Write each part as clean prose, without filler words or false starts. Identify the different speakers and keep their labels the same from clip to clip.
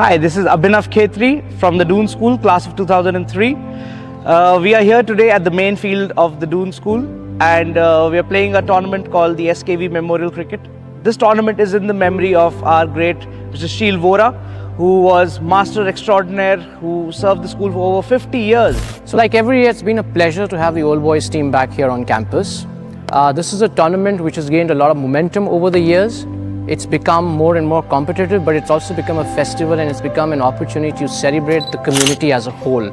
Speaker 1: Hi, this is Abhinav Khetri from the Dune School, class of 2003. We are here today at the main field of the Dune School, and we are playing a tournament called the SKV Memorial Cricket. This tournament is in the memory of our great Mr. Sheel Vora, who was Master Extraordinaire, who served the school for over 50 years.
Speaker 2: So like every year, it's been a pleasure to have the old boys team back here on campus. This is a tournament which has gained a lot of momentum over the years. It's become more and more competitive, but it's also become a festival, and it's become an opportunity to celebrate the community as a whole.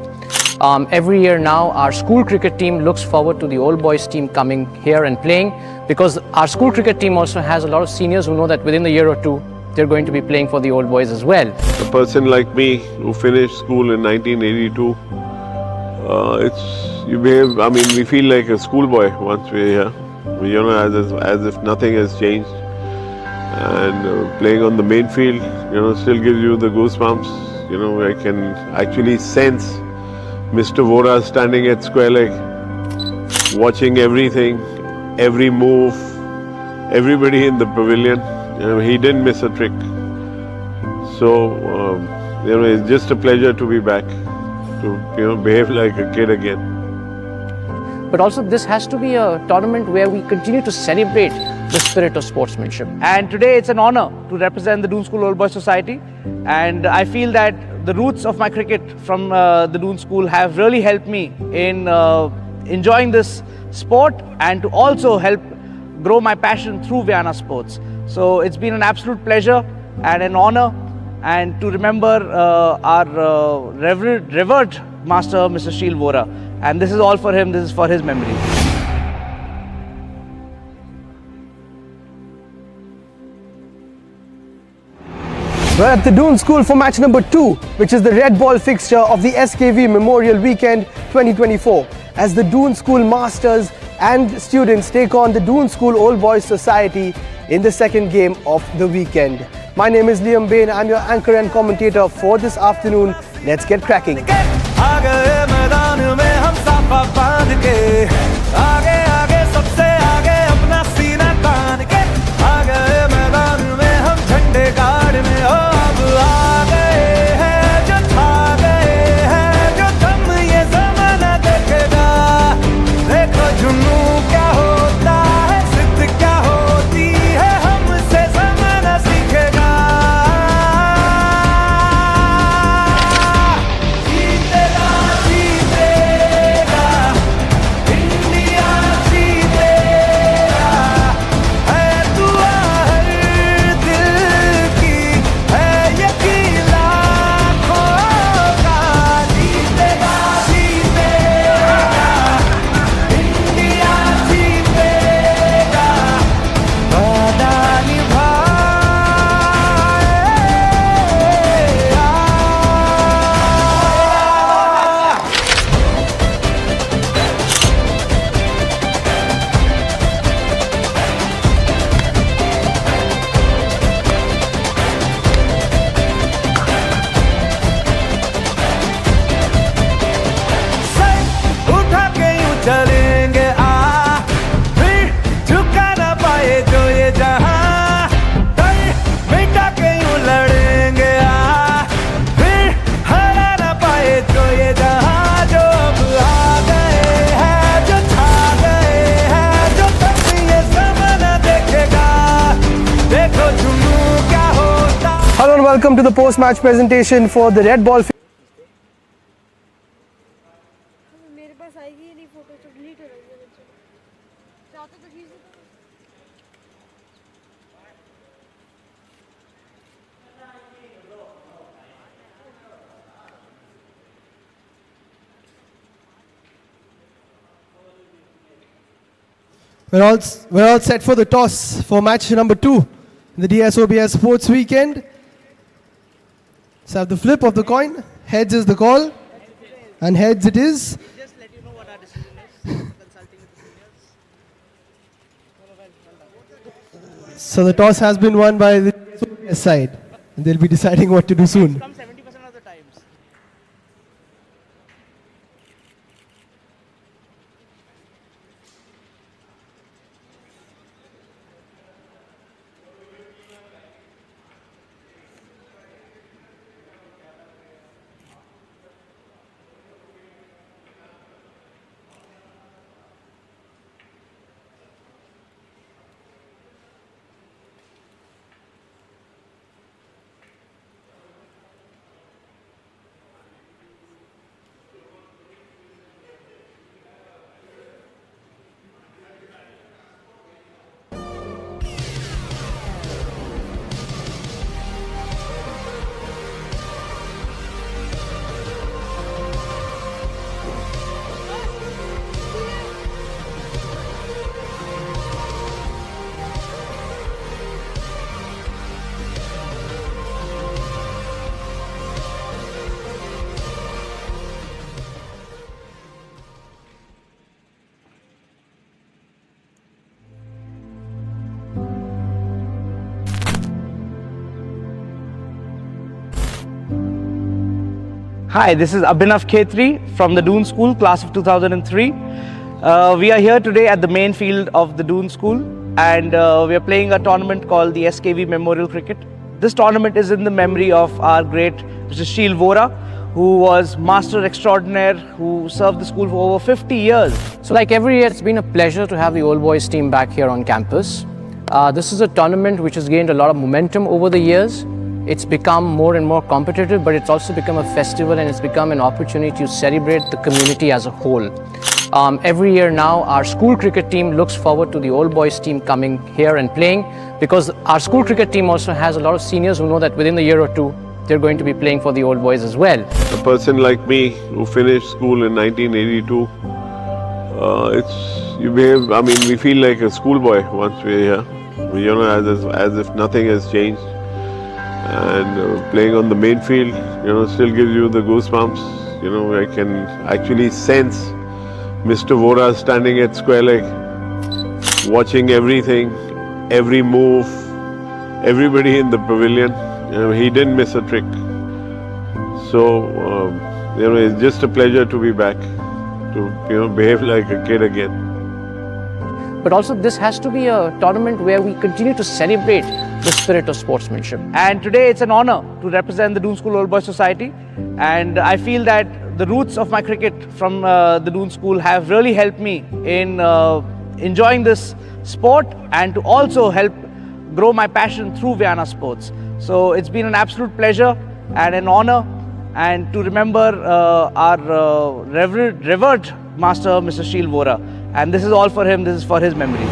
Speaker 2: Every year now, our school cricket team looks forward to the old boys team coming here and playing, because our school cricket team also has a lot of seniors who know that within a year or two, they're going to be playing for the old boys as well.
Speaker 3: A person like me who finished school in 1982, we feel like a schoolboy once we're here. As if nothing has changed. And playing on the main field, still gives you the goosebumps. I can actually sense Mr. Vora standing at square leg, watching everything, every move, everybody in the pavilion. He didn't miss a trick. So, it's just a pleasure to be back, to behave like a kid again.
Speaker 2: But also this has to be a tournament where we continue to celebrate the spirit of sportsmanship.
Speaker 1: And today it's an honor to represent the Dune School Old Boys Society. And I feel that the roots of my cricket from the Dune School have really helped me in enjoying this sport, and to also help grow my passion through Vienna sports. So it's been an absolute pleasure and an honor, and to remember our revered master, Mr. Sheel Vora. And this is all for him, this is for his memory.
Speaker 4: We're at the Dune School for match number 2, which is the red ball fixture of the SKV Memorial Weekend 2024, as the Dune School Masters and students take on the Dune School Old Boys Society in the second game of the weekend. My name is Liam Bain, I'm your anchor and commentator for this afternoon. Let's get cracking. Hello and welcome to the post-match presentation for the red ball. We're all set for the toss for match number 2 in the DSOBS Sports Weekend. Let's have the flip of the coin. Heads is the call, and heads it is.
Speaker 1: Just let you know what our decision is, consulting with the seniors.
Speaker 4: So the toss has been won by the DSOBS side, and they'll be deciding what to do soon.
Speaker 1: Come 70% of the times. Hi, this is Abhinav Khetri from the Dune School, class of 2003. We are here today at the main field of the Dune School, and we are playing a tournament called the SKV Memorial Cricket. This tournament is in the memory of our great Mr. Sheel Vora, who was Master Extraordinaire, who served the school for over 50 years.
Speaker 2: So like every year, it's been a pleasure to have the old boys team back here on campus. This is a tournament which has gained a lot of momentum over the years. It's become more and more competitive, but it's also become a festival, and it's become an opportunity to celebrate the community as a whole. Every year now, our school cricket team looks forward to the old boys team coming here and playing, because our school cricket team also has a lot of seniors who know that within a year or two, they're going to be playing for the old boys as well.
Speaker 3: A person like me who finished school in 1982, we feel like a schoolboy once we're here. As if nothing has changed. And playing on the main field, still gives you the goosebumps. I can actually sense Mr. Vora standing at square leg, watching everything, every move, everybody in the pavilion. He didn't miss a trick. So, it's just a pleasure to be back, to behave like a kid again.
Speaker 2: But also this has to be a tournament where we continue to celebrate the spirit of sportsmanship.
Speaker 1: And today it's an honor to represent the Dune School Old Boys Society. And I feel that the roots of my cricket from the Dune School have really helped me in enjoying this sport, and to also help grow my passion through Vienna sports. So it's been an absolute pleasure and an honor, and to remember our revered master, Mr. Sheel Vora. And this is all for him, this is for his memory.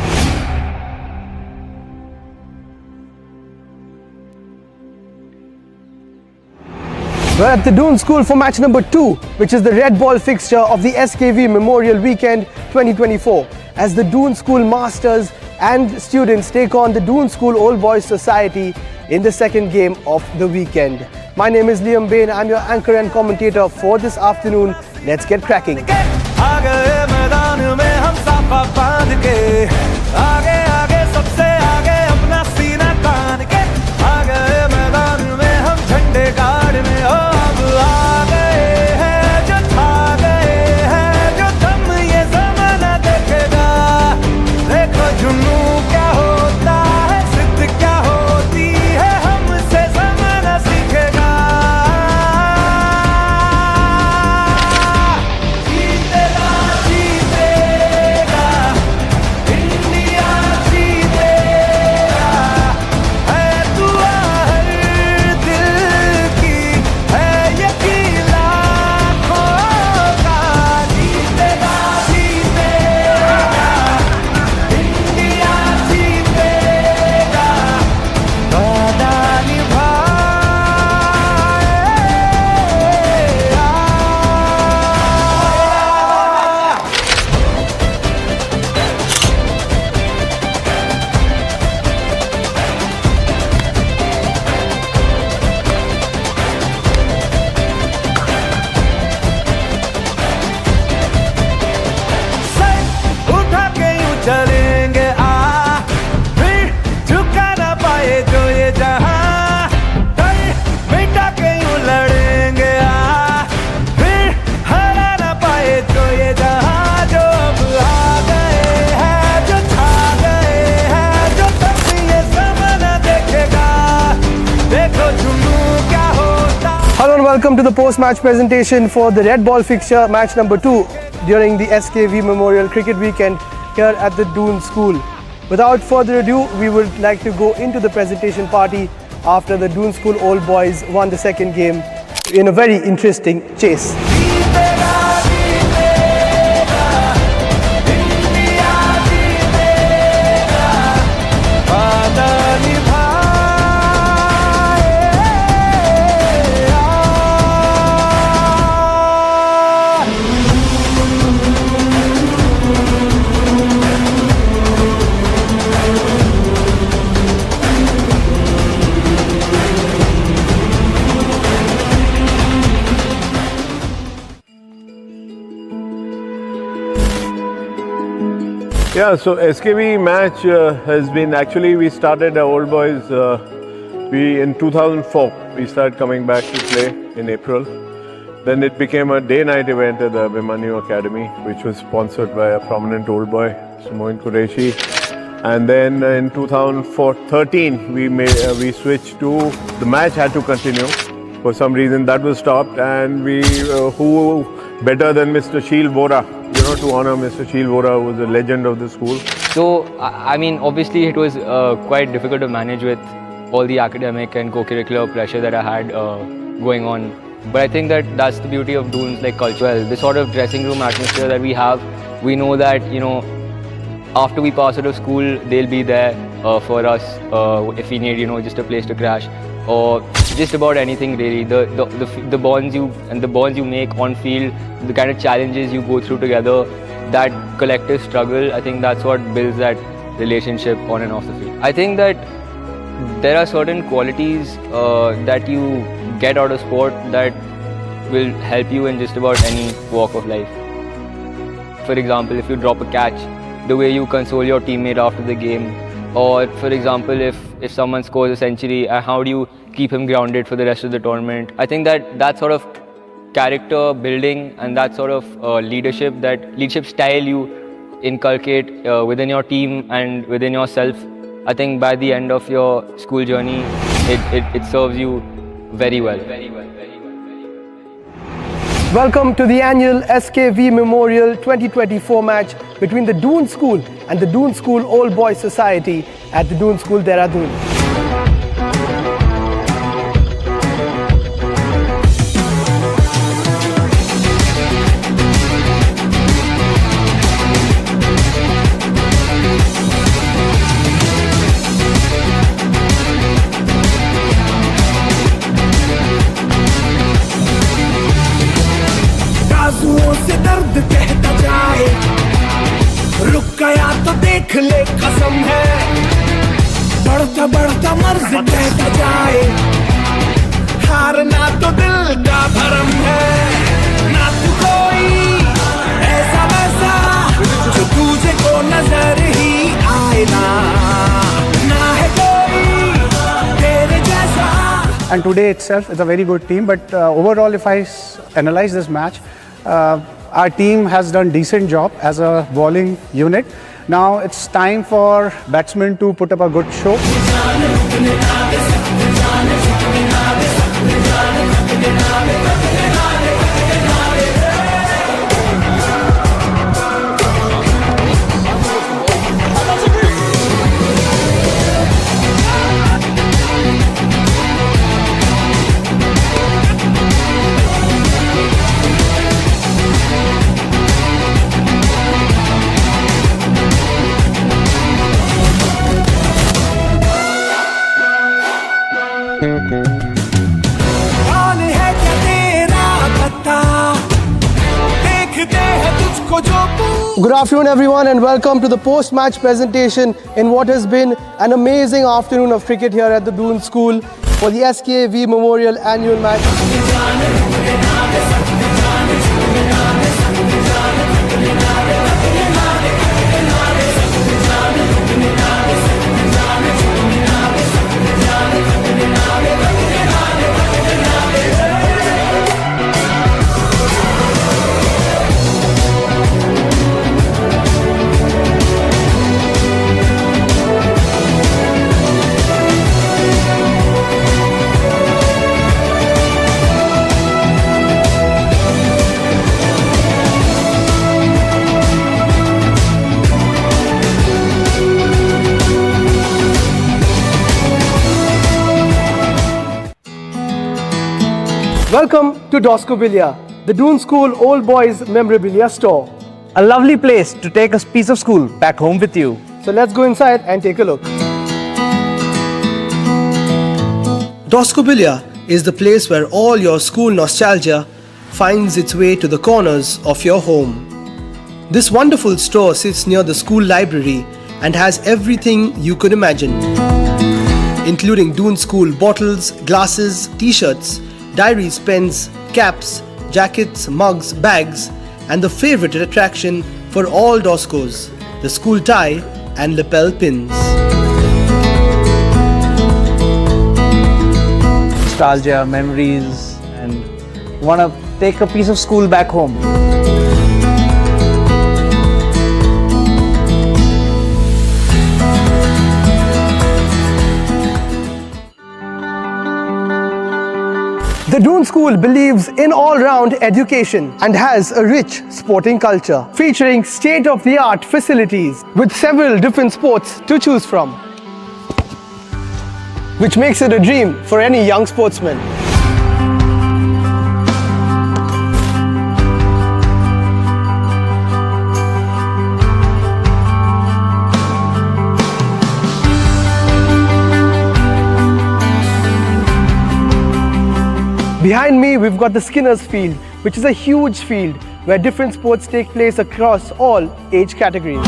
Speaker 4: We're at the Dune School for match number 2, which is the red ball fixture of the SKV Memorial Weekend 2024, as the Dune School Masters and students take on the Dune School Old Boys Society in the second game of the weekend. My name is Liam Bain, I'm your anchor and commentator for this afternoon. Let's get cracking. Hello and welcome to the post-match presentation for the red ball fixture, match number 2 during the SKV Memorial Cricket Weekend here at the Dune School. Without further ado, we would like to go into the presentation party after the Dune School Old Boys won the second game in a very interesting chase.
Speaker 3: Yeah, so SKV match has been, actually we started our old boys, in 2004, we started coming back to play in April. Then it became a day-night event at the Abhimanyu Academy, which was sponsored by a prominent old boy, Moin Qureshi. And then in 2013, we switched to the match had to continue. For some reason, that was stopped, and who better than Mr. Sheel Vora, to honor Mr. Sheel Vora, who was a legend of the school.
Speaker 5: So, I mean, obviously it was quite difficult to manage with all the academic and co-curricular pressure that I had going on. But I think that's the beauty of Dune's culture. The sort of dressing room atmosphere that we have, we know that, after we pass out of school, they'll be there for us if we need, just a place to crash or just about anything really. The bonds you make on field, the kind of challenges you go through together, that collective struggle, I think that's what builds that relationship on and off the field. I think that there are certain qualities that you get out of sport that will help you in just about any walk of life. For example, if you drop a catch, the way you console your teammate after the game, or for example, if someone scores a century, how do you keep him grounded for the rest of the tournament? I think that sort of character building and that sort of leadership style you inculcate within your team and within yourself, I think by the end of your school journey, it serves you very well.
Speaker 4: Welcome to the annual SKV Memorial 2024 match between the Dune School and the Dune School Old Boys Society at the Dune School, Dehradun.
Speaker 6: बाजुओं से दर्द कहता जाए, रुक गया तो देख ले कसम है, बढ़ता बढ़ता मर्ज कहता जाए, हारना तो दिल का भरम है, ना तू कोई ऐसा वैसा जो तुझे को नजर ही आए ना है कोई तेरे जैसा.
Speaker 7: And today itself is a very good team, but overall if I analyze this match, our team has done decent job as a bowling unit. Now it's time for batsmen to put up a good show.
Speaker 6: कौन है क्या तेरा पता, देखते हैं तुझको जो
Speaker 4: Good afternoon everyone and welcome to the post-match presentation in what has been an amazing afternoon of cricket here at the Dune School for the SKV Memorial annual match. Welcome to Doscoilia, the Dune School Old Boys Memorabilia store.
Speaker 1: A lovely place to take a piece of school back home with you.
Speaker 4: So let's go inside and take a look. Doscoilia is the place where all your school nostalgia finds its way to the corners of your home. This wonderful store sits near the school library and has everything you could imagine, including Dune School bottles, glasses, t-shirts, diaries, pens, caps, jackets, mugs, bags, and the favorite attraction for all Doscos, the school tie and lapel pins.
Speaker 1: Nostalgia, memories, and one of take a piece of school back home.
Speaker 4: The Dune School believes in all-round education and has a rich sporting culture, featuring state-of-the-art facilities with several different sports to choose from, which makes it a dream for any young sportsman. Behind me, we've got the Skinner's Field, which is a huge field where different sports take place across all age categories.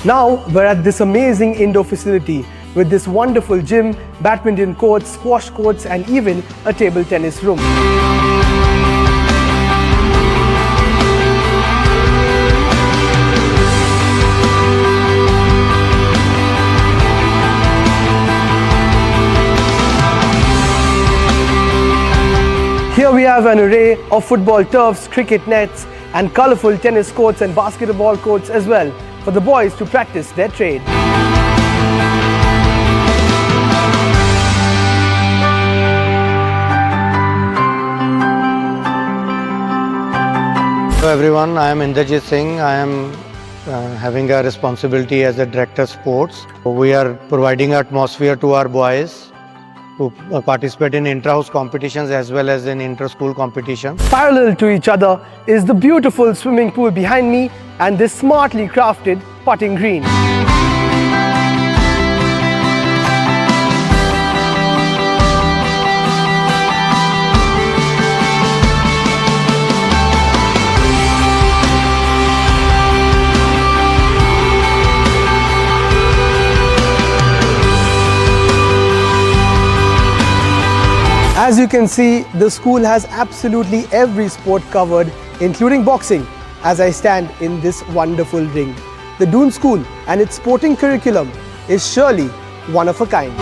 Speaker 4: Now, we're at this amazing indoor facility with this wonderful gym, badminton courts, squash courts, and even a table tennis room. Here we have an array of football turfs, cricket nets, and colorful tennis courts and basketball courts as well for the boys to practice their trade.
Speaker 8: Hello everyone, I am Inderjit Singh. I am having a responsibility as a director of sports. We are providing atmosphere to our boys who participate in intra-house competitions as well as in inter-school competitions.
Speaker 4: Parallel to each other is the beautiful swimming pool behind me and this smartly crafted putting green. As you can see, the school has absolutely every sport covered, including boxing, as I stand in this wonderful ring. The Dune School and its sporting curriculum is surely one of a kind.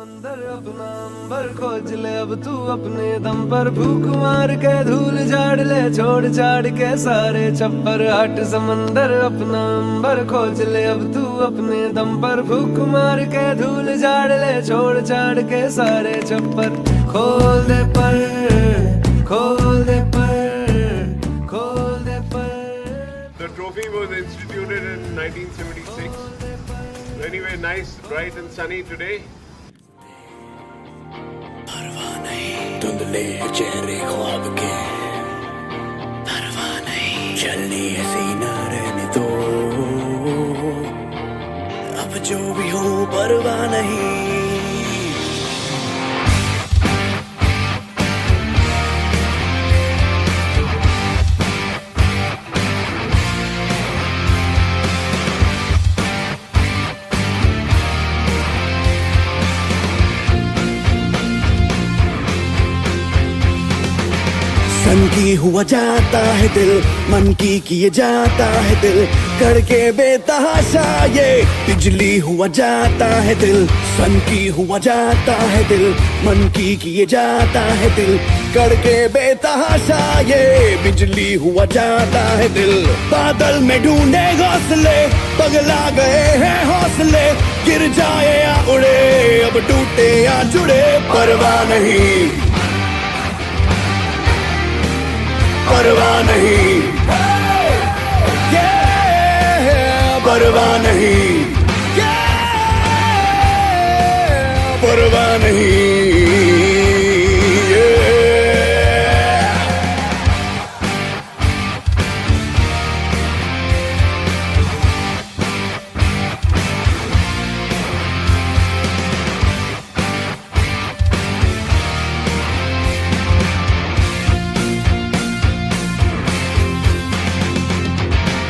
Speaker 6: समंदर अपना अंबर खोज ले अब तू अपने दम पर भूख मार के धूल झाड़ ले छोड़ छाड़ के सारे छप्पर हट समंदर अपना अंबर खोज ले अब तू अपने दम पर भूख मार के धूल झाड़ ले छोड़ छाड़ के सारे छप्पर खोल दे पर खोल दे पर खोल दे पर.
Speaker 3: The trophy was instituted in 1976. Anyway, nice, bright and sunny today.
Speaker 6: परवाह नहीं धुंधले चेहरे ख्वाब के परवाह नहीं चलनी ऐसी न रहने दो अब जो भी हो परवाह नहीं. सन की हुआ जाता है दिल मन की किए जाता है दिल करके बेतहाशा ये बिजली हुआ जाता है दिल सन की हुआ जाता है दिल मन की किए जाता है दिल करके बेतहाशा ये बिजली हुआ जाता है दिल. बादल में ढूंढे घोंसले पगला गए हैं हौसले गिर जाए या उड़े अब टूटे या जुड़े परवाह नहीं परवाह नहीं परवाह नहीं परवाह नहीं.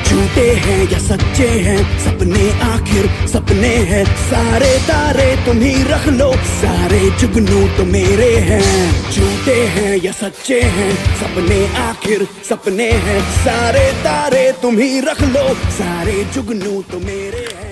Speaker 6: झूठे हैं या सच्चे हैं सपने आखिर सपने हैं सारे तारे तुम ही रख लो सारे जुगनू तो मेरे हैं. झूठे हैं या सच्चे हैं सपने आखिर सपने हैं सारे तारे तुम ही रख लो सारे जुगनू तो मेरे हैं.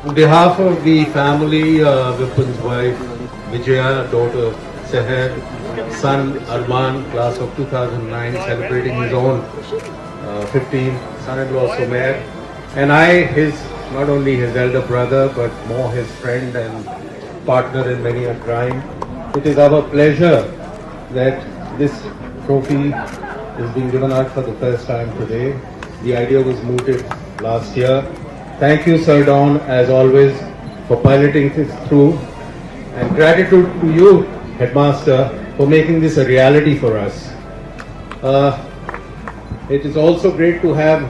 Speaker 9: On behalf of the family, Vipin's wife Vijaya, daughter Seher, son Arman, class of 2009, celebrating his own 15th, son-in-law Sumer, and I, not only his elder brother, but more his friend and partner in many a crime. It is our pleasure that this trophy is being given out for the first time today. The idea was mooted last year. Thank you, Sir Don, as always, for piloting this through. And gratitude to you, Headmaster, for making this a reality for us. It is also great to have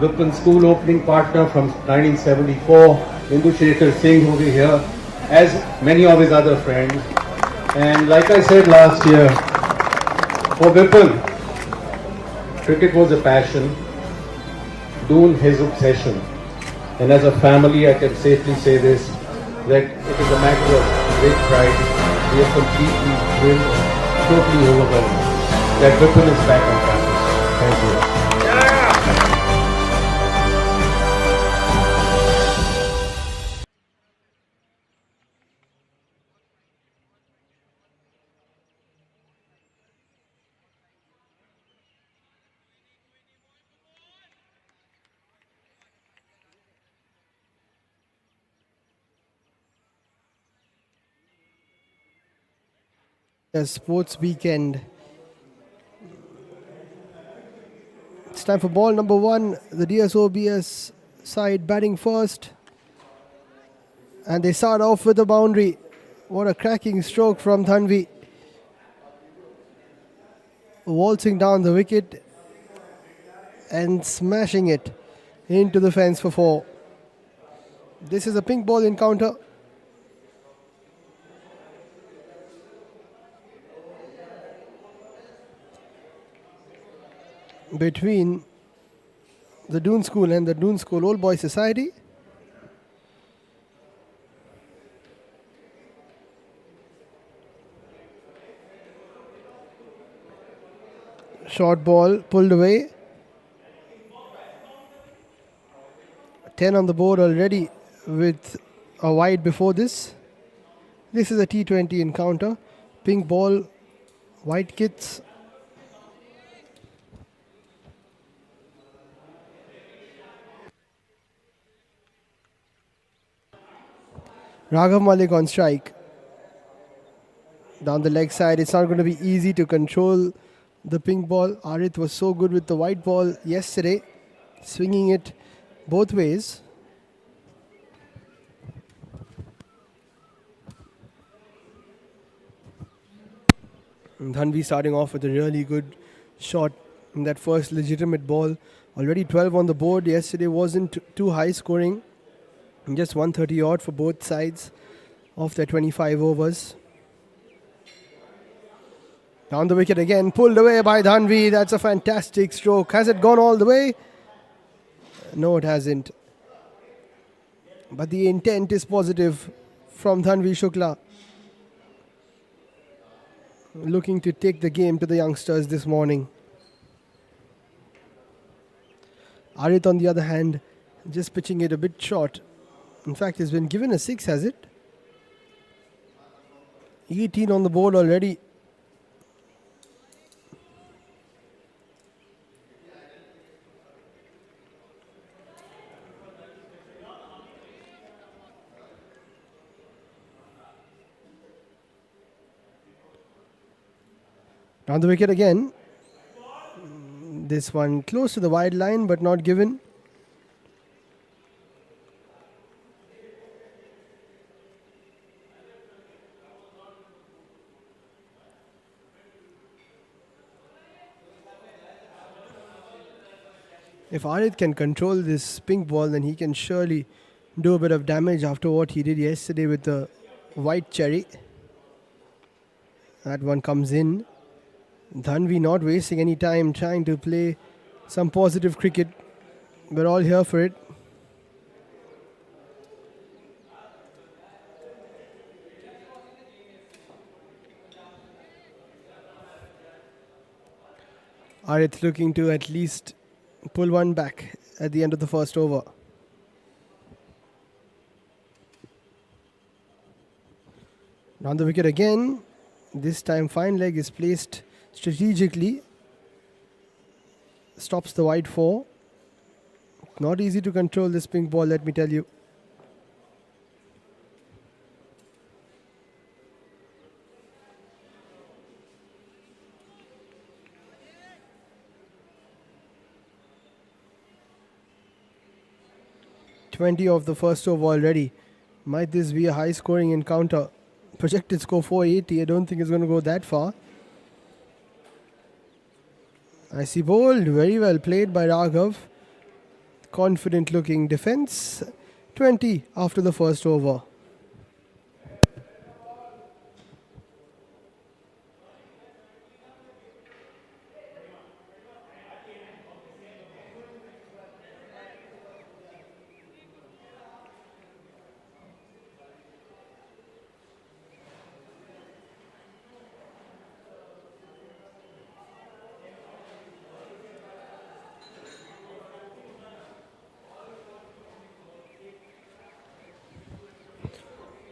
Speaker 9: Dune School opening partner from 1974, Indu Shekhar Singh, over here, as many of his other friends. And like I said last year, for Vipin, cricket was a passion, Dune his obsession. And as a family, I can safely say this, that it is a matter of great pride. We are completely thrilled, totally overwhelmed that Vipin is back on campus. Thank you.
Speaker 4: A sports weekend. It's time for ball number 1. The DSOBS side batting first. And they start off with a boundary. What a cracking stroke from Dhanvi. Waltzing down the wicket and smashing it into the fence for 4. This is a pink ball encounter. Between the Dune School and the Dune School Old Boys Society. Short ball pulled away. 10 on the board already with a wide before this. This is a T20 encounter. Pink ball, white kits. Raghav Malik on strike. Down the leg side, it's not going to be easy to control the pink ball. Arith was so good with the white ball yesterday, swinging it both ways. Dhanvi starting off with a really good shot in that first legitimate ball. Already 12 on the board. Yesterday wasn't too high scoring. Just 130 odd for both sides of their 25 overs. Down the wicket again, pulled away by Dhanvi. That's a fantastic stroke. Has it gone all the way? No, it hasn't. But the intent is positive from Dhanvi Shukla. Looking to take the game to the youngsters this morning. Arith, on the other hand, just pitching it a bit short. In fact, he's been given a 6, has it? 18 on the board already. Down the wicket again. This one close to the wide line but not given. If Arith can control this pink ball, then he can surely do a bit of damage after what he did yesterday with the white cherry. That one comes in. Dhanvi not wasting any time trying to play some positive cricket. We're all here for it. Arith looking to at least pull one back at the end of the first over. On the wicket again. This time fine leg is placed strategically. Stops the wide 4. Not easy to control this pink ball, let me tell you. .20 of the first over already. Might this be a high scoring encounter? projected score 480. I don't think it's going to go that far. I see bowled. Very well played by Raghav. Confident looking defense. 20 after the first over.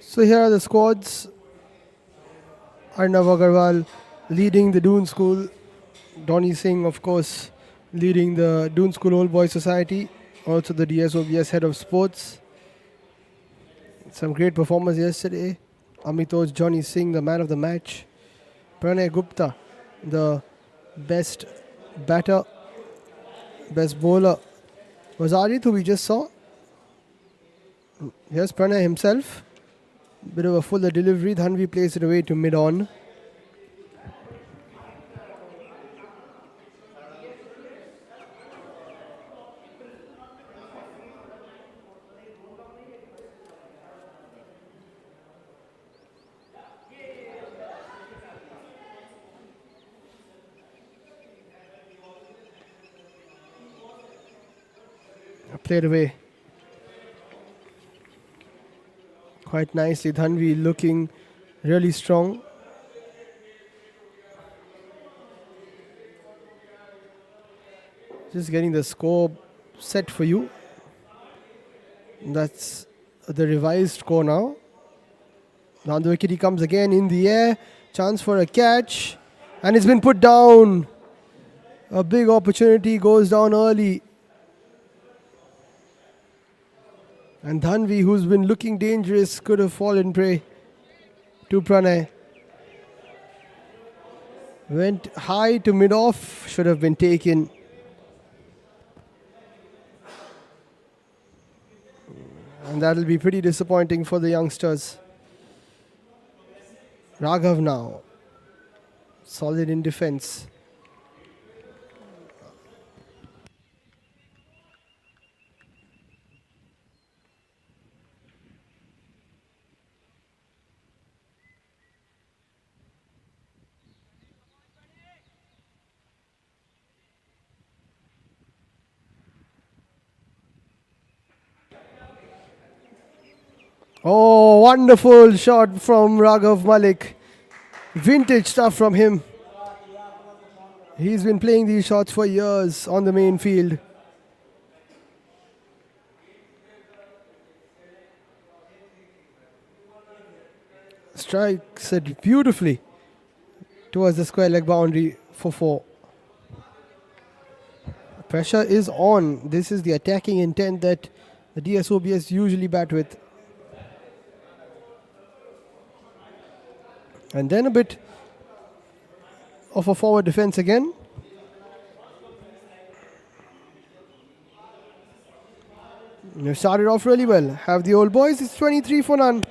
Speaker 4: So here are the squads. Arnav Agarwal leading the Dune School. Donnie Singh, of course, leading the Dune School Old Boys Society. Also the DSOBS Head of Sports. Some great performers yesterday. Amitoj Johnny Singh, the man of the match. Pranay Gupta, the best batter, best bowler. Was Arit who we just saw? Here's Pranay himself. Bit of a fuller delivery. Dhanvi plays it away to mid-on. Played away quite nicely. Dhanvi looking really strong. Just getting the score set for you. That's the revised score now. Now the wicket, he comes again in the air. Chance for a catch. And it's been put down. A big opportunity goes down early. And Dhanvi, who's been looking dangerous, could have fallen prey to Pranay. Went high to mid-off, should have been taken. And that'll be pretty disappointing for the youngsters. Raghav now, solid in defense. Oh, wonderful shot from Raghav Malik. Vintage stuff from him. He's been playing these shots for years on the main field. Strikes it beautifully towards the square leg boundary for 4. Pressure is on. This is the attacking intent that the DSOBS usually bat with. And then a bit of a forward defense again. They started off really well. Have the old boys. It's 23 for none.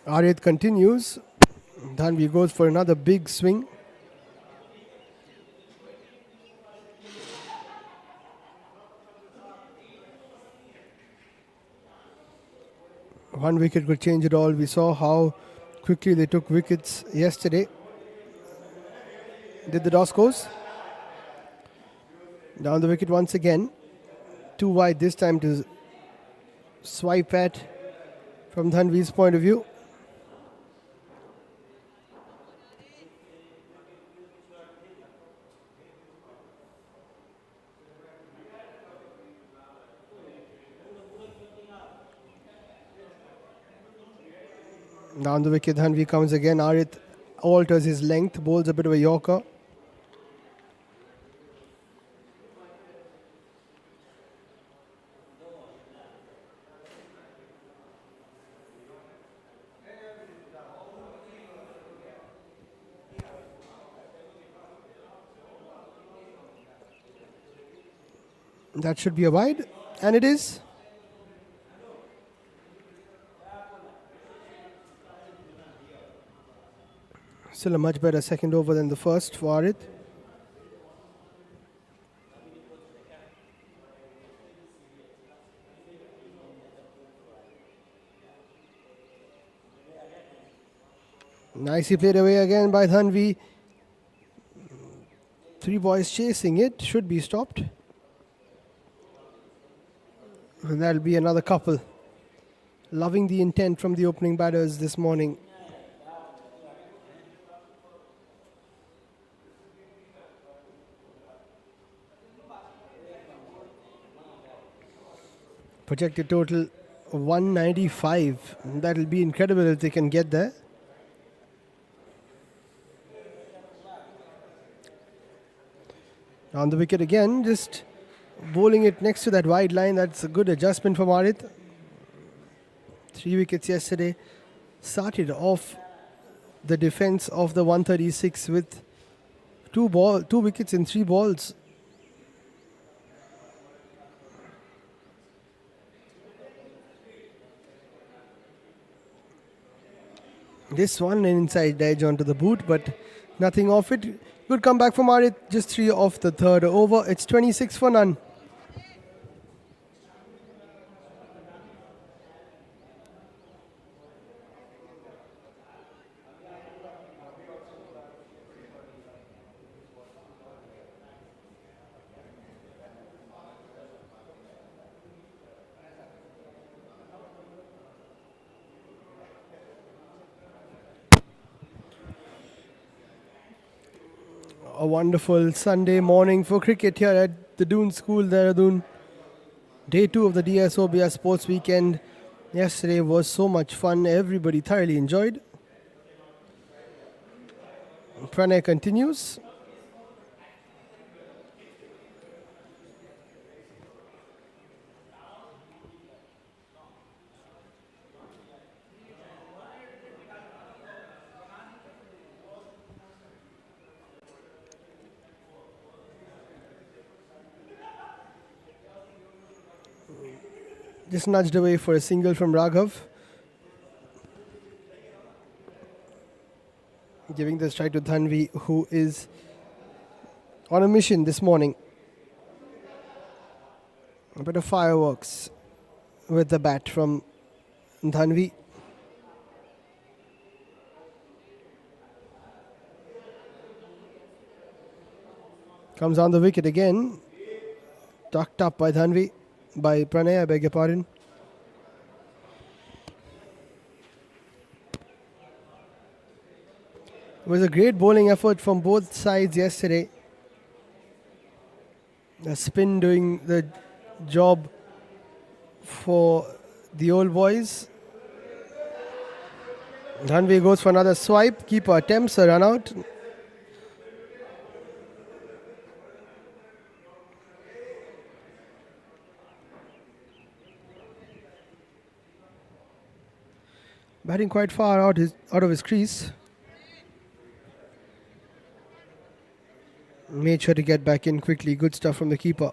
Speaker 4: Aryat continues. Dhanvi goes for another big swing. One wicket could change it all. We saw how quickly they took wickets yesterday. Did the Doscos. Down the wicket once again. Too wide this time to swipe at from Dhanvi's point of view. Down the wicket, Dhanvi comes again. Arith alters his length, bowls a bit of a yorker. That should be a wide, and it is. Still a much better second over than the first for Arith. Nicely played away again by Dhanvi. 3 boys chasing it, should be stopped. And that'll be another couple. Loving the intent from the opening batters this morning. Projected total 195. That'll be incredible if they can get there. On the wicket again, just bowling it next to that wide line. That's a good adjustment from Arith. 3 wickets yesterday. Started off the defense of the 136 with 2 wickets in 3 balls. This one an inside edge onto the boot, but nothing off it. Good comeback from Arith, just 3 off the third over. It's 26 for none. A wonderful Sunday morning for cricket here at the Dune School, Dehradun. Day 2 of the DSOBS Sports Weekend. Yesterday was so much fun. Everybody thoroughly enjoyed. Pranay continues. Just nudged away for a single from Raghav. Giving the strike to Dhanvi, who is on a mission this morning. A bit of fireworks with the bat from Dhanvi. Comes on the wicket again. Tucked up by Dhanvi. By Pranay, I beg your pardon. It was a great bowling effort from both sides yesterday. The spin doing the job for the old boys. Dhanvi goes for another swipe. Keeper attempts a run out. Batting quite far out of his crease. Made sure to get back in quickly. Good stuff from the keeper.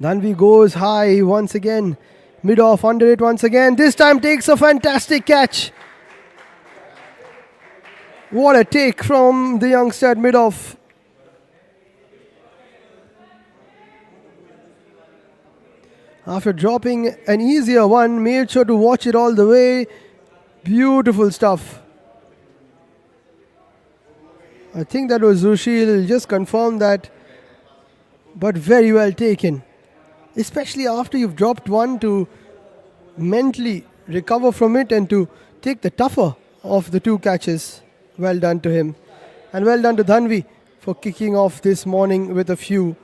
Speaker 4: Dhanvi goes high once again. Mid-off under it once again. This time takes a fantastic catch. What a take from the youngster at mid-off. After dropping an easier one, made sure to watch it all the way. Beautiful stuff. I think that was Rushil, just confirmed that. But very well taken. Especially after you've dropped one, to mentally recover from it and to take the tougher of the 2 catches. Well done to him. And well done to Dhanvi for kicking off this morning with a few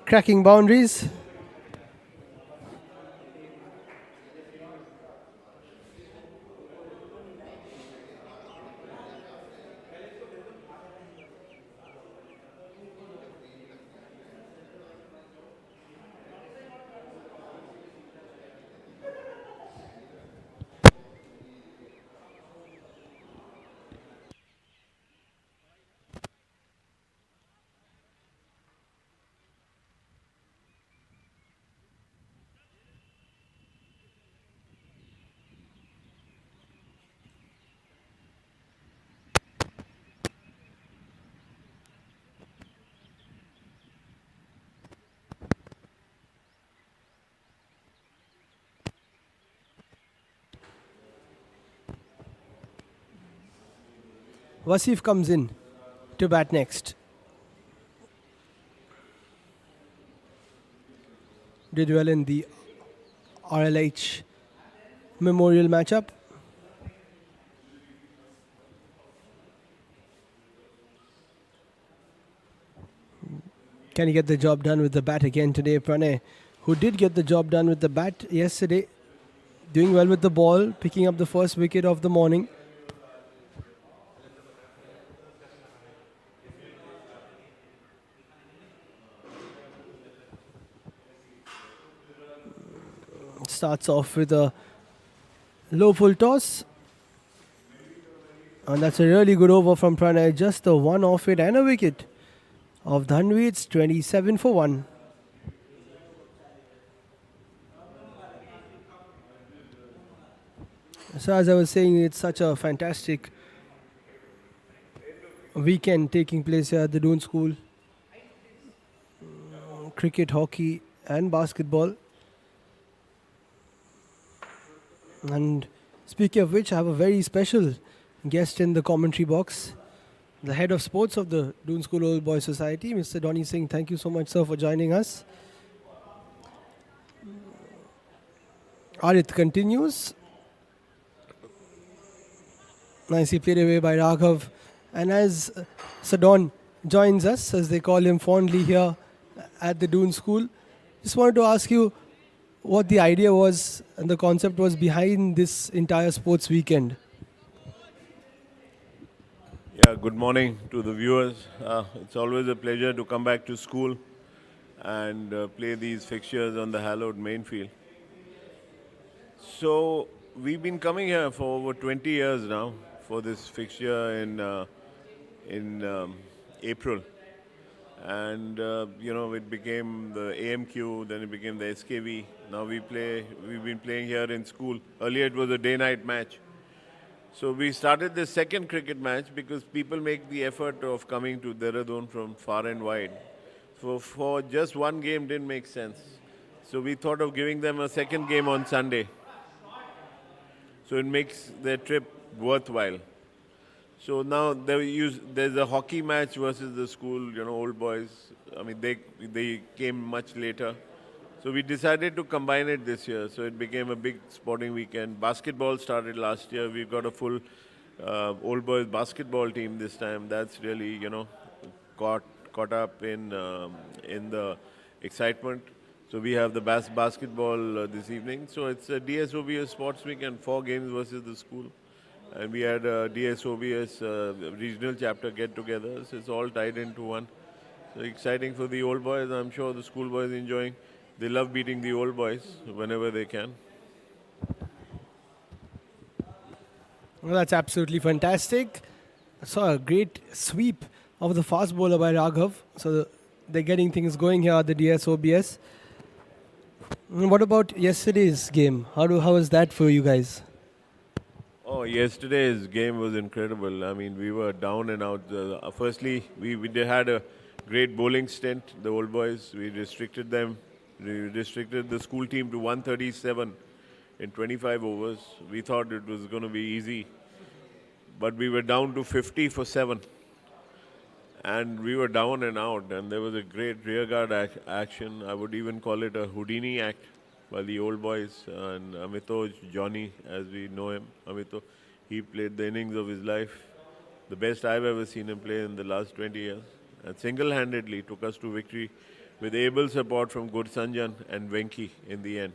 Speaker 4: cracking boundaries. Wasif comes in to bat next. Did well in the RLH Memorial matchup. Can he get the job done with the bat again today? Pranay, who did get the job done with the bat yesterday, doing well with the ball, picking up the first wicket of the morning. Starts off with a low full toss. And that's a really good over from Pranay. Just the one off it and a wicket of Dhanvi. It's 27 for 1. So as I was saying, it's such a fantastic weekend taking place here at the Dune School. Cricket, hockey and basketball. And speaking of which, I have a very special guest in the commentary box. The head of sports of the Dune School Old Boys Society, Mr. Donnie Singh. Thank you so much, sir, for joining us. Arith continues. Nicely played away by Raghav. And as Sadon joins us, as they call him fondly here at the Dune School, just wanted to ask you what the idea was and the concept was behind this entire sports weekend.
Speaker 3: Yeah, good morning to the viewers. It's always a pleasure to come back to school and play these fixtures on the hallowed main field. So we've been coming here for over 20 years now for this fixture in April. And it became the AMQ, then it became the SKV. Now we've been playing here in school. Earlier it was a day-night match. So we started the second cricket match because people make the effort of coming to Dehradun from far and wide. So for just one game didn't make sense. So we thought of giving them a second game on Sunday. So it makes their trip worthwhile. So now there's a hockey match versus the school, old boys. I mean, they came much later. So we decided to combine it this year. So it became a big sporting weekend. Basketball started last year. We've got a full old boys basketball team this time. That's really, caught up in the excitement. So we have the basketball this evening. So it's a DSOBS sports weekend, 4 games versus the school. And we had a DSOBS regional chapter get together. So it's all tied into one. So exciting for the old boys. I'm sure the school boys enjoying. They love beating the old boys whenever they can.
Speaker 4: Well, that's absolutely fantastic. I saw a great sweep of the fast bowler by Raghav. So they're getting things going here at the DSOBS. What about yesterday's game? How was that for you guys?
Speaker 3: Oh, yesterday's game was incredible. I mean, we were down and out. Firstly, we had a great bowling stint, the old boys. We restricted them. We restricted the school team to 137 in 25 overs. We thought it was going to be easy. But we were down to 50 for 7. And we were down and out. And there was a great rearguard action. I would even call it a Houdini act by the old boys. And Amito, Johnny, as we know him, Amito, he played the innings of his life. The best I've ever seen him play in the last 20 years. And single-handedly took us to victory with able support from Gursanjan and Venki in the end.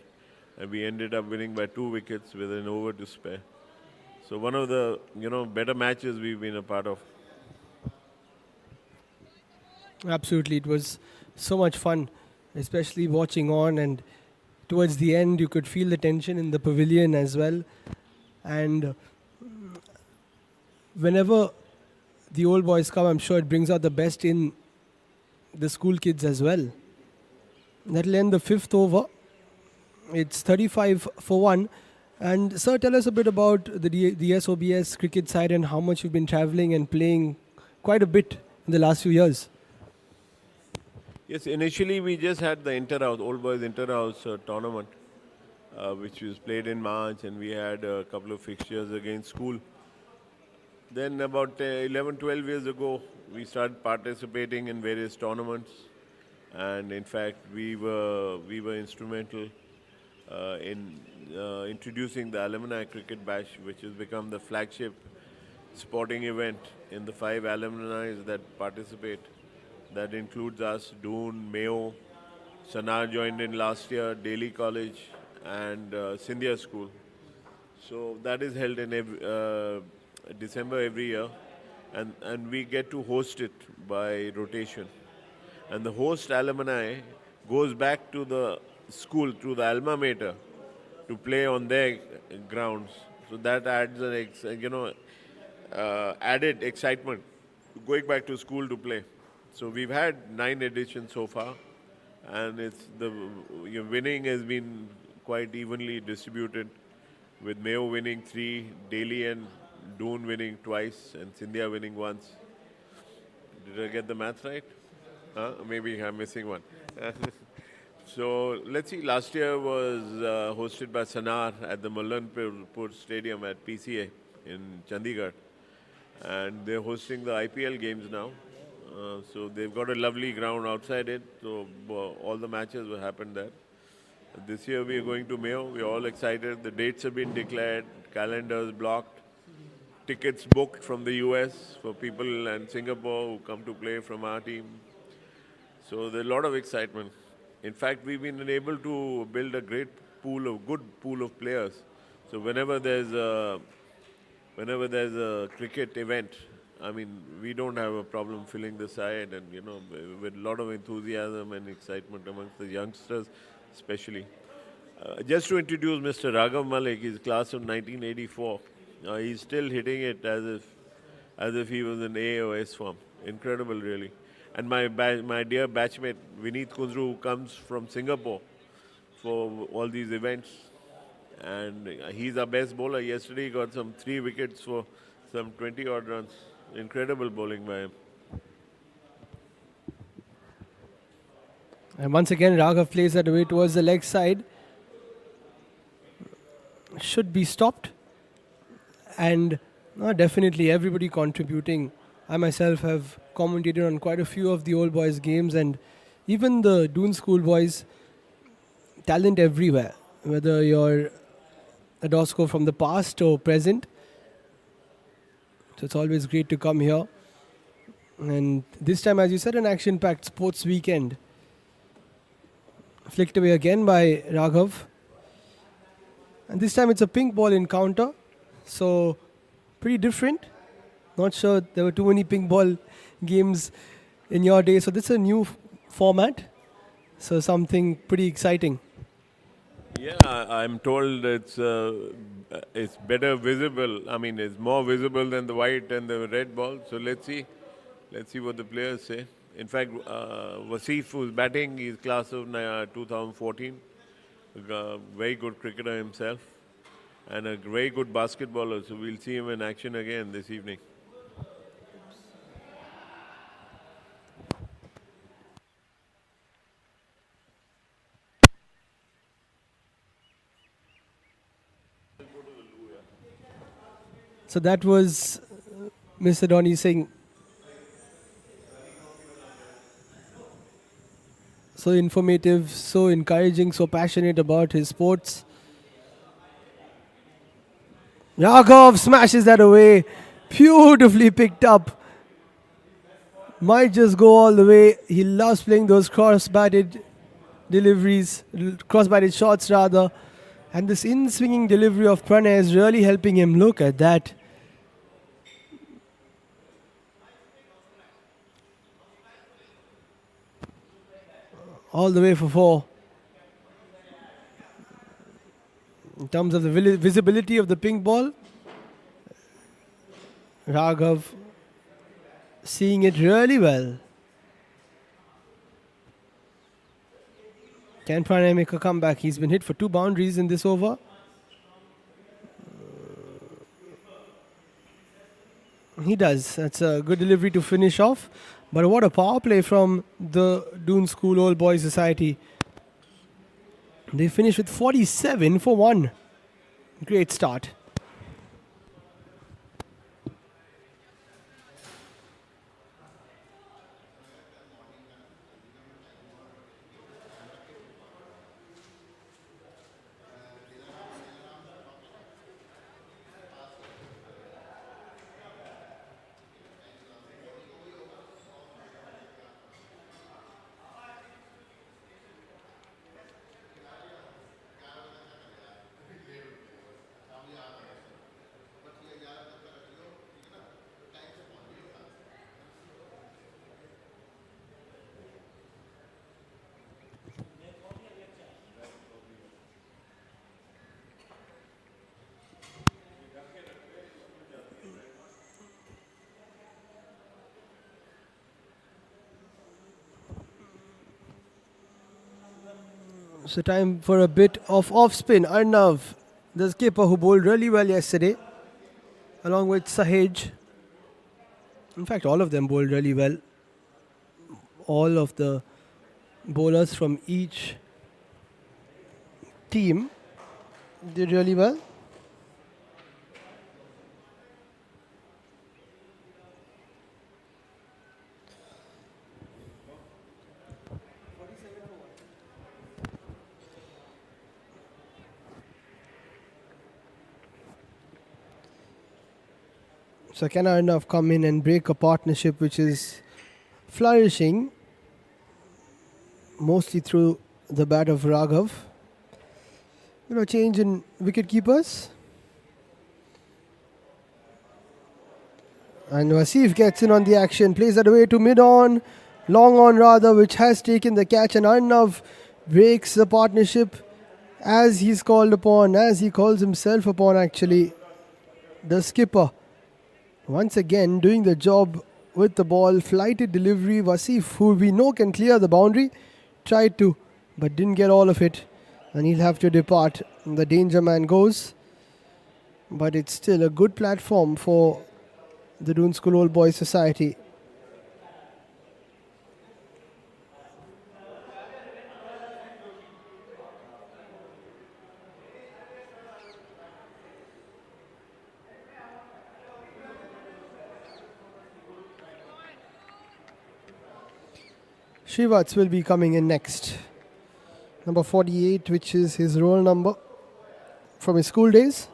Speaker 3: And we ended up winning by 2 wickets with an over to spare. So one of the, better matches we've been a part of.
Speaker 4: Absolutely. It was so much fun, especially watching on, and towards the end you could feel the tension in the pavilion as well. And whenever the old boys come, I'm sure it brings out the best in the school kids as well. That'll end the 5th over. It's 35 for 1. And sir, tell us a bit about the DSOBS cricket side and how much you've been traveling and playing quite a bit in the last few years.
Speaker 3: Yes, initially we just had the inter-house, old boys inter-house tournament, which was played in March, and we had a couple of fixtures against school. Then about 11, 12 years ago, we started participating in various tournaments, and in fact, we were instrumental in introducing the Alumni Cricket Bash, which has become the flagship sporting event in the 5 alumni that participate. That includes us, Dune, Mayo, Sanar joined in last year, Delhi College, and Scindia School. So that is held in December every year, and we get to host it by rotation. And the host alumni goes back to the school, to the alma mater, to play on their grounds. So that adds added excitement going back to school to play. So we've had 9 editions so far, and winning has been quite evenly distributed, with Mayo winning 3, Delhi and Dune winning twice, and Scindia winning once. Did I get the math right? Maybe I'm missing one. So let's see, last year was hosted by Sanar at the Mullanpur Stadium at PCA in Chandigarh. And they're hosting the IPL games now. So they've got a lovely ground outside it, so all the matches will happen there. This year we are going to Mayo. We're all excited. The dates have been declared, calendars blocked, tickets booked from the US for people and Singapore who come to play from our team. So there's a lot of excitement. In fact, we've been able to build a good pool of players. So whenever there's a cricket event, I mean, we don't have a problem filling the side, and with a lot of enthusiasm and excitement amongst the youngsters, especially. Just to introduce Mr. Raghav Malik, he's class of 1984. He's still hitting it as if he was in A or S form. Incredible, really. And my dear batchmate Vineet Kunzru, who comes from Singapore for all these events, and he's our best bowler. Yesterday he got some 3 wickets for some 20 odd runs. Incredible bowling by him.
Speaker 4: And once again, Raghav plays that away towards the leg side. Should be stopped. And definitely everybody contributing. I myself have commentated on quite a few of the old boys games, and even the Dune School boys, talent everywhere. Whether you're a Dosco from the past or present. So it's always great to come here. And this time, as you said, an action-packed sports weekend. Flicked away again by Raghav. And this time it's a pink ball encounter. So pretty different. Not sure there were too many pink ball games in your day. So this is a new format. So something pretty exciting.
Speaker 3: Yeah, I'm told it's better visible. I mean, it's more visible than the white and the red ball. So let's see what the players say. In fact, Wasif, who's batting, he's class of 2014. A very good cricketer himself, and a very good basketballer. So we'll see him in action again this evening.
Speaker 4: So that was Mr. Dhoni saying, so informative, so encouraging, so passionate about his sports. Raghav smashes that away. Beautifully picked up. Might just go all the way. He loves playing those cross-batted deliveries, cross-batted shots rather. And this in-swinging delivery of Pranay is really helping him. Look at that. All the way for 4. In terms of the visibility of the pink ball, Raghav seeing it really well. Can Pranay make a comeback? He's been hit for 2 boundaries in this over. He does. That's a good delivery to finish off. But what a power play from the Dune School Old Boys Society. They finished with 47 for 1. Great start. So time for a bit of off spin. Arnav, the skipper who bowled really well yesterday, along with Sahej. In fact, all of them bowled really well. All of the bowlers from each team did really well. So can Arnav come in and break a partnership which is flourishing mostly through the bat of Raghav? Change in wicket keepers. And Wasif gets in on the action, plays that away to mid-on, long on rather, which has taken the catch, and Arnav breaks the partnership as he's called upon, as he calls himself upon actually. The skipper once again doing the job with the ball, flighted delivery. Wasif, who we know can clear the boundary, tried to, but didn't get all of it, and he'll have to depart. The danger man goes, but it's still a good platform for the Dune School Old Boys Society. Shrivats will be coming in next. Number 48, which is his roll number from his school days.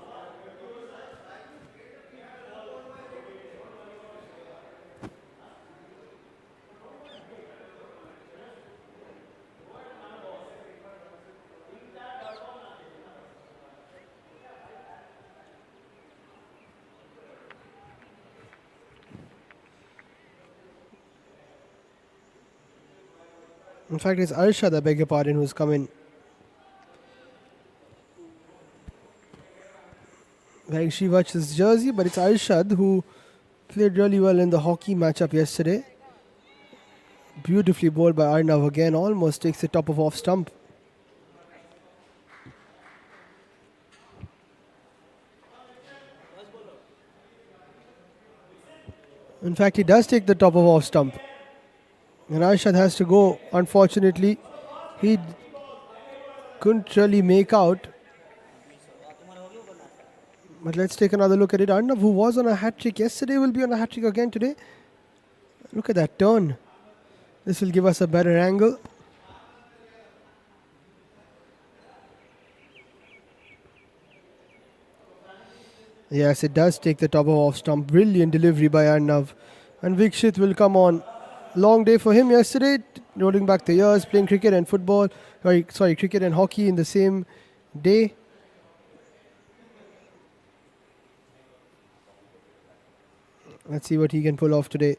Speaker 4: In fact, it's Arshad, I beg your pardon, who's come in. Wearing Shrivach's jersey, but it's Arshad who played really well in the hockey matchup yesterday. Beautifully bowled by Arnav again, almost takes the top of off stump. In fact, he does take the top of off stump. And Arshad has to go. Unfortunately, he couldn't really make out. But let's take another look at it. Arnav, who was on a hat-trick yesterday, will be on a hat-trick again today. Look at that turn. This will give us a better angle. Yes, it does take the top of off stump. Brilliant delivery by Arnav. And Vikshit will come on. Long day for him yesterday, rolling back the years, playing cricket and football, cricket and hockey in the same day. Let's see what he can pull off today.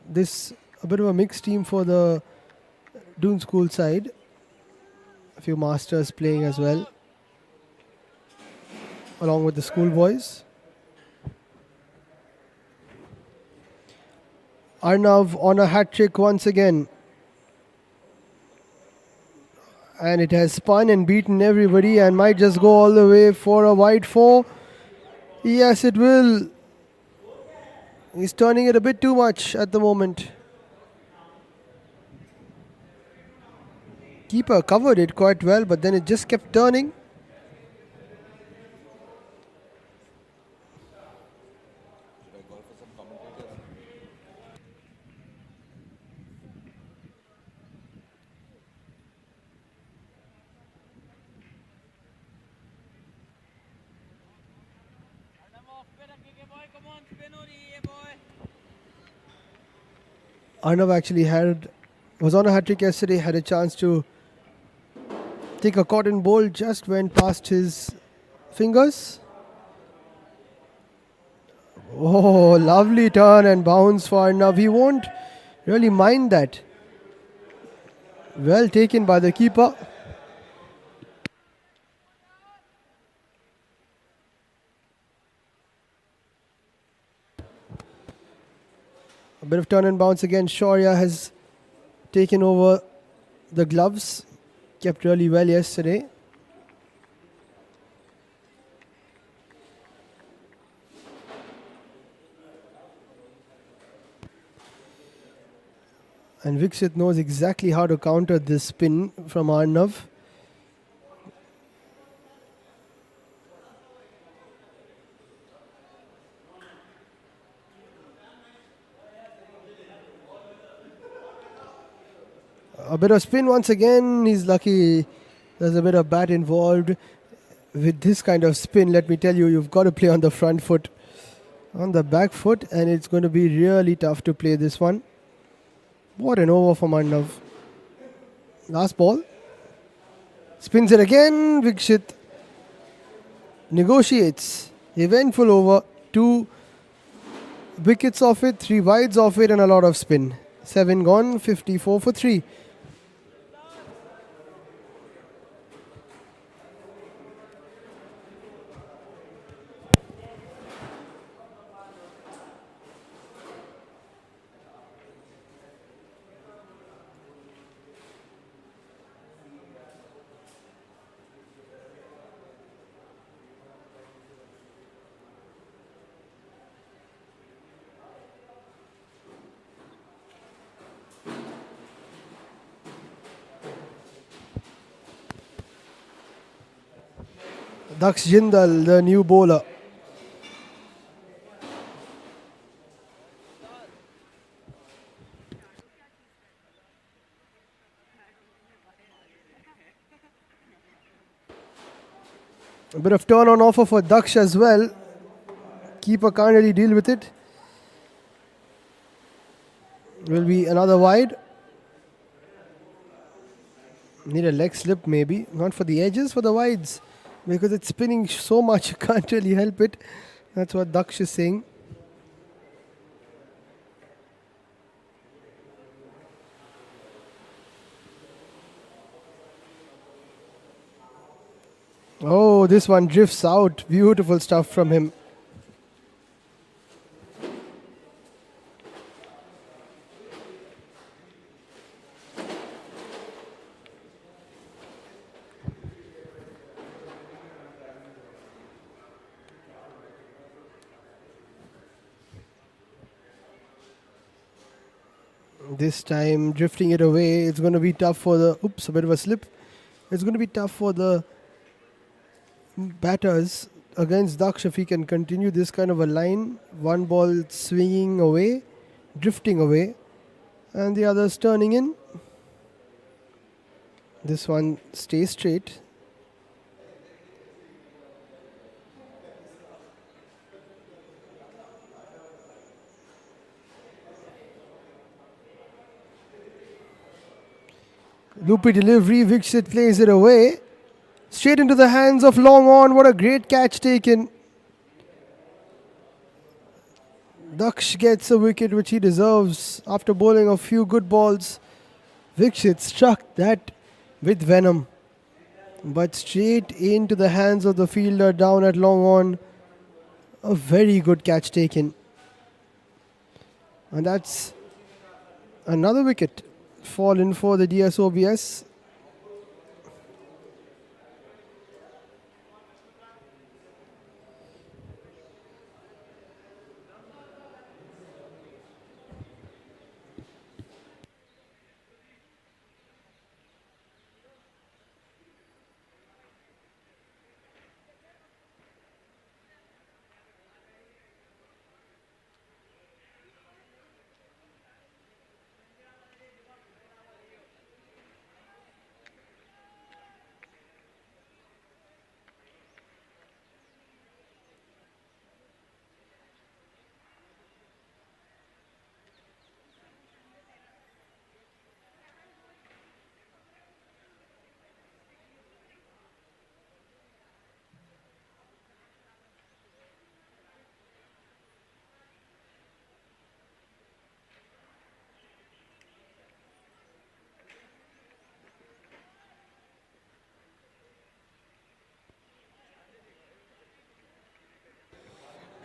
Speaker 4: This a bit of a mixed team for the Dune School side. A few masters playing as well, along with the schoolboys. Arnav on a hat-trick once again. And it has spun and beaten everybody and might just go all the way for a wide 4. Yes, it will. He's turning it a bit too much at the moment. Keeper covered it quite well, but then it just kept turning. Arnav actually was on a hat-trick yesterday, had a chance to take a cotton bowl, just went past his fingers. Oh, lovely turn and bounce for Arnav. He won't really mind that. Well taken by the keeper. A bit of turn and bounce again. Shaurya has taken over the gloves kept really well yesterday. And Viksit knows exactly how to counter this spin from Arnav. A bit of spin once again. He's lucky there's a bit of bat involved. With this kind of spin, let me tell you, you've got to play on the front foot, on the back foot, and it's going to be really tough to play this one. What an over from Arnav. Last ball. Spins it again. Viksit negotiates. Eventful over. 2 wickets off it, 3 wides off it, and a lot of spin. 7 gone, 54 for 3. Daksh Jindal, the new bowler. A bit of turn on offer for Daksh as well. Keeper can't really deal with it. Will be another wide. Need a leg slip maybe. Not for the edges, for the wides. Because it's spinning so much, you can't really help it. That's what Daksh is saying. Oh, this one drifts out. Beautiful stuff from him. This time drifting it away. It's going to be tough for the... Oops, a bit of a slip. It's going to be tough for the batters against Daksh if he can continue this kind of a line. One ball swinging away, drifting away, and the others turning in. This one stays straight. Loopy delivery, Viksit plays it away. Straight into the hands of long on. What a great catch taken. Daksh gets a wicket which he deserves after bowling a few good balls. Viksit struck that with venom. But straight into the hands of the fielder down at long on. A very good catch taken. And that's another wicket fallen for the Dsobs.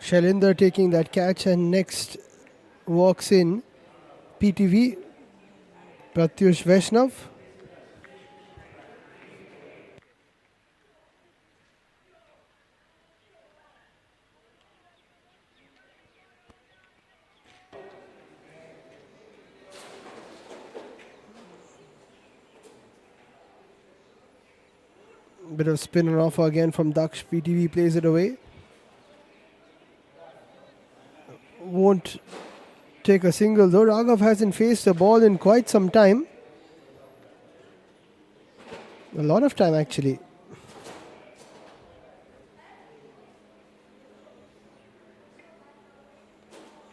Speaker 4: Shailendra taking that catch, and next walks in PTV, Pratyush Vaishnav. Bit of spinner offer again from Daksh. PTV plays it away. Won't take a single though. Raghav hasn't faced a ball in quite some time. A lot of time actually.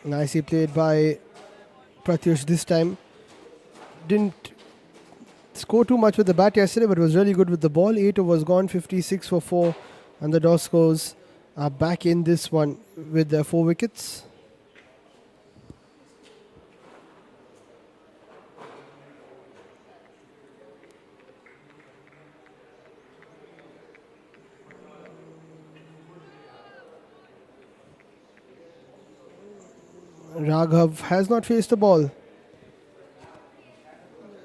Speaker 4: Nicely played by Pratyush this time. Didn't score too much with the bat yesterday, but was really good with the ball. 8 overs gone, 56 for 4. And the Doscos are back in this one with their 4 wickets. Raghav has not faced the ball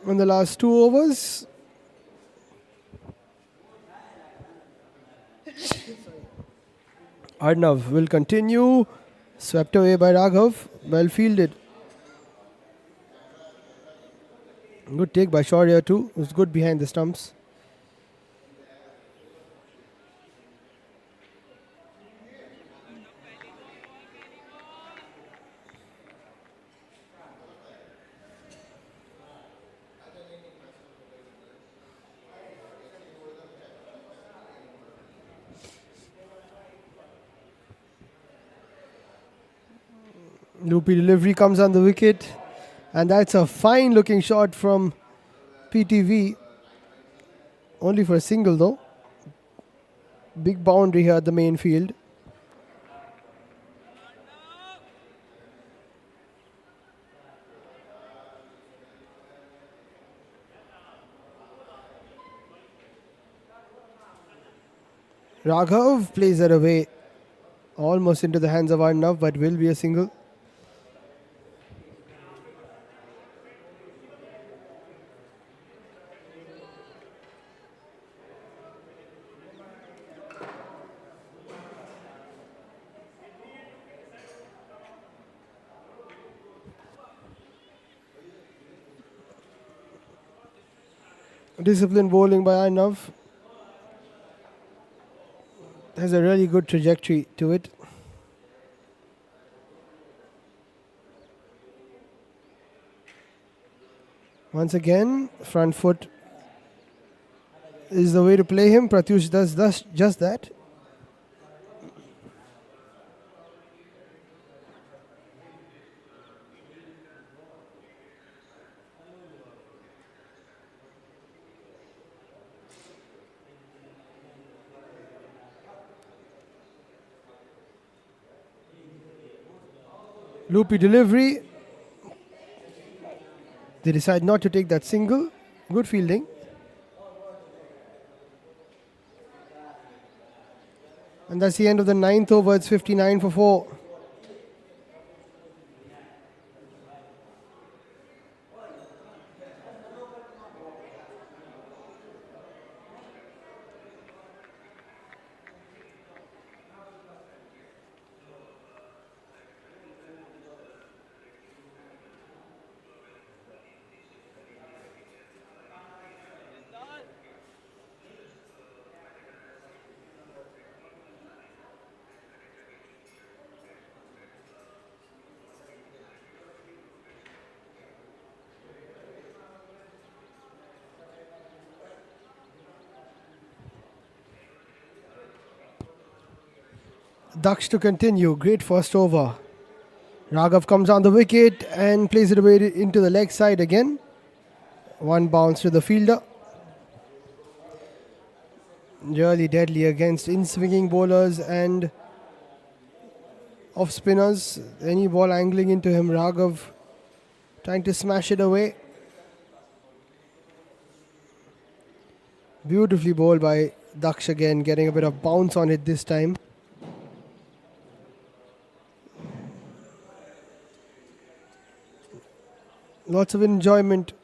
Speaker 4: in the last 2 overs. Arnav will continue. Swept away by Raghav. Well fielded. Good take by Shaurya too. It was good behind the stumps. Loopy delivery comes on the wicket, and that's a fine looking shot from PTV. Only for a single though. Big boundary here at the main field. Raghav plays that away, almost into the hands of Arnav, but will be a single. Disciplined bowling by Arnav. Has a really good trajectory to it. Once again, front foot is the way to play him. Pratyush does just that. Loopy delivery. They decide not to take that single. Good fielding. And that's the end of the 9th over. It's 59 for 4. Daksh to continue. Great first over. Raghav comes on the wicket and plays it away into the leg side again. One bounce to the fielder. Really deadly against in-swinging bowlers and off spinners. Any ball angling into him, Raghav trying to smash it away. Beautifully bowled by Daksh again, getting a bit of bounce on it this time. Lots of enjoyment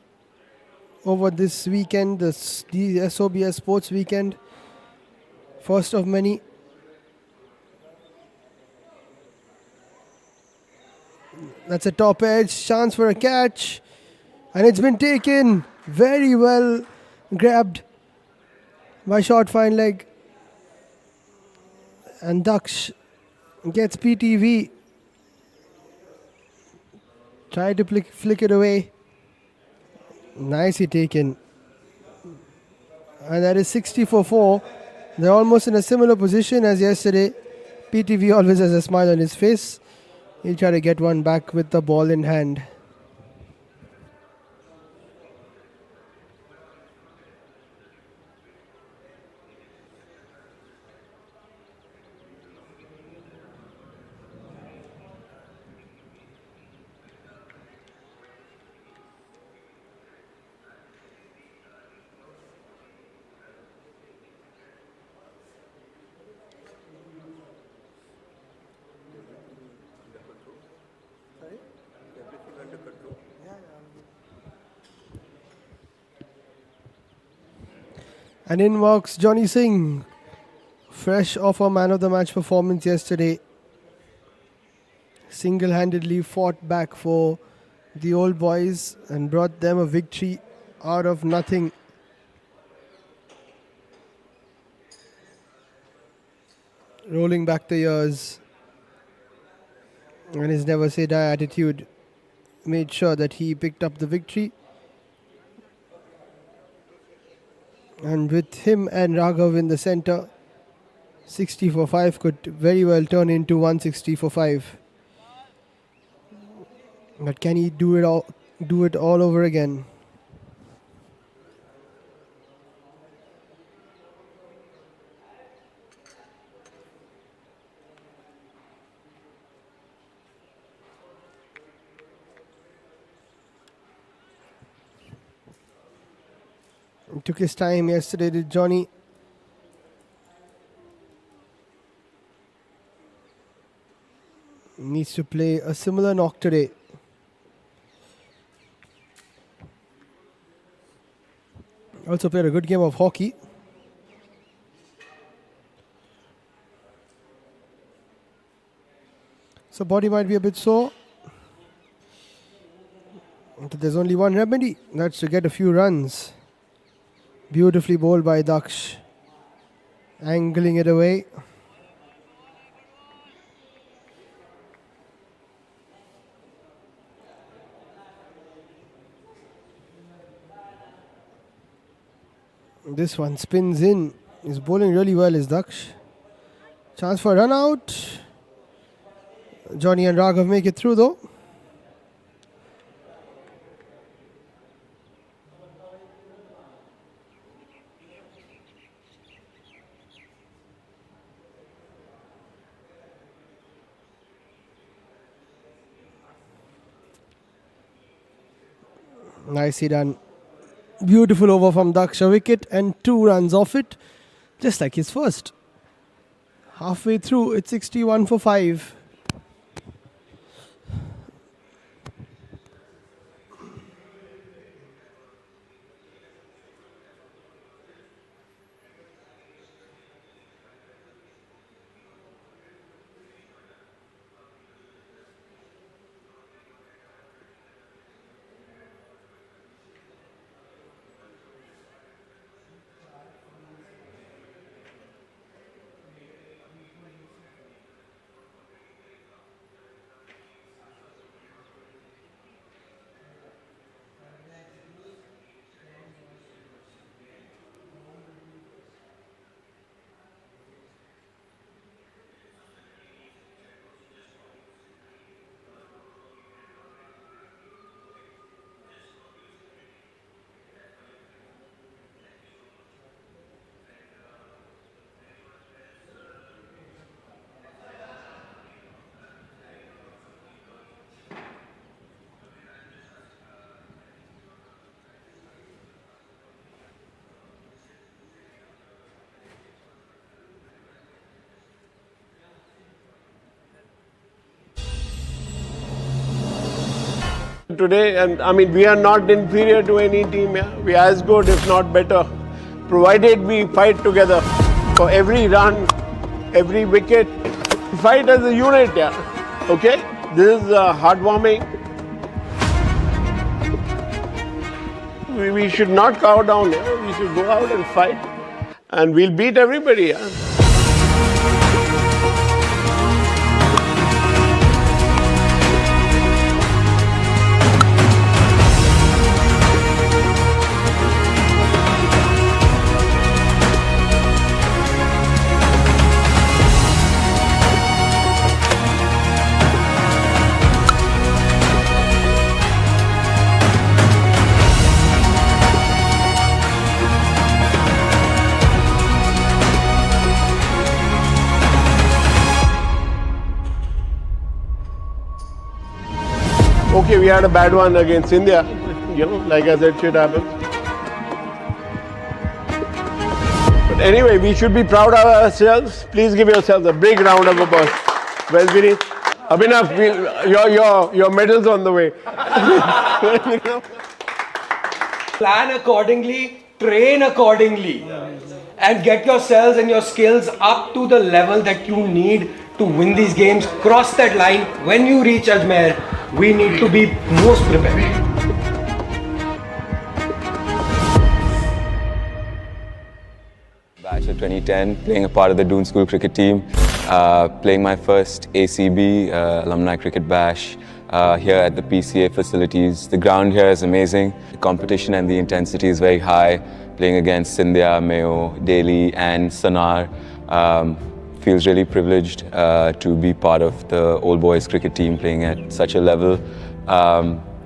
Speaker 4: over this weekend, the SOBS Sports Weekend. First of many. That's a top edge, chance for a catch. And it's been taken. Very well grabbed by short fine leg. And Daksh gets PTV. Try to flick it away. Nicely taken. And that is 60 for 4. They're almost in a similar position as yesterday. PTV always has a smile on his face. He'll try to get one back with the ball in hand. And in walks Johnny Singh, fresh off a man of the match performance yesterday. Single-handedly fought back for the old boys and brought them a victory out of nothing. Rolling back the years and his never say die attitude made sure that he picked up the victory. And with him and Raghav in the center, 60 for 5 could very well turn into 160 for 5. But can he do it all over again? He took his time yesterday, did Johnny. Needs to play a similar knock today. Also played a good game of hockey. So body might be a bit sore. But there's only one remedy. That's to get a few runs. Beautifully bowled by Daksh. Angling it away. This one spins in. He's bowling really well, is Daksh. Chance for a run out. Johnny and Raghav make it through though. Nicely done. Beautiful over from Daksh, a wicket and 2 runs off it, just like his first. Halfway through, it's 61 for 5.
Speaker 3: Today, and I mean, we are not inferior to any team. Yeah? We are as good, if not better, provided we fight together for every run, every wicket. We fight as a unit. Yeah, okay. This is heartwarming. We should not cow down. Yeah? We should go out and fight. and we'll beat everybody. Yeah? Okay, we had a bad one against India. You know, like I said, shit happens. But anyway, we should be proud of ourselves. Please give yourselves a big round of applause. Well, Vinny, Abhinav, your medal's on the way.
Speaker 10: Plan accordingly, train accordingly, and get yourselves and your skills up to the level that you need to win these games. Cross that line. When you reach Ajmer, we need to be most prepared.
Speaker 11: Batch of 2010, playing a part of the Dune School cricket team, playing my first ACB, Alumni Cricket Bash, here at the PCA facilities. The ground here is amazing. The competition and the intensity is very high. Playing against Sindhya, Mayo, Delhi and Sanar. Feels really privileged to be part of the old boys cricket team playing at such a level.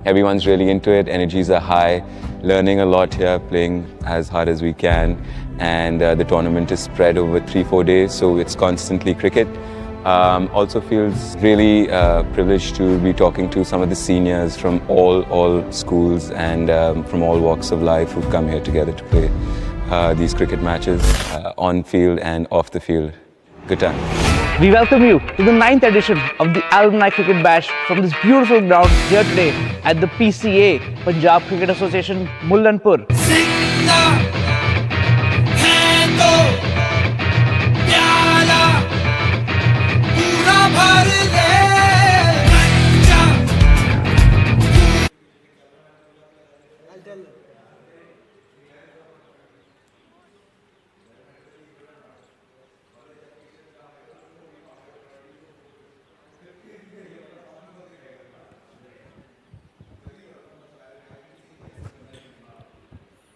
Speaker 11: Everyone's really into it, energies are high, learning a lot here, playing as hard as we can, and the tournament is spread over 3-4 days, so it's constantly cricket. Also feels really privileged to be talking to some of the seniors from all schools and from all walks of life who've come here together to play these cricket matches on field and off the field. Good time.
Speaker 1: We welcome you to the 9th edition of the Alumni Cricket Bash from this beautiful ground here today at the PCA, Punjab Cricket Association, Mullanpur.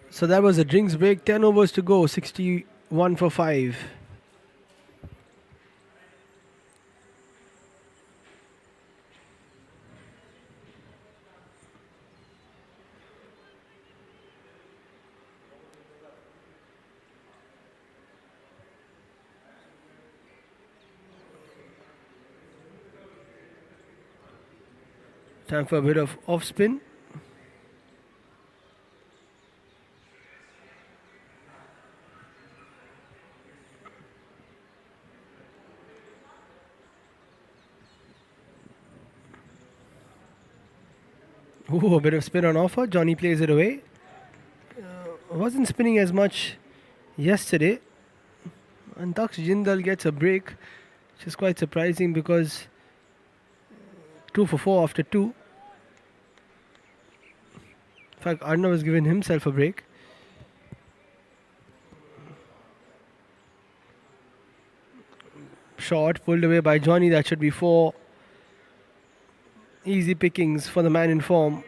Speaker 4: So that was a drinks break, 10 overs to go, 61 for 5. Time for a bit of off spin. Ooh, a bit of spin on offer. Johnny plays it away. Wasn't spinning as much yesterday. And Daksh Jindal gets a break, which is quite surprising because 2 for 4 after 2. In fact, Arnav has given himself a break. Shot pulled away by Johnny. That should be 4. Easy pickings for the man in form.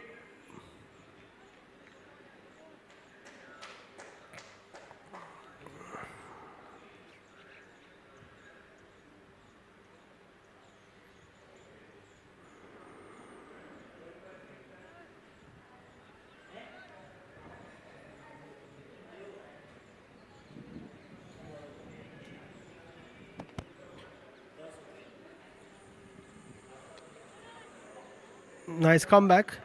Speaker 4: Nice comeback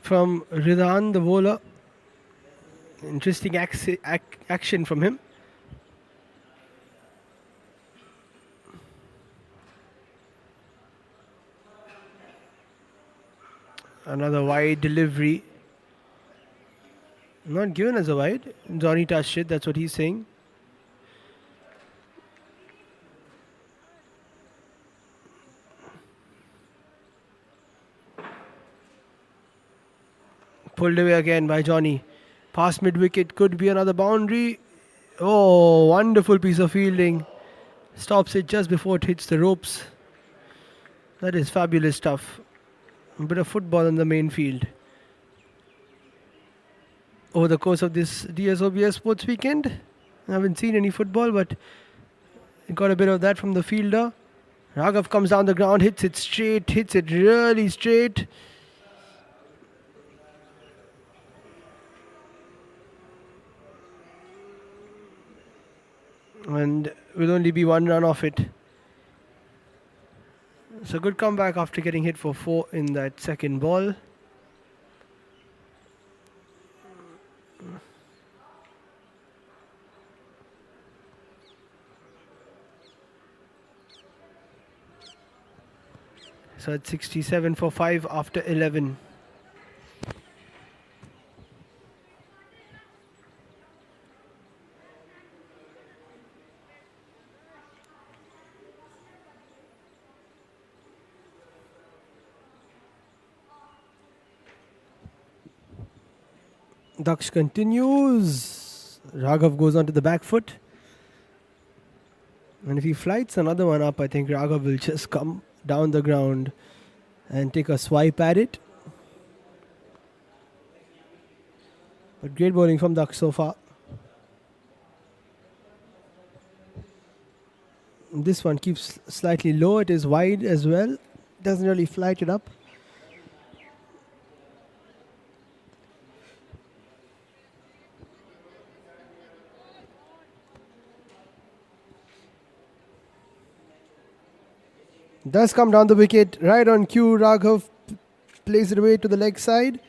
Speaker 4: from Ridhan, the bowler. Interesting action from him. Another wide delivery. Not given as a wide. Johnny touched it, that's what he's saying. Pulled away again by Johnny. Past mid wicket, could be another boundary. Oh, wonderful piece of fielding. Stops it just before it hits the ropes. That is fabulous stuff. A bit of football in the main field. Over the course of this DSOBS sports weekend, I haven't seen any football, but got a bit of that from the fielder. Raghav comes down the ground, hits it straight, hits it really straight. And will only be 1 run off it. So good comeback after getting hit for 4 in that second ball. So it's 67 for 5 after 11. Daksh continues. Raghav goes onto the back foot. And if he flights another one up, I think Raghav will just come down the ground and take a swipe at it. But great bowling from Daksh so far. This one keeps slightly low. It is wide as well. Doesn't really flight it up. Does come down the wicket, right on cue. Raghav plays it away to the leg side.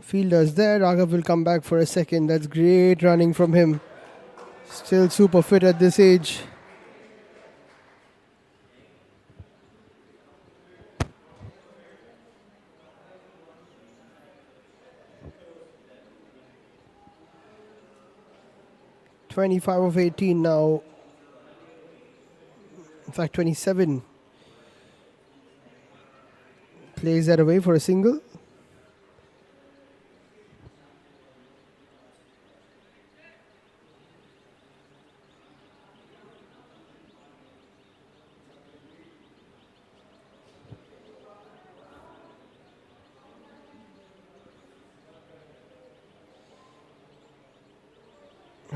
Speaker 4: Fielder's there. Raghav will come back for a second. That's great running from him. Still super fit at this age. "25 of 18 now. In fact, 27. Plays that away for a single.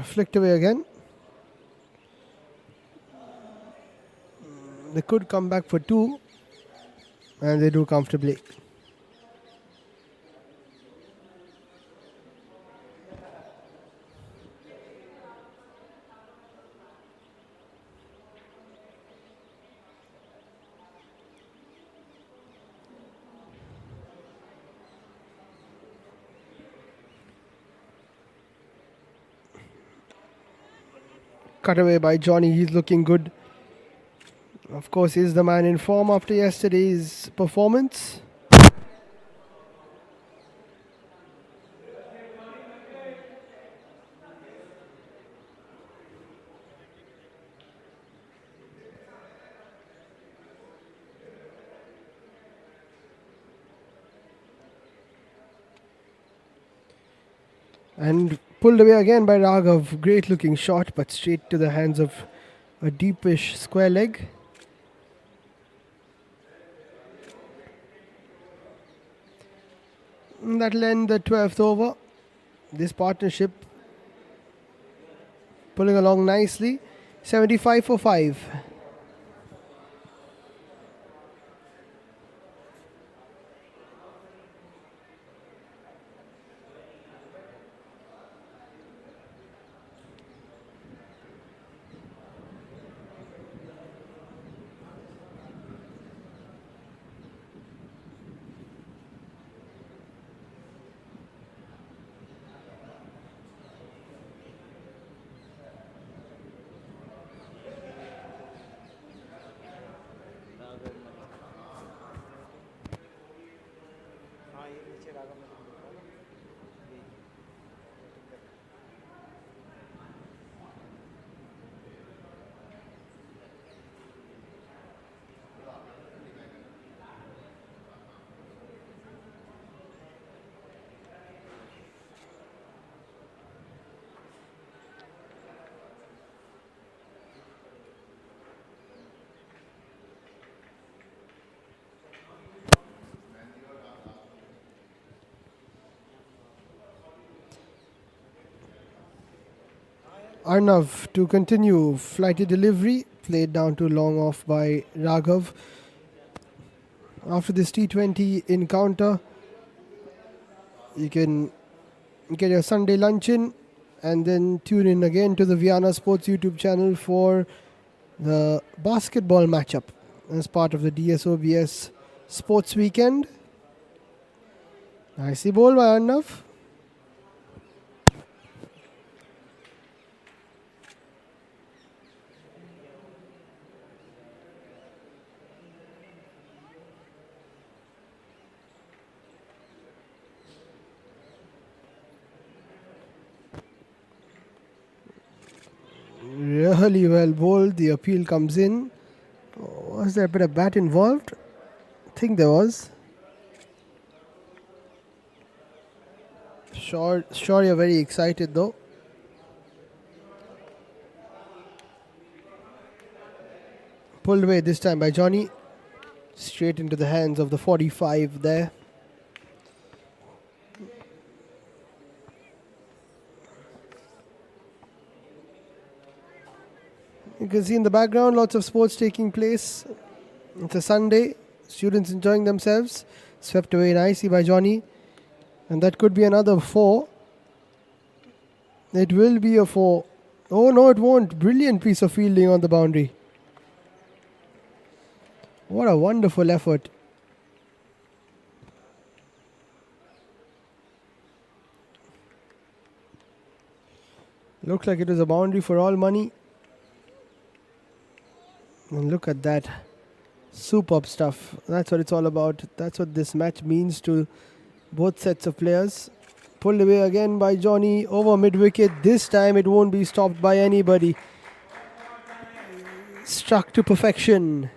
Speaker 4: Flicked away again. They could come back for 2, and they do comfortably. Cut away by Johnny. He's looking good. Of course, he's the man in form after yesterday's performance. And pulled away again by Raghav. Great looking shot, but straight to the hands of a deepish square leg. And that'll end the 12th over. This partnership pulling along nicely. 75 for 5. Arnav to continue. Flighty delivery. Played down to long off by Raghav. After this T20 encounter, you can get your Sunday lunch in and then tune in again to the Vienna Sports YouTube channel for the basketball matchup as part of the DSOBS Sports Weekend. Nicely ball by Arnav. Really well bowled. The appeal comes in. Was there a bit of bat involved? I think there was. Sure, you're very excited though. Pulled away this time by Johnny. Straight into the hands of the 45 there. You can see in the background lots of sports taking place. It's a Sunday. Students enjoying themselves. Swept away nicely by Johnny. And that could be another 4. It will be a 4. Oh no, it won't. Brilliant piece of fielding on the boundary. What a wonderful effort. Looks like it was a boundary for all money. And look at that. Superb stuff. That's what it's all about. That's what this match means to both sets of players. Pulled away again by Johnny over mid-wicket. This time it won't be stopped by anybody. Struck to perfection.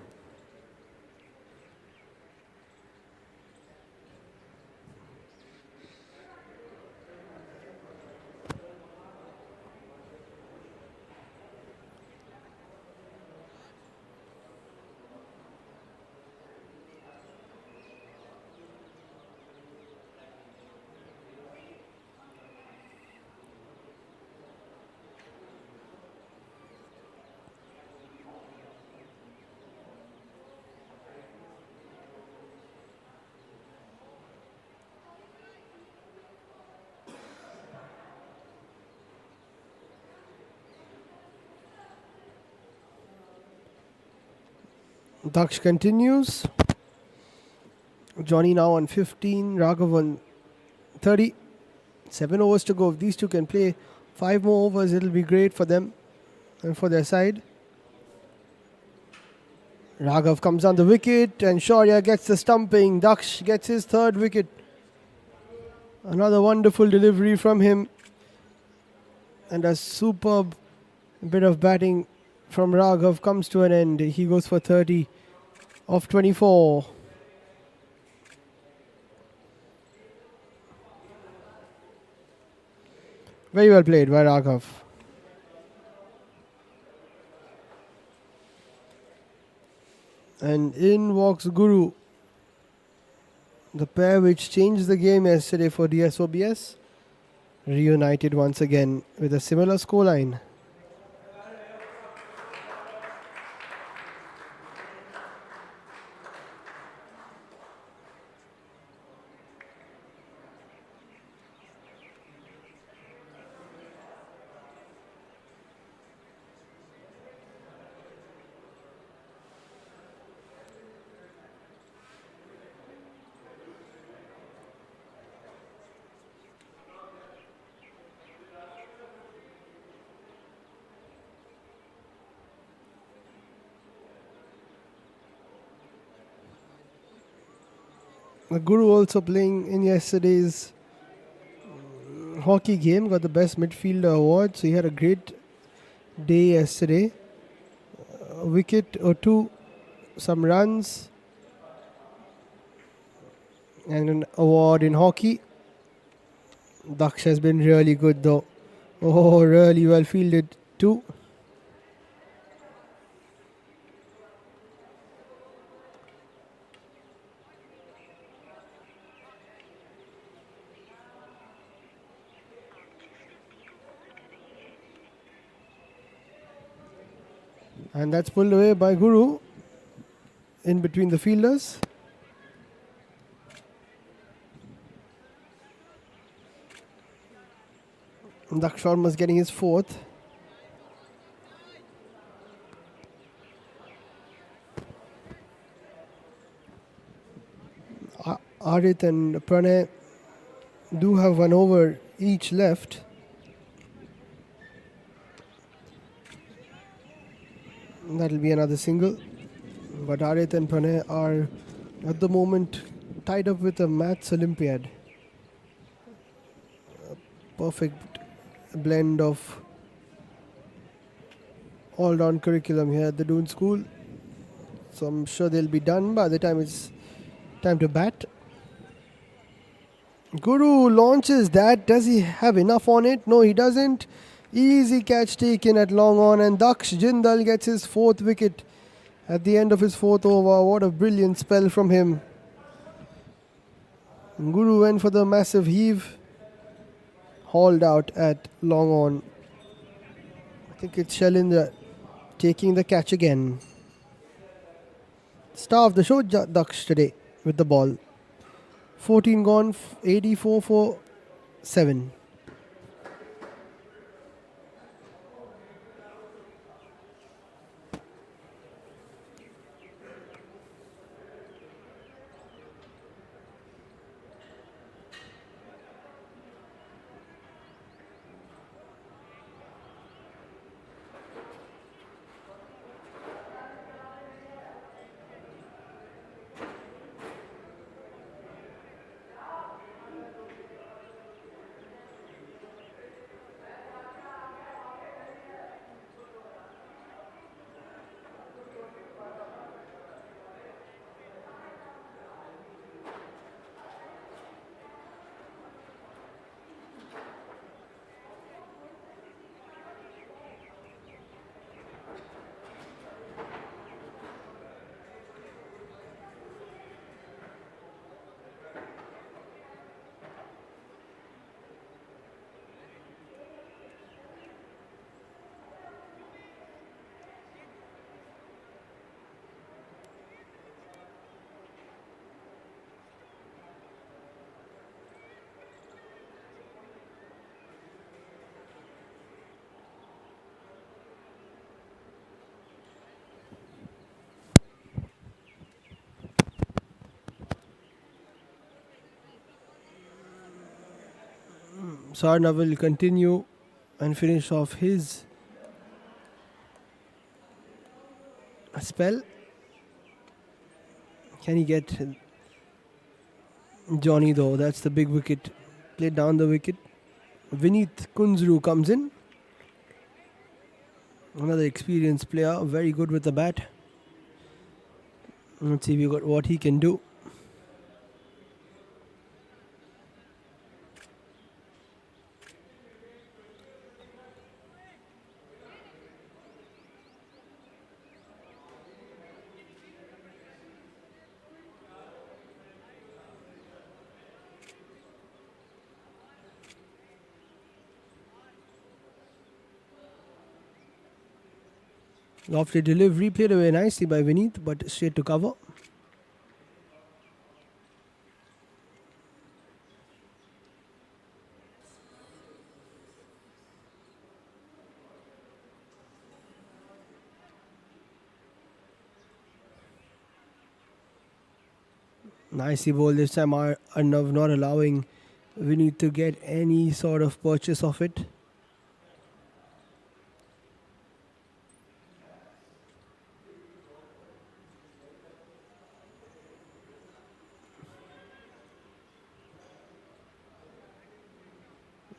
Speaker 4: Daksh continues. Johnny now on 15. Raghav on 30. 7 overs to go. If these two can play 5 more overs, it'll be great for them and for their side. Raghav comes on the wicket and Shaurya gets the stumping. Daksh gets his 3rd wicket. Another wonderful delivery from him. And a superb bit of batting from Raghav comes to an end. He goes for 30 of 24. Very well played by Raghav. And in walks Guru. The pair which changed the game yesterday for DSOBS reunited once again with a similar scoreline. The Guru also playing in yesterday's hockey game, got the best midfielder award, so he had a great day yesterday. A wicket or 2, some runs, and an award in hockey. Daksh has been really good though. Oh, really well fielded too. And that's pulled away by Guru in between the fielders. Daksh Sharma's getting his fourth. Arit and Pranay do have 1 over each left. That'll be another single. But Arit and Pranay are at the moment tied up with a maths Olympiad. A perfect blend of all-round curriculum here at the Dune School. So I'm sure they'll be done by the time it's time to bat. Guru launches that. Does he have enough on it? No, he doesn't. Easy catch taken at long on, and Daksh Jindal gets his 4th wicket at the end of his 4th over. What a brilliant spell from him. Guru went for the massive heave, hauled out at long on. I think it's Shailendra taking the catch again. Star of the show, Daksh today with the ball. 14 gone, 84 for 7. Sarna will continue and finish off his spell. Can he get Johnny though? That's the big wicket. Played down the wicket. Vineet Kunzru comes in. Another experienced player, very good with the bat. Let's see what he can do. Lofted delivery played away nicely by Vineet, but straight to cover. Nicely bowled this time. Arnav not allowing Vineet to get any sort of purchase of it.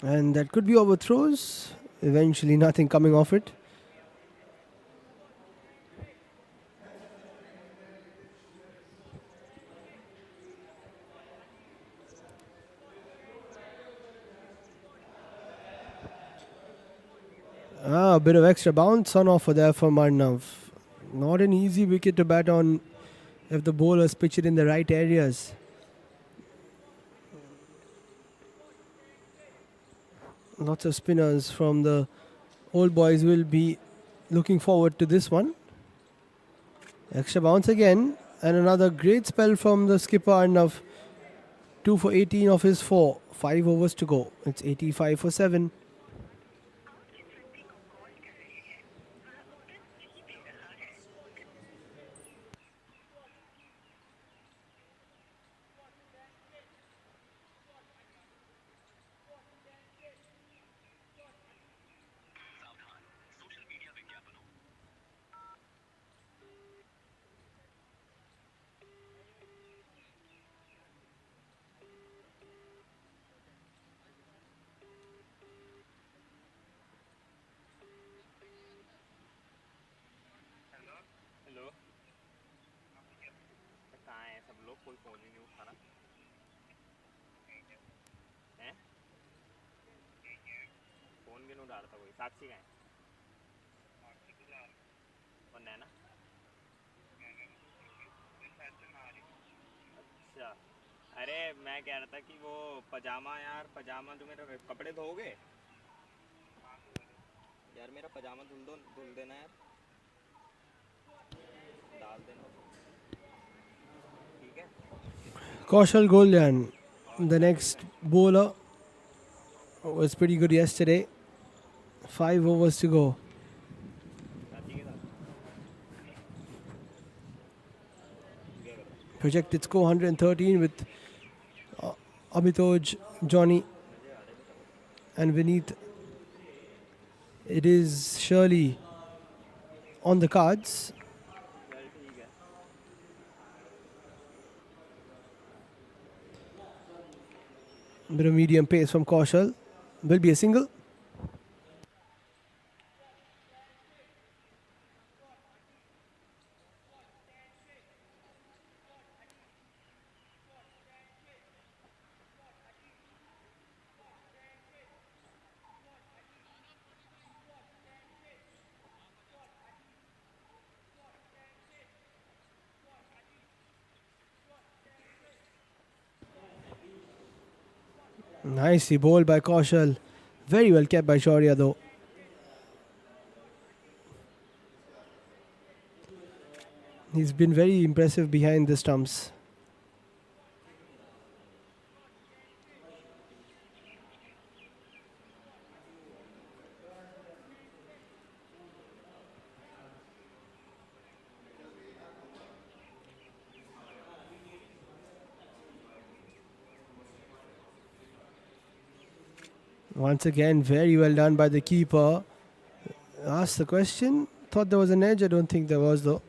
Speaker 4: And that could be overthrows. Eventually nothing coming off it. A bit of extra bounce on offer there for Arnav. Not an easy wicket to bat on if the bowlers pitch it in the right areas. Lots of spinners from the old boys will be looking forward to this one. Extra bounce again, and another great spell from the skipper Arnav. 2 for 18 of his 4. 5 overs to go. It's 85 for 7.
Speaker 12: अरे मैं कह रहा था कि वो पजामा यार पजामा जो मेरे कपड़े धोगे यार मेरा पजामा धुल देना यार डाल देना ठीक है
Speaker 4: Kaushal Golyan, the next bowler, was pretty good yesterday. 5 overs to go. Projected score 113 with Amitoj, Johnny and Vineet. It is surely on the cards. Bit of medium pace from Kaushal. Will be a single. Nicely bowled by Kaushal. Very well kept by Shaurya though. He's been very impressive behind the stumps. Once again, very well done by the keeper. Asked the question. Thought there was an edge. I don't think there was though.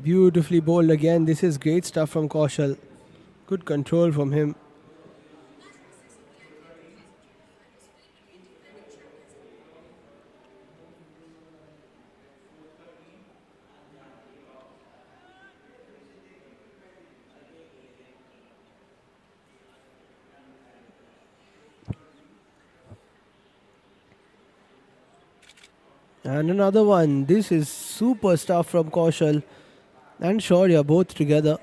Speaker 4: Beautifully bowled again. This is great stuff from Kaushal. Good control from him. And another one. This is super stuff from Kaushal and Shaurya both together.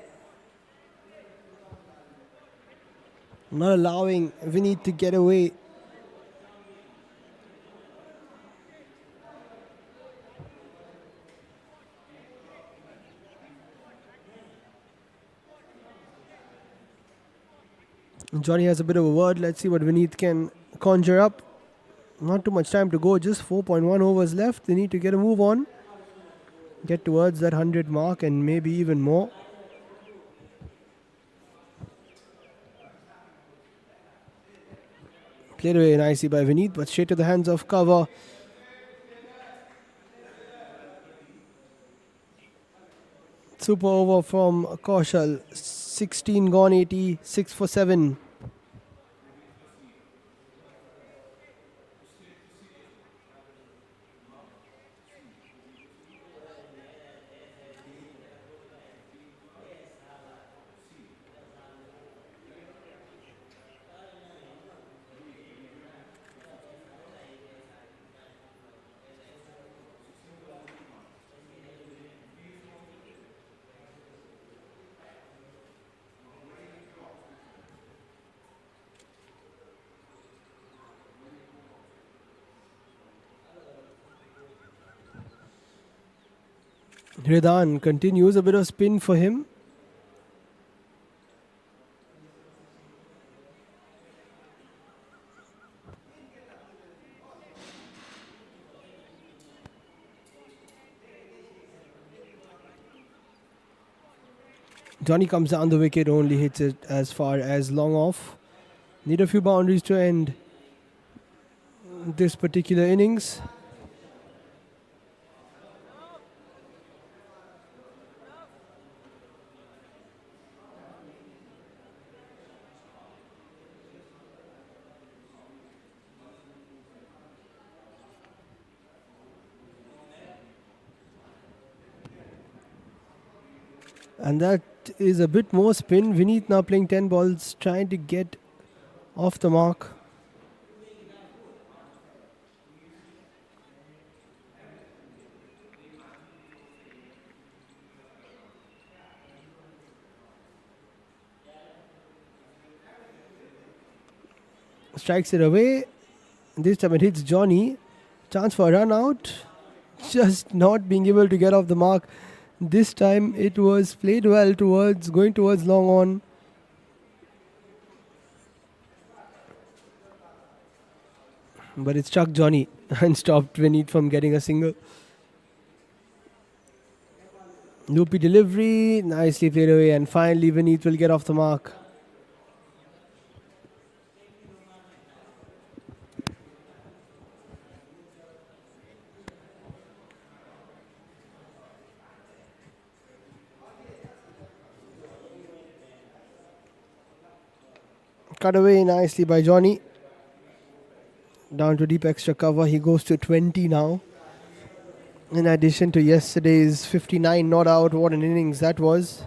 Speaker 4: Not allowing Vineet to get away. Johnny has a bit of a word. Let's see what Vineet can conjure up. Not too much time to go. Just 4.1 overs left. They need to get a move on. Get towards that 100 mark and maybe even more. Played away nicely by Vineet, but straight to the hands of cover. Super over from Kaushal. 16 gone, 80, 6 for 7. Redan continues, a bit of spin for him. Johnny comes down the wicket, only hits it as far as long off. Need a few boundaries to end this particular innings. And that is a bit more spin. Vineet now playing 10 balls, trying to get off the mark. Strikes it away. This time it hits Johnny. Chance for a run out. Just not being able to get off the mark. This time it was played well going towards long on. But it struck Johnny and stopped Vineet from getting a single. Loopy delivery, nicely played away, and finally Vineet will get off the mark. Cut away nicely by Johnny. Down to deep extra cover. He goes to 20 now. In addition to yesterday's 59 not out. What an innings that was.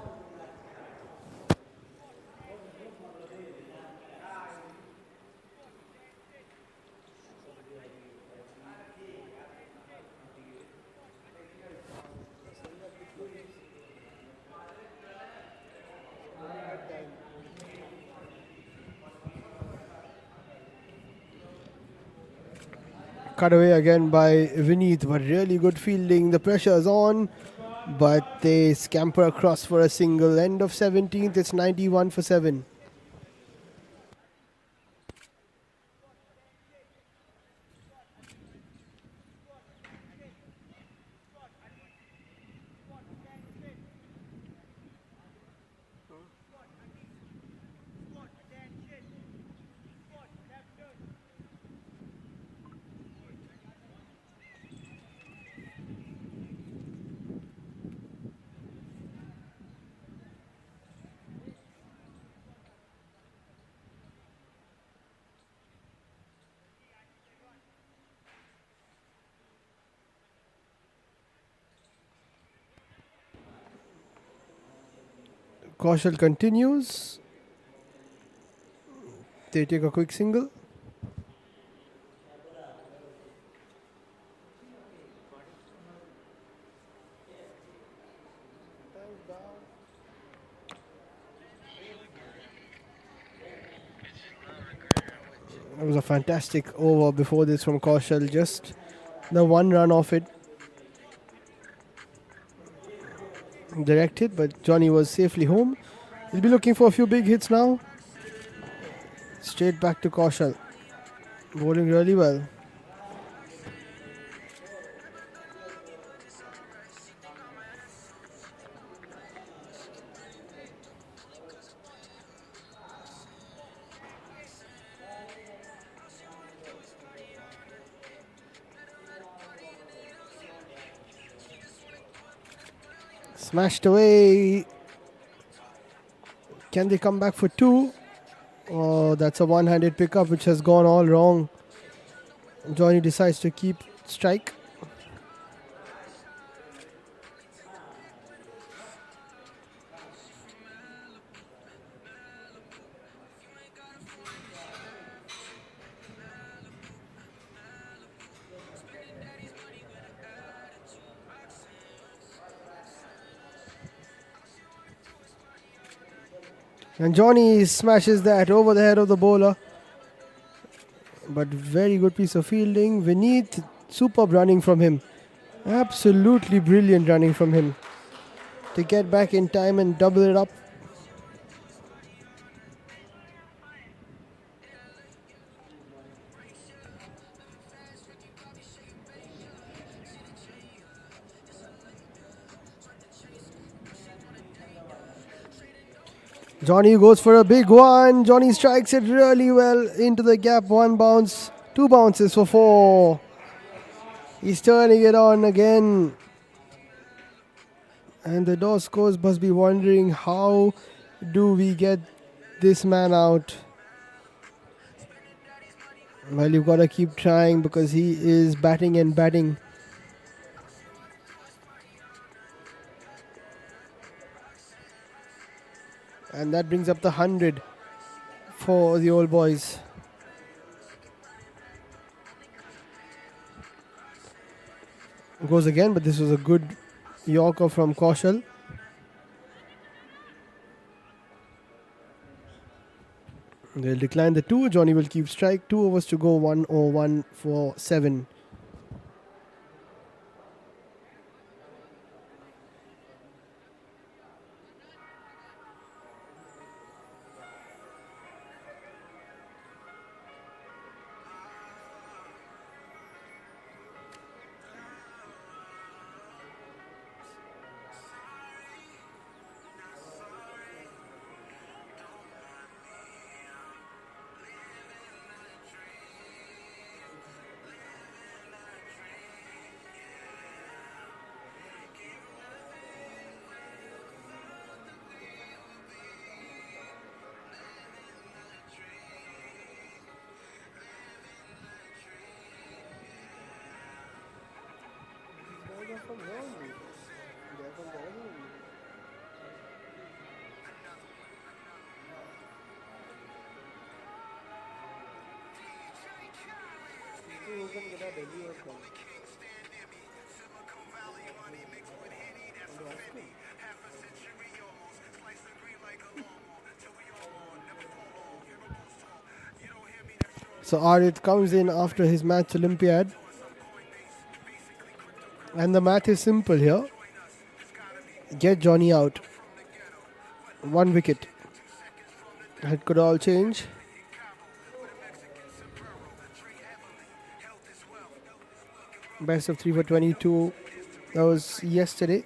Speaker 4: Cut away again by Vineet, but really good fielding. The pressure is on, but they scamper across for a single. End of 17th, it's 91 for 7. Kaushal continues. They take a quick single. It was a fantastic over before this from Kaushal. Just the one run off it. Directed, but Johnny was safely home. He'll be looking for a few big hits now. Straight back to Kaushal. Bowling really well. Smashed away. Can they come back for 2? Oh, that's a one-handed pickup which has gone all wrong. Johnny decides to keep strike. And Johnny smashes that over the head of the bowler. But very good piece of fielding. Vineet, superb running from him. Absolutely brilliant running from him. to get back in time and double it up. Johnny goes for a big one. Johnny strikes it really well into the gap. 1 bounce, 2 bounces for 4. He's turning it on again. And the Doscoilia must be wondering, how do we get this man out? Well, you've got to keep trying because he is batting and batting. And that brings up the 100 for the old boys. Goes again, but this was a good Yorker from Kaushal. They'll decline the 2. Johnny will keep strike. 2 overs to go. 101 for 7. So Arith comes in after his match Olympiad. And the math is simple here. Get Johnny out. 1 wicket. It could all change. Best of 3 for 22. That was yesterday.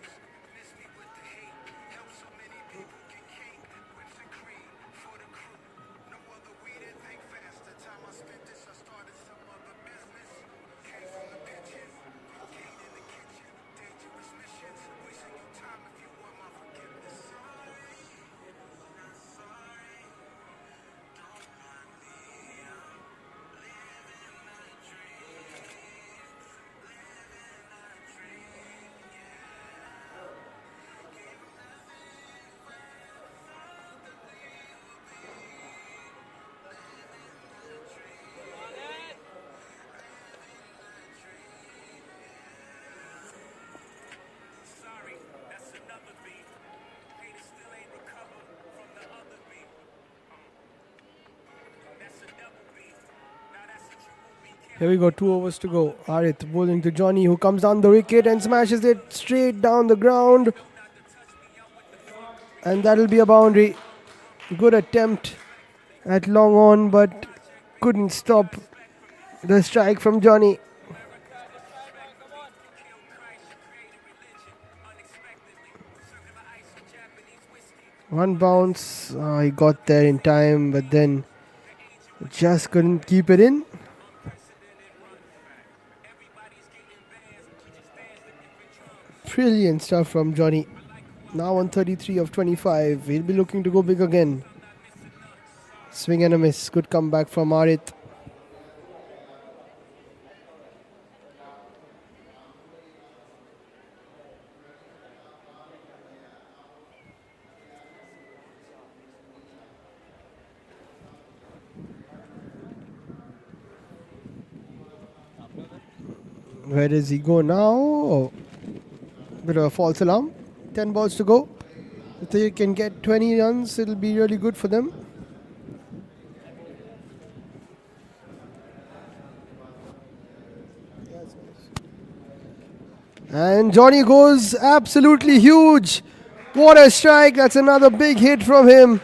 Speaker 4: Here we go, 2 overs to go. Arith bowling to Johnny, who comes down the wicket and smashes it straight down the ground. And that'll be a boundary. Good attempt at long on, but couldn't stop the strike from Johnny. One bounce, he got there in time, but then just couldn't keep it in. Brilliant stuff from Johnny. Now on 33 of 25. He'll be looking to go big again. Swing and a miss. Good comeback from Arith. Where does he go now? Oh. Bit of a false alarm. 10 balls to go. If they can get 20 runs, it'll be really good for them. And Johnny goes absolutely huge. What a strike. That's another big hit from him.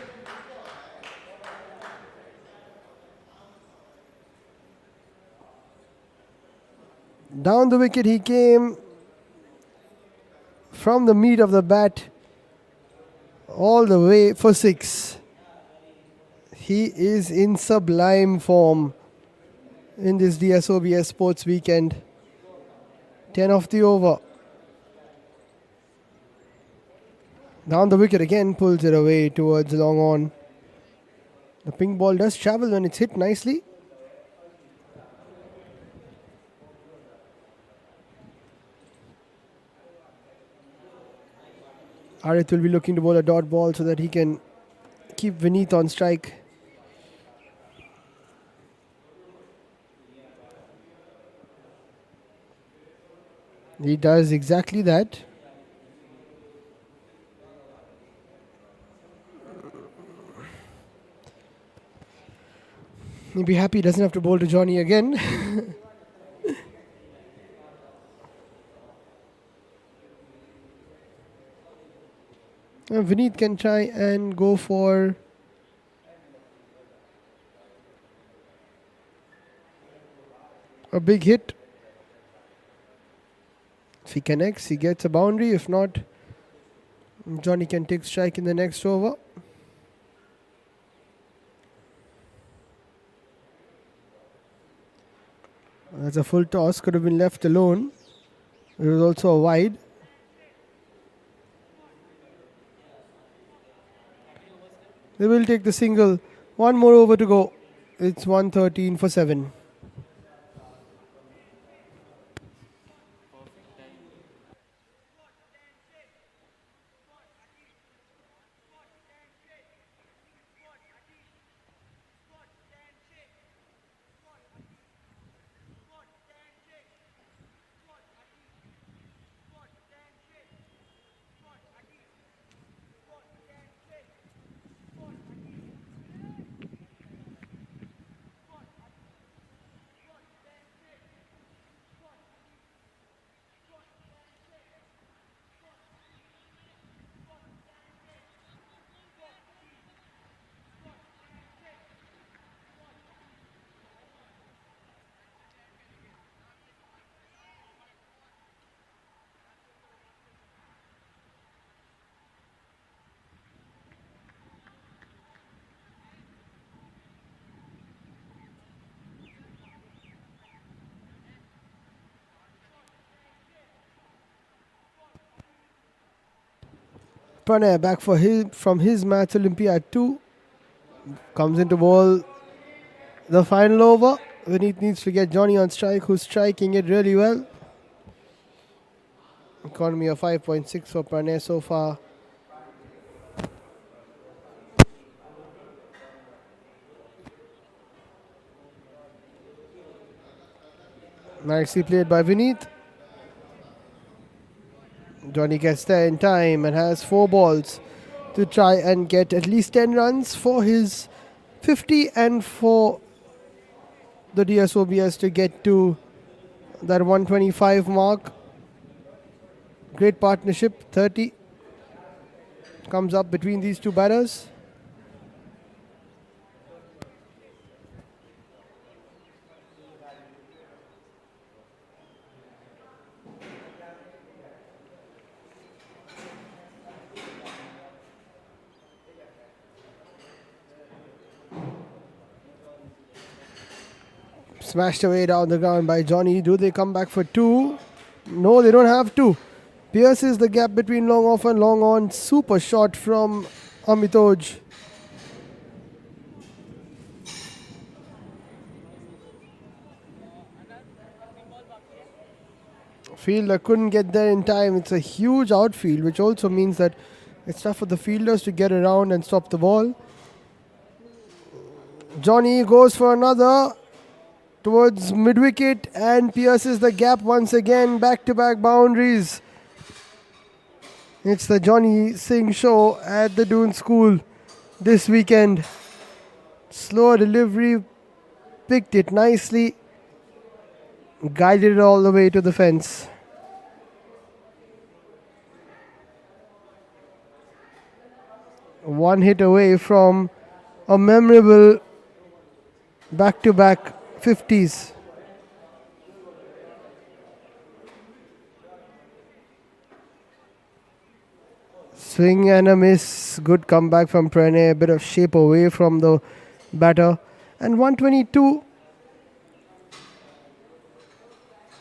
Speaker 4: Down the wicket he came from the meat of the bat all the way for 6. He is in sublime form in this DSOBS Sports Weekend. 10 off the over. Down the wicket again, pulls it away towards long on. The pink ball does travel when it's hit nicely. Arith will be looking to bowl a dot ball so that he can keep Vineet on strike. He does exactly that. He'll be happy he doesn't have to bowl to Johnny again. Vineet can try and go for a big hit. If he connects, he gets a boundary. If not, Johnny can take strike in the next over. That's a full toss, could have been left alone. It was also a wide. They will take the single. One more over to go. It's 113 for 7. Pranay back for from his match Olympiad 2. Comes into ball the final over. Vineet needs to get Johnny on strike, who's striking it really well. Economy of 5.6 for Pranay so far. Nicely played by Vineet. Johnny gets there in time and has 4 balls to try and get at least 10 runs for his 50 and for the DSOBS to get to that 125 mark. Great partnership. 30 comes up between these two batters. Smashed away down the ground by Johnny. Do they come back for 2? No, they don't have to. Pierces the gap between long off and long on. Super shot from Amitoj. Fielder couldn't get there in time. It's a huge outfield, which also means that it's tough for the fielders to get around and stop the ball. Johnny goes for another towards mid-wicket and pierces the gap once again. Back-to-back boundaries. It's the Johnny Singh show at the Dune School this weekend. Slow delivery, picked it nicely, guided it all the way to the fence. one hit away from a memorable back-to-back 50s. Swing and a miss. Good comeback from Pranay. A bit of shape away from the batter. And 122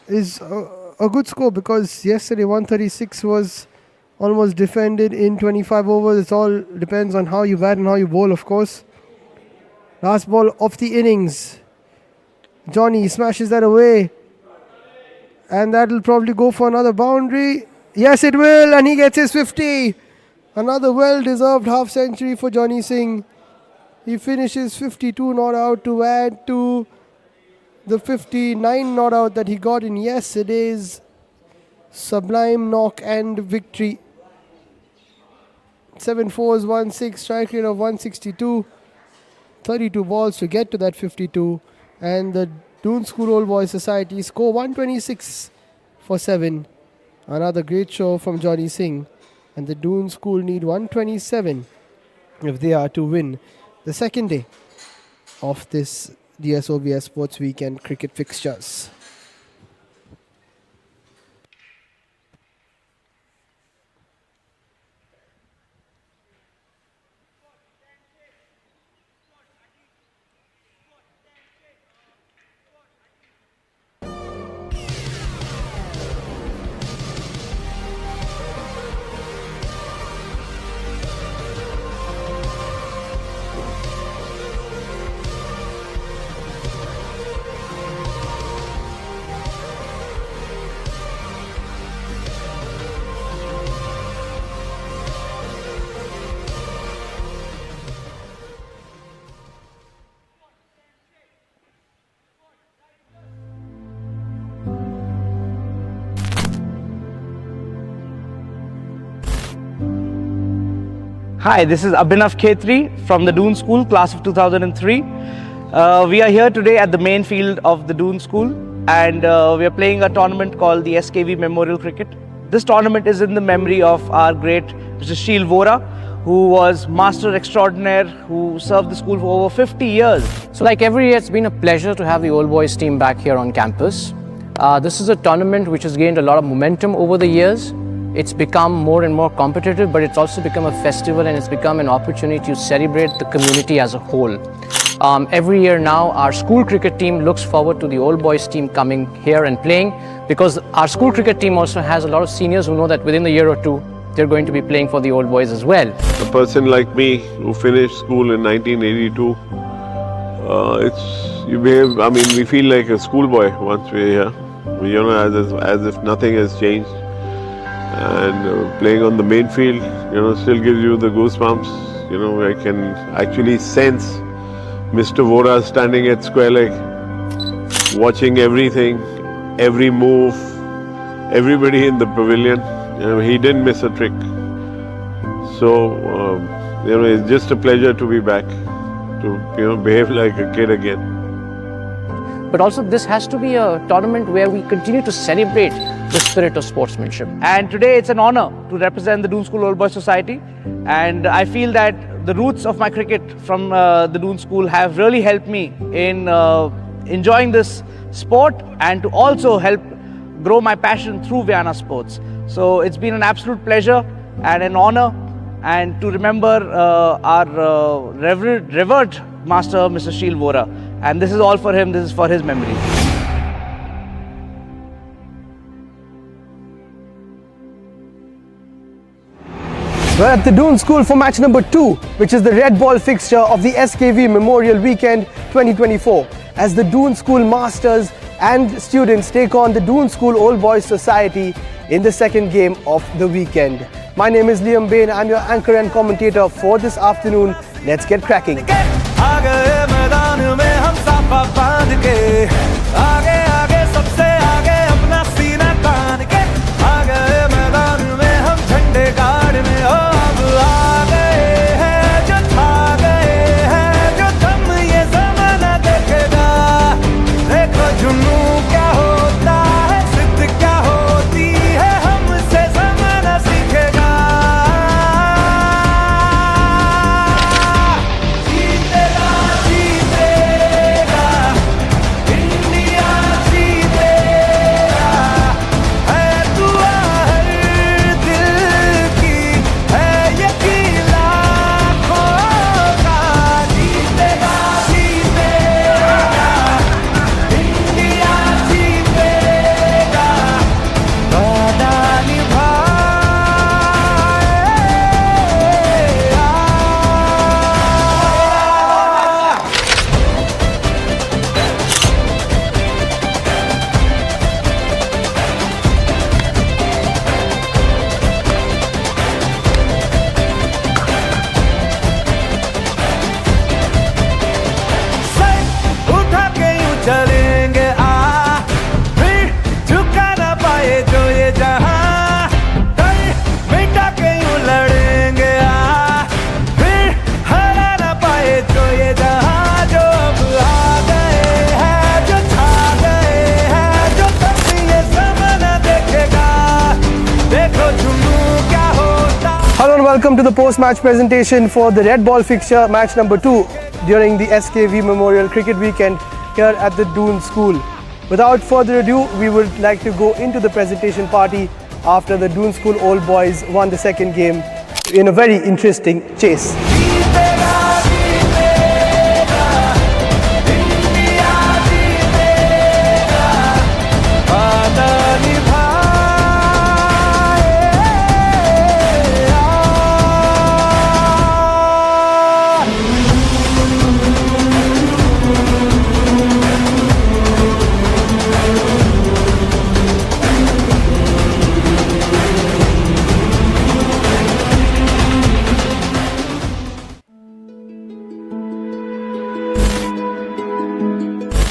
Speaker 4: is a good score, because yesterday 136 was almost defended in 25 overs. It all depends on how you bat and how you bowl, of course. Last ball of the innings. Johnny smashes that away. And that will probably go for another boundary. Yes, it will. And he gets his 50. Another well-deserved half-century for Johnny Singh. He finishes 52 not out to add to the 59 not out that he got in yesterday's sublime knock and victory. 7 fours, 1 6, strike rate of 162. 32 balls to get to that 52. And the Dune School Old Boys Society score 126 for 7. Another great show from Johnny Singh. And the Dune School need 127 if they are to win the second day of this DSOBS Sports Weekend cricket fixtures.
Speaker 1: Hi, this is Abhinav Khetri from the Dune School, class of 2003. We are here today at the main field of the Dune School, and we are playing a tournament called the SKV Memorial Cricket. This tournament is in the memory of our great Mr. Sheel Vora, who was Master Extraordinaire, who served the school for over 50 years.
Speaker 2: So like every year, it's been a pleasure to have the Old Boys team back here on campus. This is a tournament which has gained a lot of momentum over the years. It's become more and more competitive, but it's also become a festival, and it's become an opportunity to celebrate the community as a whole. Every year now, our school cricket team looks forward to the Old Boys team coming here and playing, because our school cricket team also has a lot of seniors who know that within a year or two, they're going to be playing for the Old Boys as well.
Speaker 3: A person like me who finished school in 1982, we feel like a schoolboy once we're here. As if nothing has changed. And playing on the main field, still gives you the goosebumps. I can actually sense Mr. Vora standing at square leg, watching everything, every move, everybody in the pavilion. He didn't miss a trick. So, it's just a pleasure to be back, to behave like a kid again.
Speaker 2: But also this has to be a tournament where we continue to celebrate the spirit of sportsmanship.
Speaker 1: And today it's an honor to represent the Dune School Old Boys Society. And I feel that the roots of my cricket from the Dune School have really helped me in enjoying this sport, and to also help grow my passion through Vienna sports. So it's been an absolute pleasure and an honor, and to remember our revered master, Mr. Sheel Vora. And this is all for him, this is for his memory.
Speaker 4: We're at the Dune School for match number 2, which is the red ball fixture of the SKV Memorial Weekend 2024, as the Dune School Masters and students take on the Dune School Old Boys Society in the second game of the weekend. My name is Liam Bain. I'm your anchor and commentator for this afternoon. Let's get cracking. welcome to the post-match presentation for the red ball fixture match number 2 during the SKV Memorial Cricket Weekend here at the Dune School. Without further ado, we would like to go into the presentation party after the Dune School Old Boys won the second game in a very interesting chase.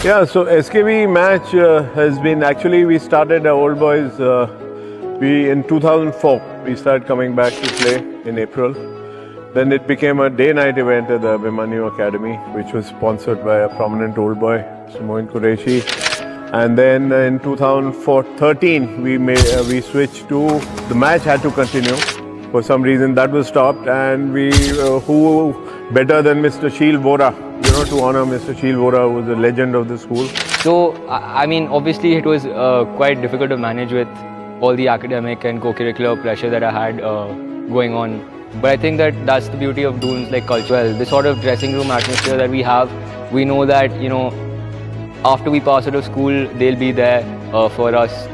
Speaker 3: Yeah, so SKV match has been actually we started our old boys. In 2004 we started coming back to play in April. Then it became a day-night event at the Abhimanyu Academy, which was sponsored by a prominent old boy, Moin Qureshi. And then in 2013 we switched to the match had to continue. For some reason that was stopped, and who better than Mr. Sheel Vora, to honor Mr. Sheel Vora, who was a legend of the school.
Speaker 5: So, I mean, obviously it was quite difficult to manage with all the academic and co-curricular pressure that I had going on. But I think that that's the beauty of Dune's culture. This sort of dressing room atmosphere that we have, we know that, after we pass out of school, they'll be there for us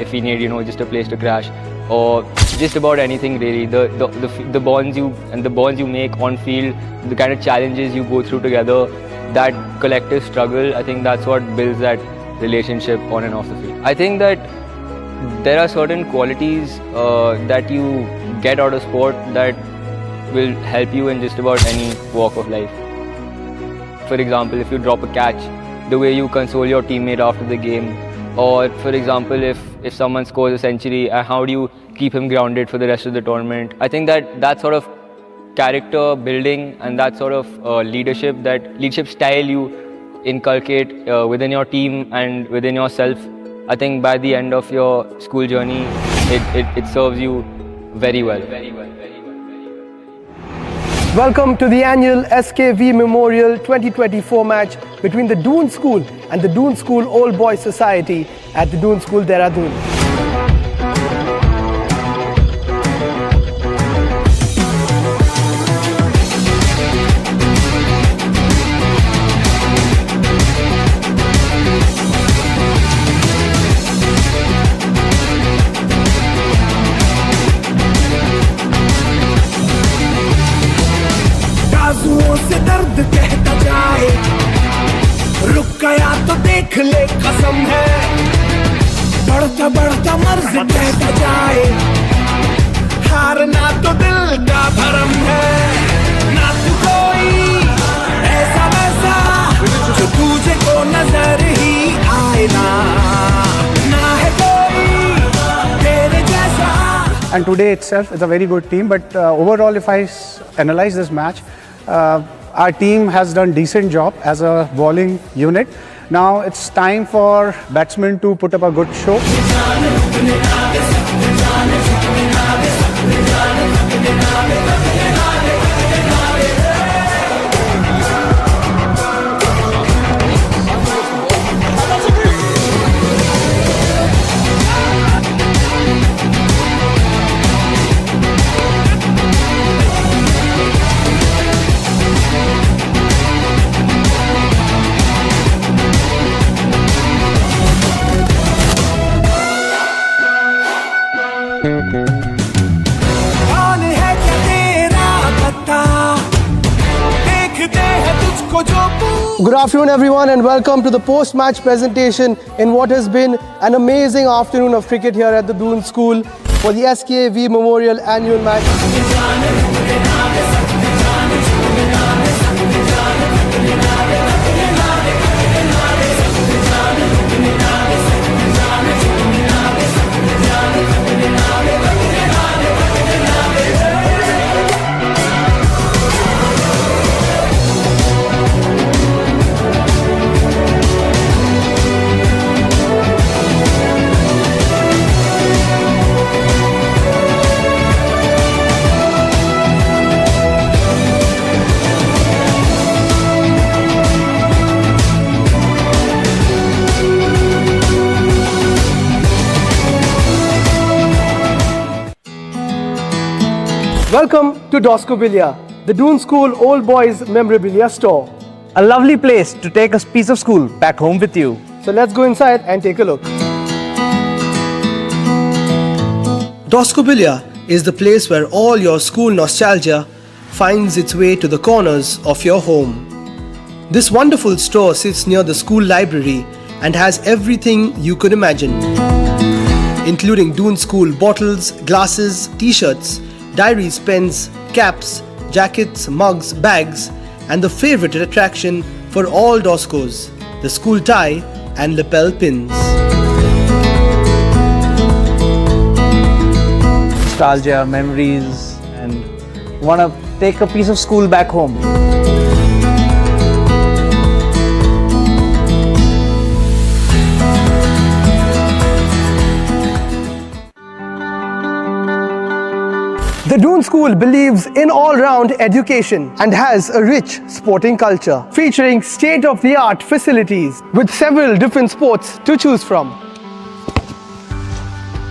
Speaker 5: if we need, just a place to crash, or just about anything really. The bonds you make on field, the kind of challenges you go through together, that collective struggle, I think that's what builds that relationship on and off the field. I think that there are certain qualities that you get out of sport that will help you in just about any walk of life. For example, if you drop a catch, the way you console your teammate after the game, or for example, if someone scores a century, how do you keep him grounded for the rest of the tournament? I think that sort of character building and that sort of leadership style you inculcate within your team and within yourself, I think by the end of your school journey, it serves you very well.
Speaker 4: Welcome to the annual SKV Memorial 2024 match between the Dune School and the Dune School Old Boys Society at the Dune School, Dehradun.
Speaker 6: बाजुओं से दर्द कहता जाए, रुक गया तो देख ले कसम है, बढ़ता बढ़ता मर्ज कहता जाए, हारना तो दिल का भरम है, ना तू कोई ऐसा वैसा जो तुझे को नजर ही आए ना है कोई तेरे जैसा.
Speaker 7: And today itself is a very good team, but overall if I analyze this match, our team has done decent job as a bowling unit. Now it's time for batsmen to put up a good show.
Speaker 6: कौन है क्या तेरा पता, देखते हैं तुझको जो.
Speaker 4: Good afternoon everyone and welcome to the post-match presentation in what has been an amazing afternoon of cricket here at the Dune School for the SKV Memorial annual match. Welcome to Doscoilia, the Dune School Old Boys Memorabilia store.
Speaker 1: A lovely place to take a piece of school back home with you.
Speaker 4: So let's go inside and take a look. Doscoilia is the place where all your school nostalgia finds its way to the corners of your home. This wonderful store sits near the school library and has everything you could imagine, including Dune School bottles, glasses, t-shirts, diaries, pens, caps, jackets, mugs, bags, and the favorite attraction for all Doscos, the school tie and lapel pins.
Speaker 1: Nostalgia, memories, and want to take a piece of school back home.
Speaker 4: The Dune School believes in all-round education and has a rich sporting culture, featuring state-of-the-art facilities with several different sports to choose from,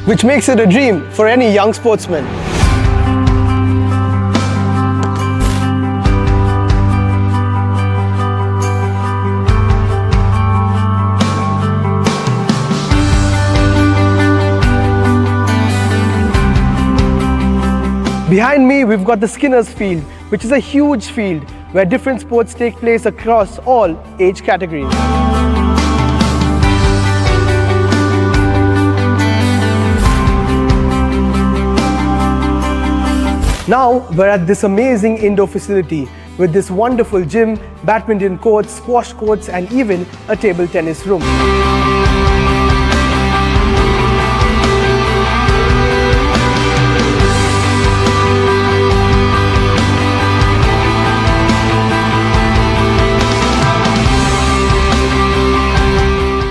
Speaker 4: which makes it a dream for any young sportsman. Behind me, we've got the Skinner's Field, which is a huge field where different sports take place across all age categories. Now, we're at this amazing indoor facility with this wonderful gym, badminton courts, squash courts, and even a table tennis room.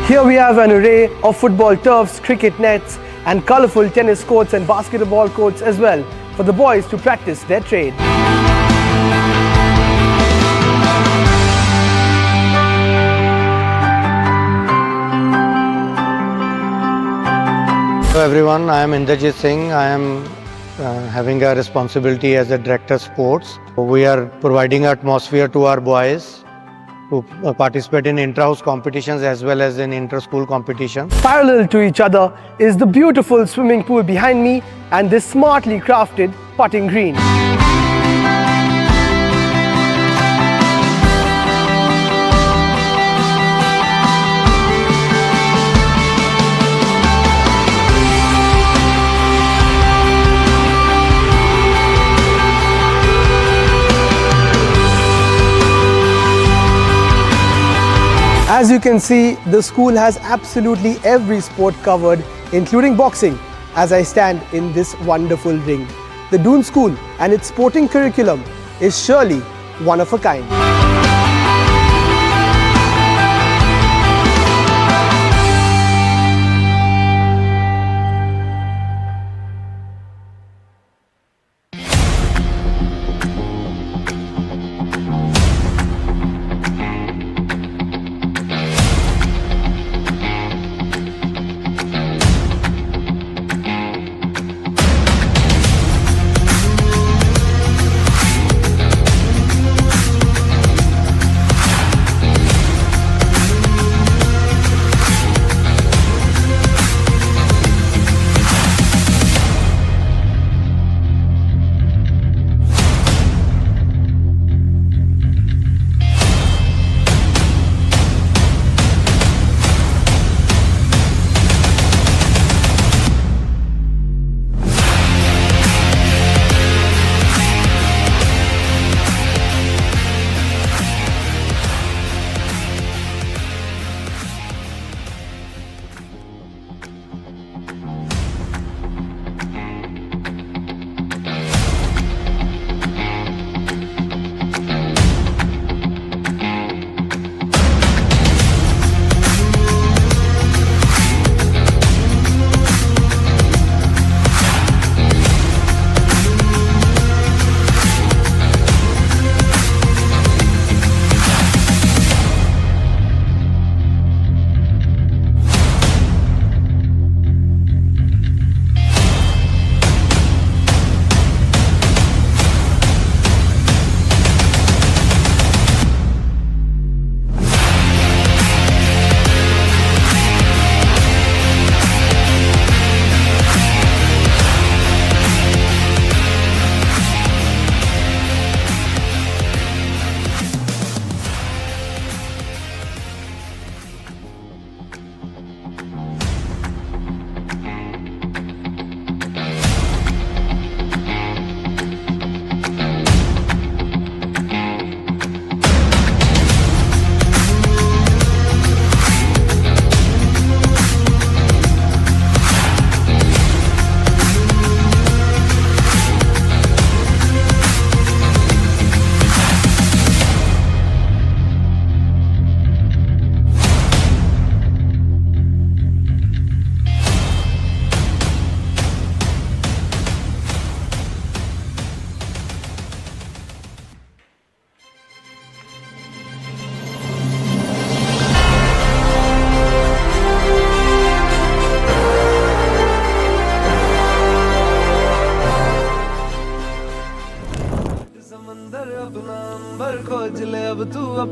Speaker 4: Here we have an array of football turfs, cricket nets, and colorful tennis courts and basketball courts as well for the boys to practice their trade.
Speaker 8: Hello everyone, I am Inderjit Singh. I am having a responsibility as a director of sports. We are providing atmosphere to our boys to participate in intra-house competitions as well as in inter-school competitions.
Speaker 4: Parallel to each other is the beautiful swimming pool behind me and this smartly crafted putting green. As you can see, the school has absolutely every sport covered, including boxing, as I stand in this wonderful ring. The Dune School and its sporting curriculum is surely one of a kind.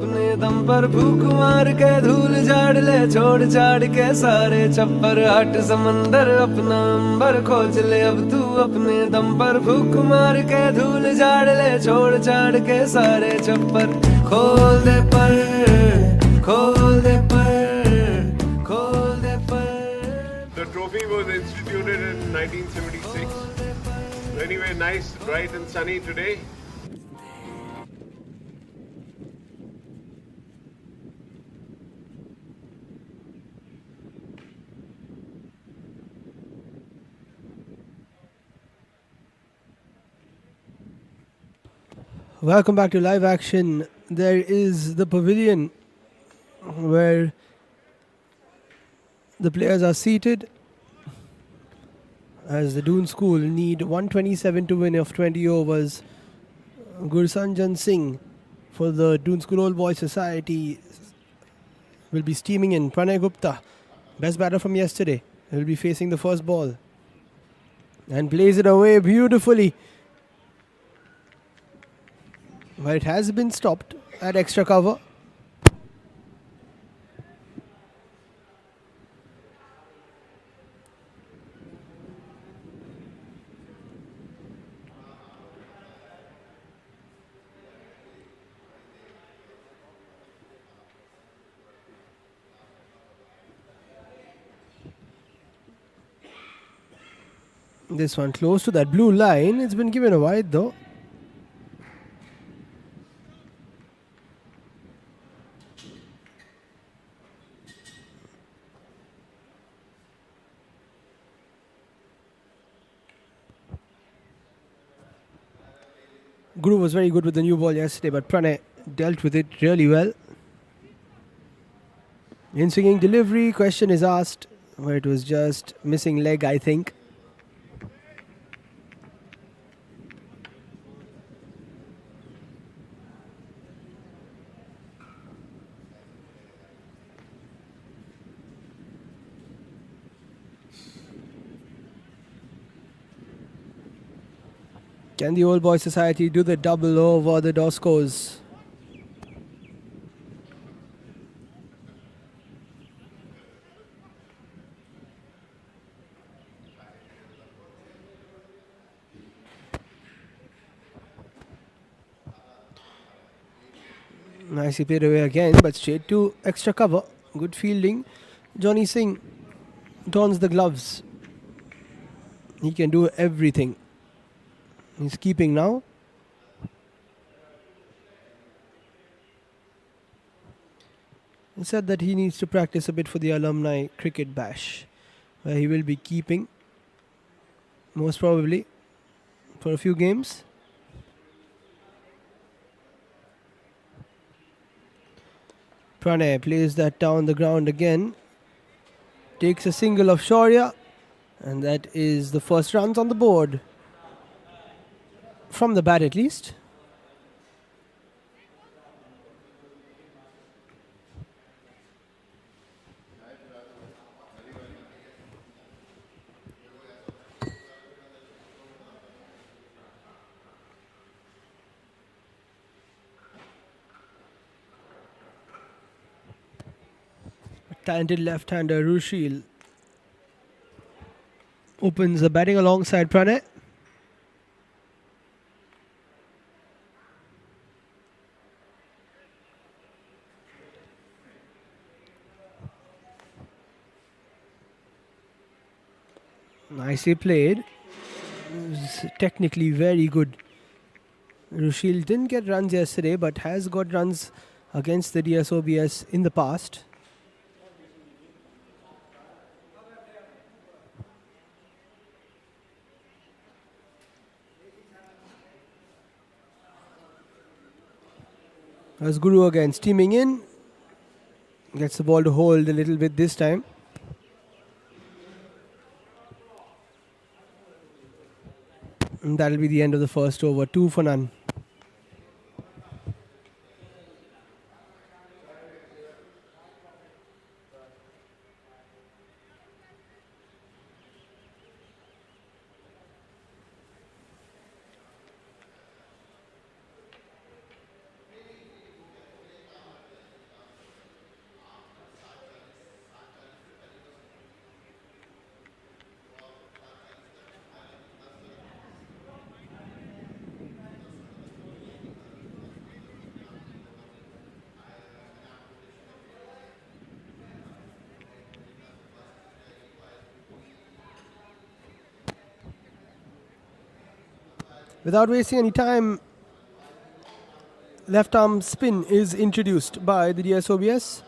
Speaker 6: अपने दम पर भूख मार के धूल झाड़ ले छोड़ छाड़ के सारे छप्पर हट समंदर अपना अंबर खोज ले अब तू अपने दम पर भूख मार के धूल झाड़ ले छोड़ छाड़ के सारे छप्पर खोल दे पर खोल दे पर खोल दे पर.
Speaker 3: The trophy was instituted in 1976. Anyway, nice, bright and sunny today.
Speaker 4: Welcome back to live action. There is the pavilion where the players are seated as the Dune School need 127 to win of 20 overs. Gursanjan Singh for the Dune School Old Boys Society will be steaming in. Pranay Gupta, best batter from yesterday, will be facing the first ball and plays it away beautifully. But it has been stopped at extra cover. This one close to that blue line. It's been given a wide though. Guru was very good with the new ball yesterday, but Pranay dealt with it really well. In swinging delivery, question is asked, where it was just missing leg, I think. Can the Old Boys Society do the double over the Doscos? Nicely played away again, but straight to extra cover. Good fielding. Johnny Singh dons the gloves. He can do everything. He's keeping now. He said that he needs to practice a bit for the alumni cricket bash, where he will be keeping, most probably, for a few games. Pranay plays that down the ground again. Takes a single of Shaurya, and that is the first runs on the board. From the bat at least. Talented left-hander Rushil opens the batting alongside Pranay. Nicely played. Technically very good. Rushil didn't get runs yesterday, but has got runs against the DSOBS in the past. As Guru again steaming in. Gets the ball to hold a little bit this time. And that'll be the end of the first over. 2 for none. Without wasting any time, left arm spin is introduced by the DSOBS.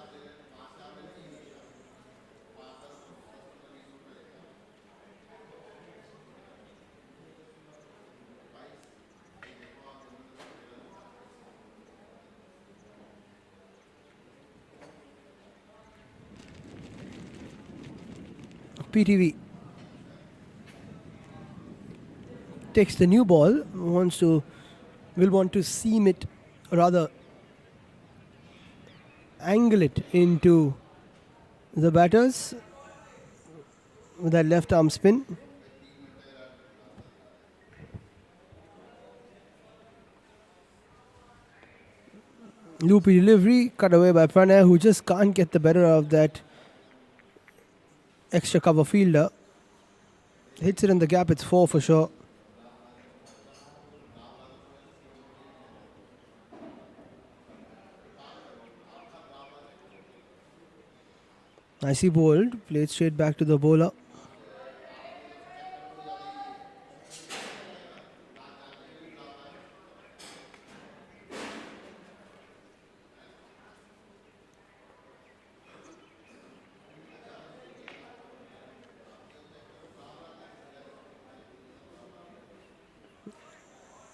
Speaker 4: PTV takes the new ball, will want to seam it, rather angle it into the batters with that left arm spin. Loopy delivery, cut away by Pranay, who just can't get the better of that extra cover fielder. Hits it in the gap, it's 4 for sure. Nicely bowled, played straight back to the bowler.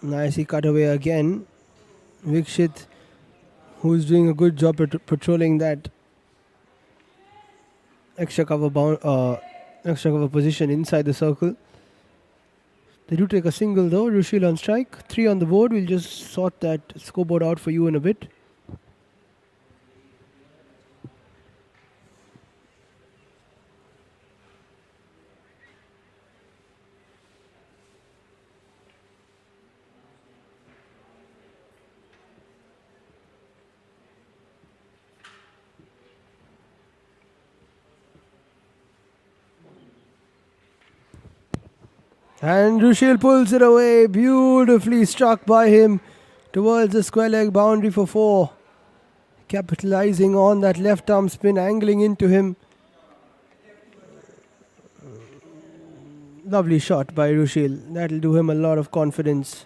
Speaker 4: Nicely cut away again. Vikshit, who's doing a good job patrolling that extra cover position inside the circle. They do take a single though. Rushil on strike. 3 on the board. We'll just sort that scoreboard out for you in a bit. And Rushil pulls it away. Beautifully struck by him towards the square leg boundary for 4. Capitalizing on that left arm spin, angling into him. Lovely shot by Rushil. That'll do him a lot of confidence.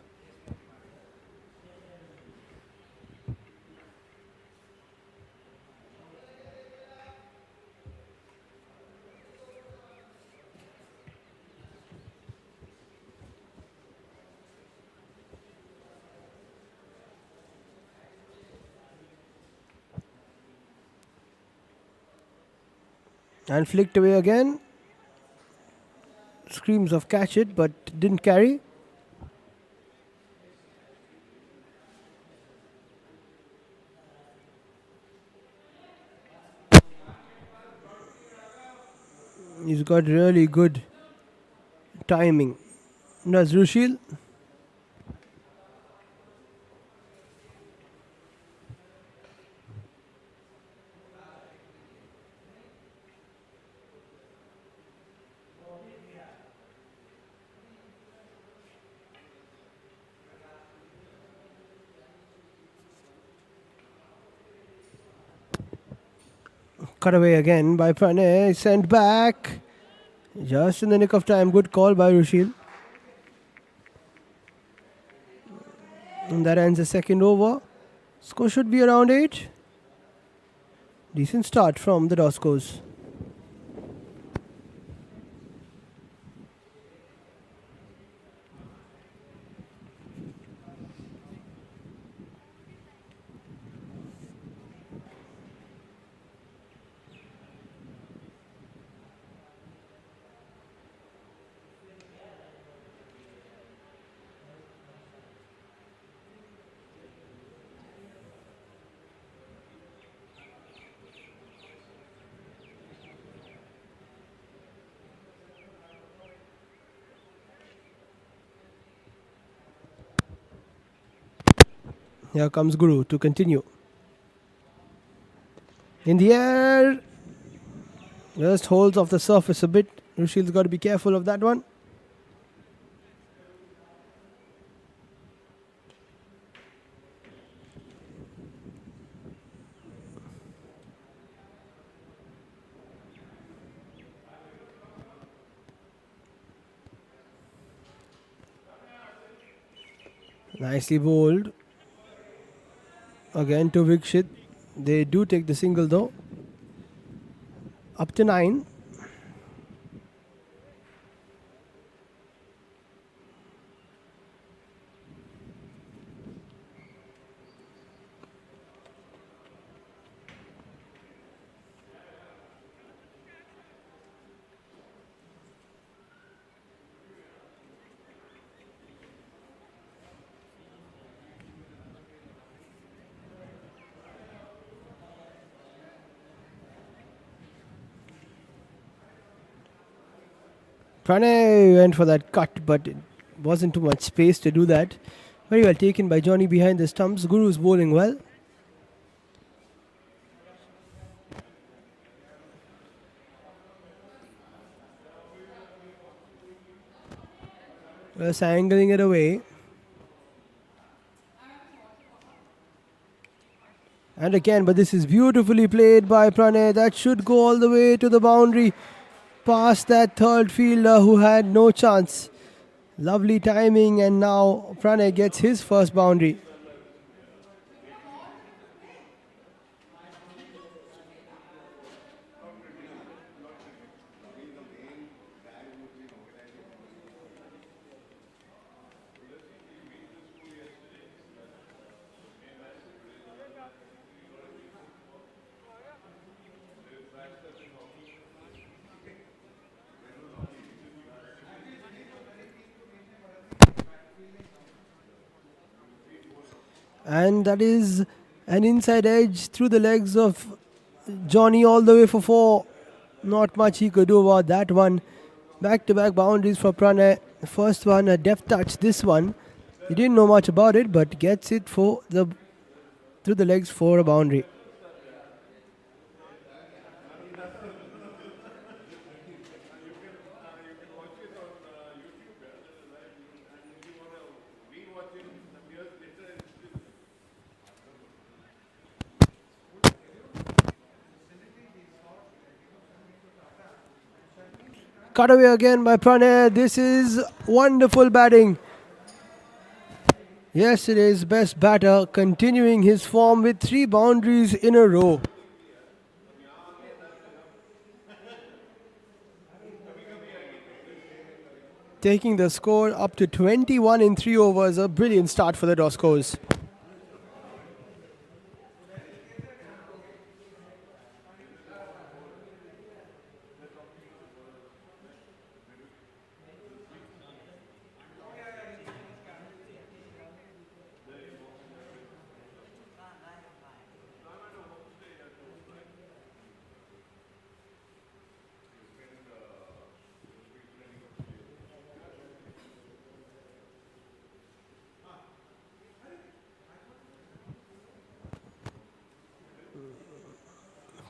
Speaker 4: And flicked away again. Screams of catch it, but didn't carry. He's got really good timing. Does Rushil? Cut away again by Pranay, sent back. Just in the nick of time, good call by Rushil. And that ends the second over. Score should be around 8. Decent start from the Doscos. Here comes Guru to continue. In the air. Just holds off the surface a bit. Rushil's got to be careful of that one. Nicely bowled. Again to Vikshit. They do take the single though. Up to 9. Pranay went for that cut, but it wasn't too much space to do that. Very well taken by Johnny behind the stumps. Guru's bowling well. Just angling it away. And again, but this is beautifully played by Pranay. That should go all the way to the boundary. Past that third fielder who had no chance. Lovely timing, and now Pranay gets his first boundary. And that is an inside edge through the legs of Johnny all the way for 4. Not much he could do about that one. Back-to-back boundaries for Pranay. First one a deft touch. This one he didn't know much about it, but gets it for the through the legs for a boundary. Cut away again by Pranay. This is wonderful batting. Yesterday's best batter continuing his form with 3 boundaries in a row. Taking the score up to 21 in 3 overs. A brilliant start for the Doscos.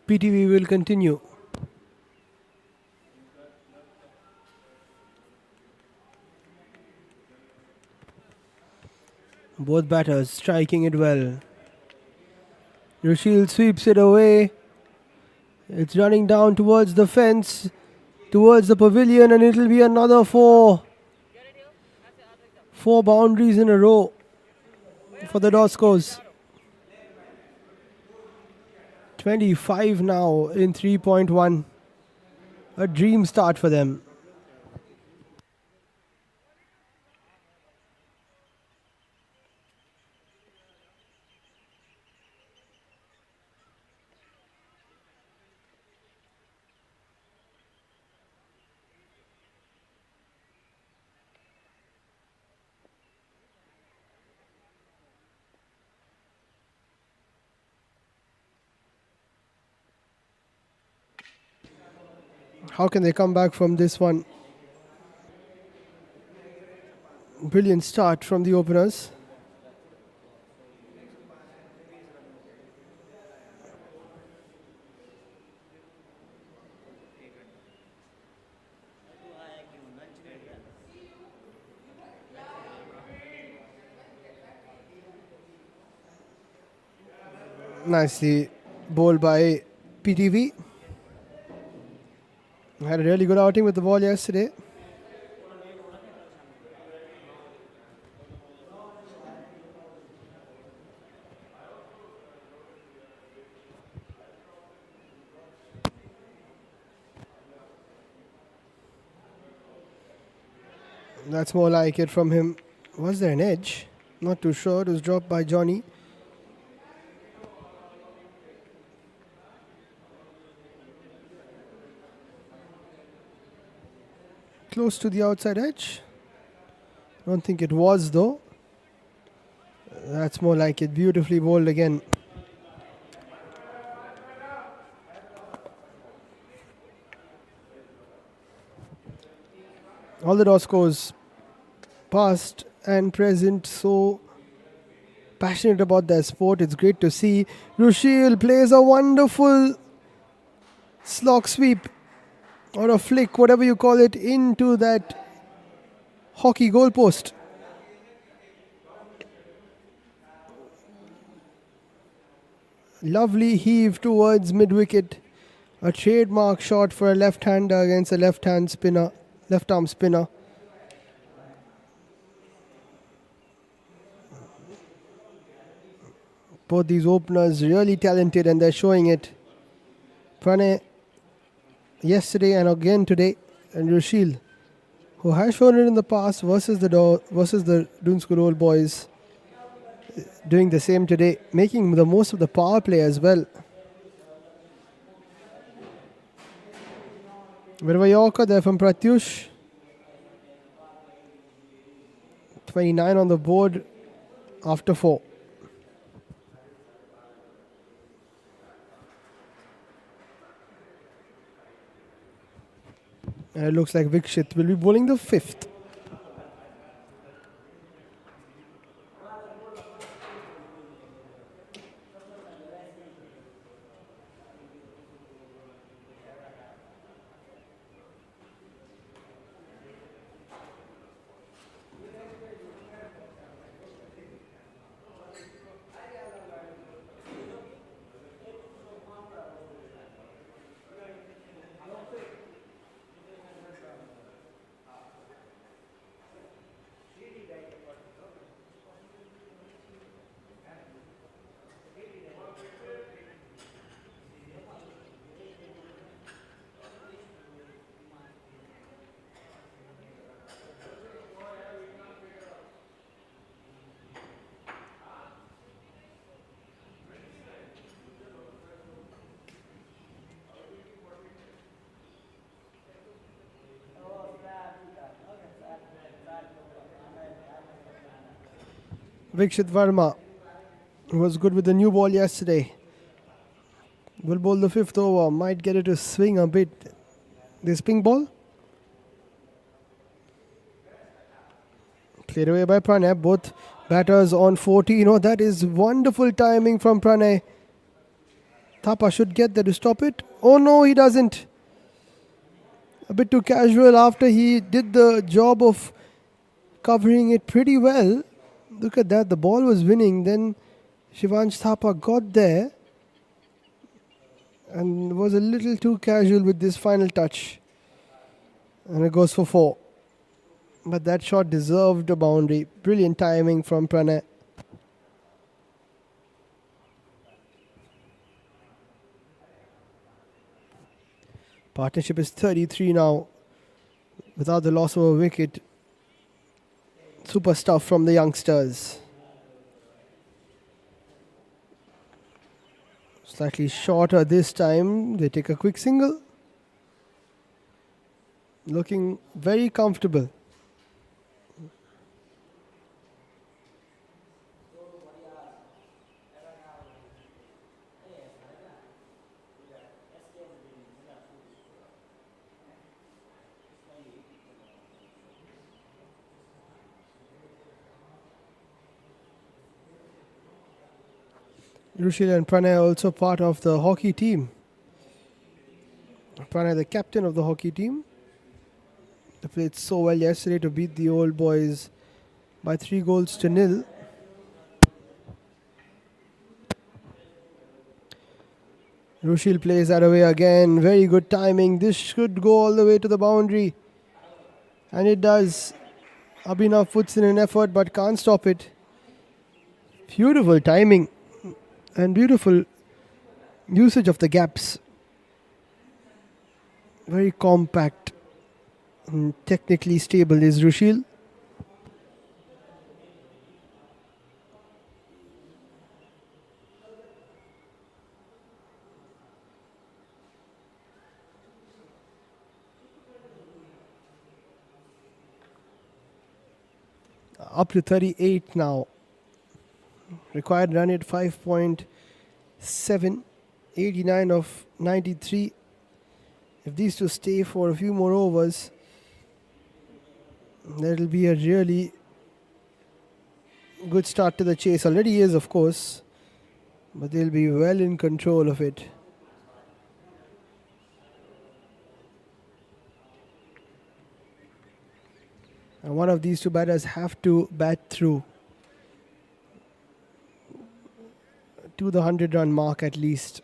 Speaker 4: PTV will continue. Both batters striking it well. Rushil sweeps it away. It's running down towards the fence, towards the pavilion, and it'll be another 4 boundaries in a row for the Doscos. 25 now in 3.1. A dream start for them. How can they come back from this one? Brilliant start from the openers. Nicely bowled by PTV. Had a really good outing with the ball yesterday. That's more like it from him. Was there an edge? Not too sure. It was dropped by Johnny. Close to the outside edge. Don't think it was though. That's more like it. Beautifully bowled again. All the Doscos, past and present, so passionate about their sport. It's great to see. Rushil plays a wonderful slog sweep or a flick, whatever you call it, into that hockey goalpost. Lovely heave towards mid-wicket. A trademark shot for a left-hander against a left-arm spinner. Both these openers really talented and they're showing it. Pranay yesterday and again today, and Rushil, who has shown it in the past versus the Dune School Old Boys, doing the same today, making the most of the power play as well. Bit of a Yorker there from Pratyush. 29 on the board after 4. And it looks like Vikshit will be bowling the 5th. Vikshit Verma was good with the new ball yesterday. Will bowl the 5th over. Might get it to swing a bit. This pink ball. Played away by Pranay. Both batters on 40. You know, that is wonderful timing from Pranay. Thapa should get there to stop it. Oh no, he doesn't. A bit too casual after he did the job of covering it pretty well. Look at that, the ball was winning, then Shivansh Thapa got there and was a little too casual with this final touch. And it goes for 4. But that shot deserved a boundary. Brilliant timing from Pranay. Partnership is 33 now without the loss of a wicket. Super stuff from the youngsters. Slightly shorter this time. They take a quick single. Looking very comfortable. Rushil and Pranay are also part of the hockey team. Pranay, the captain of the hockey team. They played so well yesterday to beat the Old Boys by 3-0. Rushil plays that away again. Very good timing. This should go all the way to the boundary. And it does. Abhinav puts in an effort but can't stop it. Beautiful timing. And beautiful usage of the gaps. Very compact and technically stable is Rushil. up to 38 now. Required run at 5.7, 89 of 93. If these two stay for a few more overs, that'll be a really good start to the chase. Already is, of course, but they'll be well in control of it. And one of these two batters have to bat through to the 100-run mark at least.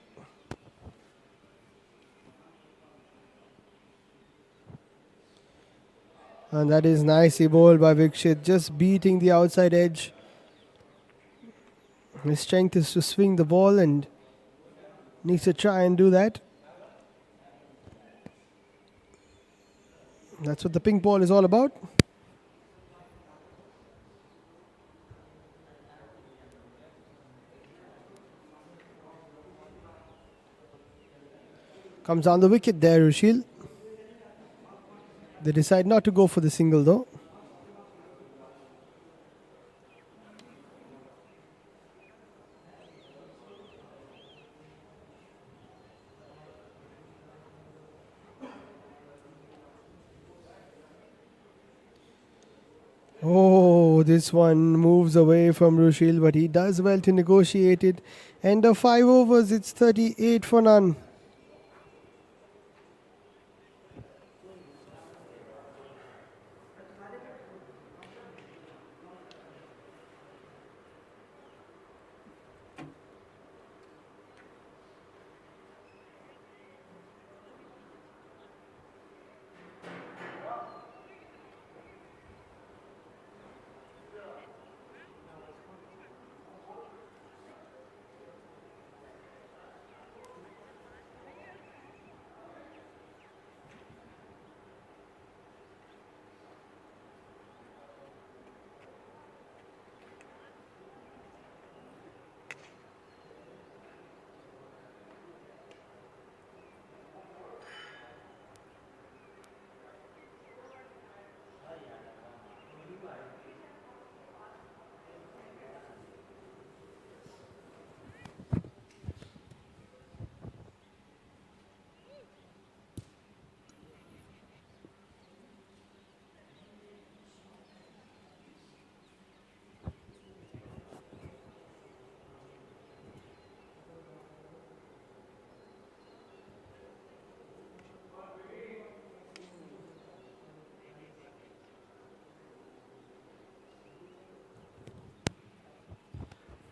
Speaker 4: And that is nicely bowled by Vikshit, just beating the outside edge. His strength is to swing the ball and needs to try and do that. That's what the pink ball is all about. Comes down the wicket there, Rushil. They decide not to go for the single though. Oh, this one moves away from Rushil, but he does well to negotiate it. End of 5 overs, it's 38 for none.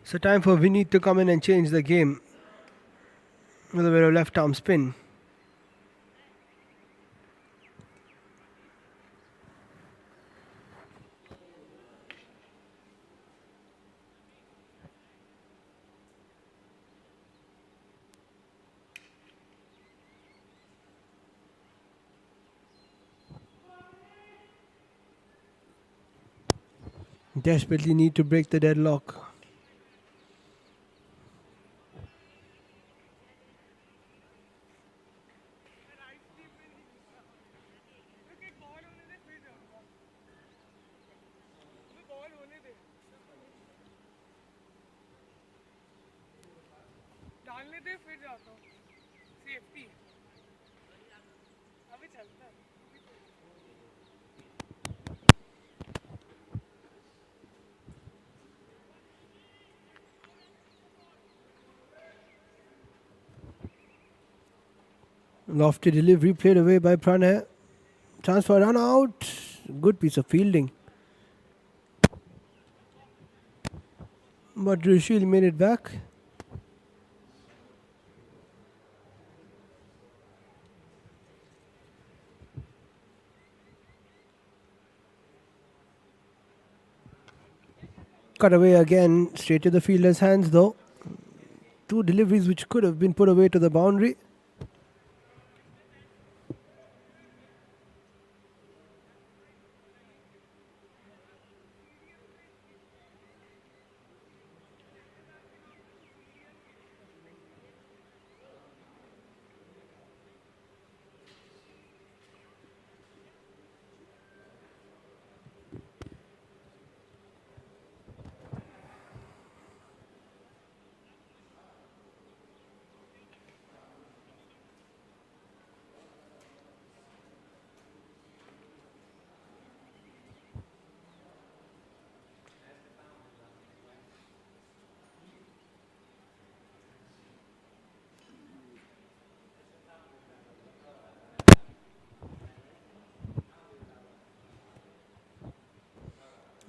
Speaker 4: So time for Vineet to come in and change the game with a bit of left arm spin. Desperately need to break the deadlock. Lofty delivery played away by Pranay. Chance for a run out. Good piece of fielding. But Rushil made it back. Cut away again, straight to the fielder's hands though. Two deliveries which could have been put away to the boundary.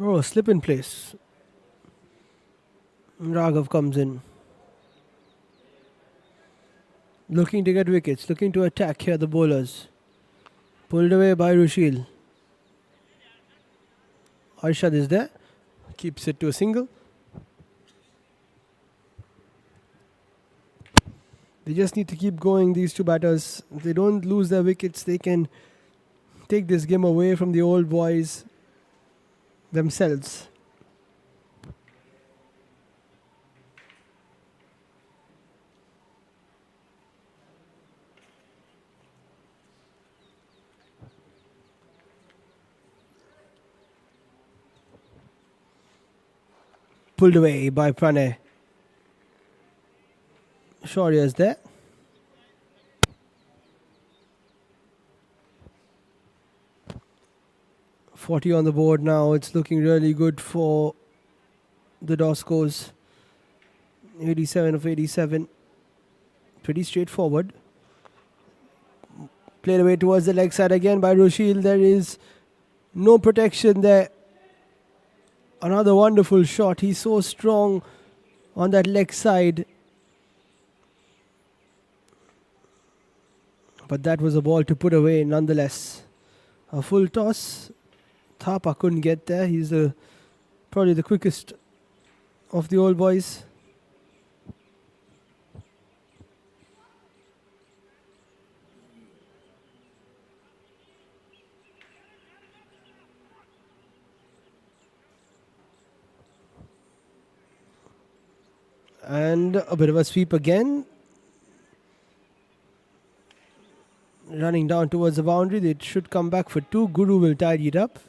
Speaker 4: Oh, slip in place. Raghav comes in. Looking to get wickets, looking to attack here the bowlers. Pulled away by Rushil. Arshad is there. Keeps it to a single. They just need to keep going, these two batters. If they don't lose their wickets, they can take this game away from the old boys themselves. Pulled away by Pranay. Shaurya is there. .40 on the board now. It's looking really good for the Doscos. 87 of 87. Pretty straightforward. Played away towards the leg side again by Rushil. There is no protection there. Another wonderful shot. He's so strong on that leg side. But that was a ball to put away nonetheless. A full toss. Thapa couldn't get there. He's probably the quickest of the old boys. And a bit of a sweep again. Running down towards the boundary. They should come back for 2. Guru will tidy it up.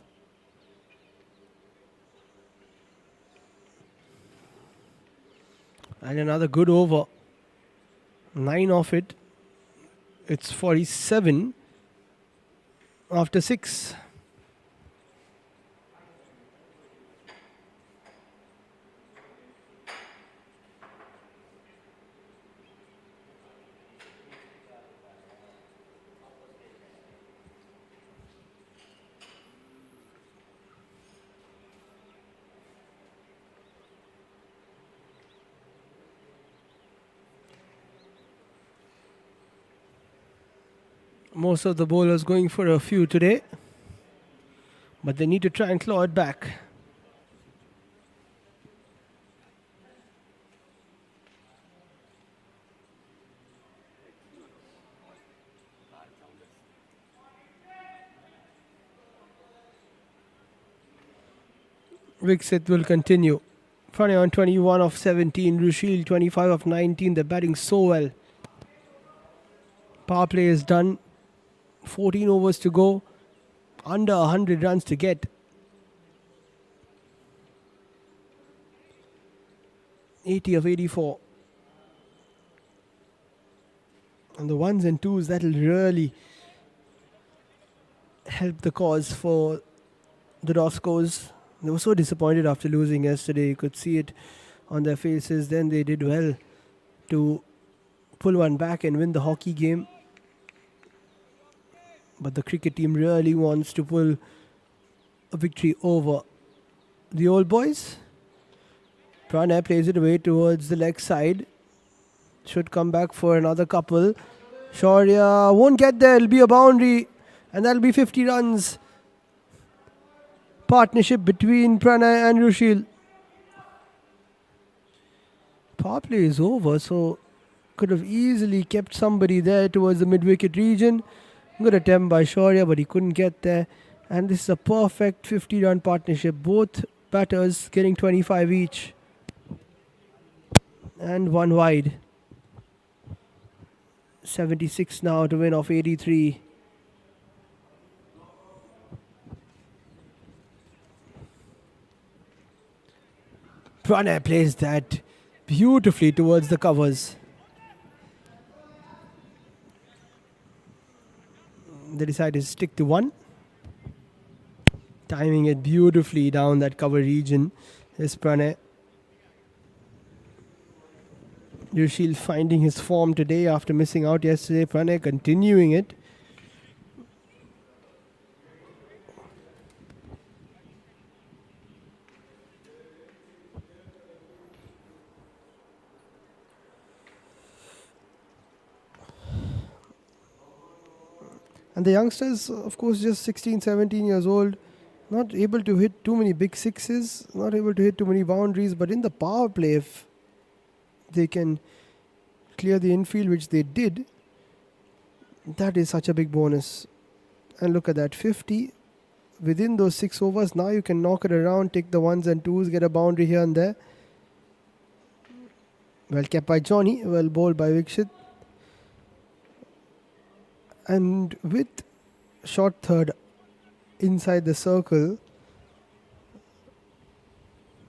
Speaker 4: And another good over. 9 off it. It's 47 after 6. Most of the bowlers going for a few today, but they need to try and claw it back. Viksit will continue. Pranay on 21 of 17, Rushil 25 of 19. They're batting so well. Power play is done. 14 overs to go. Under 100 runs to get. 80 of 84. And the ones and twos, that'll really help the cause for the Doscos. They were so disappointed after losing yesterday. You could see it on their faces. Then they did well to pull one back and win the hockey game. But the cricket team really wants to pull a victory over the old boys. Pranay plays it away towards the leg side. Should come back for another couple. Shaurya won't get there. It'll be a boundary. And that'll be 50 runs. Partnership between Pranay and Rushil. Power play is over, so could have easily kept somebody there towards the mid-wicket region. Good attempt by Shaurya, but he couldn't get there. And this is a perfect 50-run partnership. Both batters getting 25 each. And one wide. 76 now to win off 83. Pranay plays that beautifully towards the covers. They decided to stick to one. Timing it beautifully down that cover region is Pranay. Rushil finding his form today after missing out yesterday. Pranay continuing it. And the youngsters, of course, just 16, 17 years old, not able to hit too many big sixes, not able to hit too many boundaries, but in the power play, if they can clear the infield, which they did, that is such a big bonus. And look at that, 50 within those 6 overs. Now you can knock it around, take the ones and twos, get a boundary here and there. Well kept by Johnny, well bowled by Vikshit. And with short third inside the circle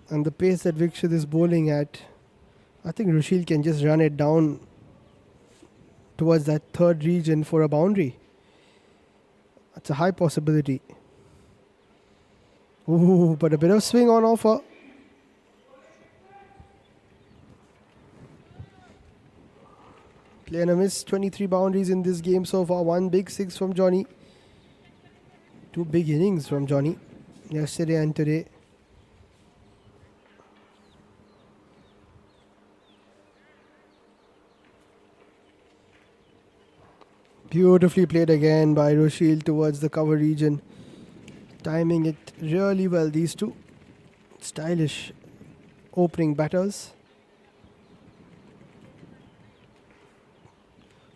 Speaker 4: and the pace that Vikshit is bowling at, I think Rushil can just run it down towards that third region for a boundary. That's a high possibility. Ooh, but a bit of swing on offer. Play and a miss, 23 boundaries in this game so far. One big six from Johnny. 2 big innings from Johnny yesterday and today. Beautifully played again by Rushil towards the cover region. Timing it really well, these two stylish opening batters.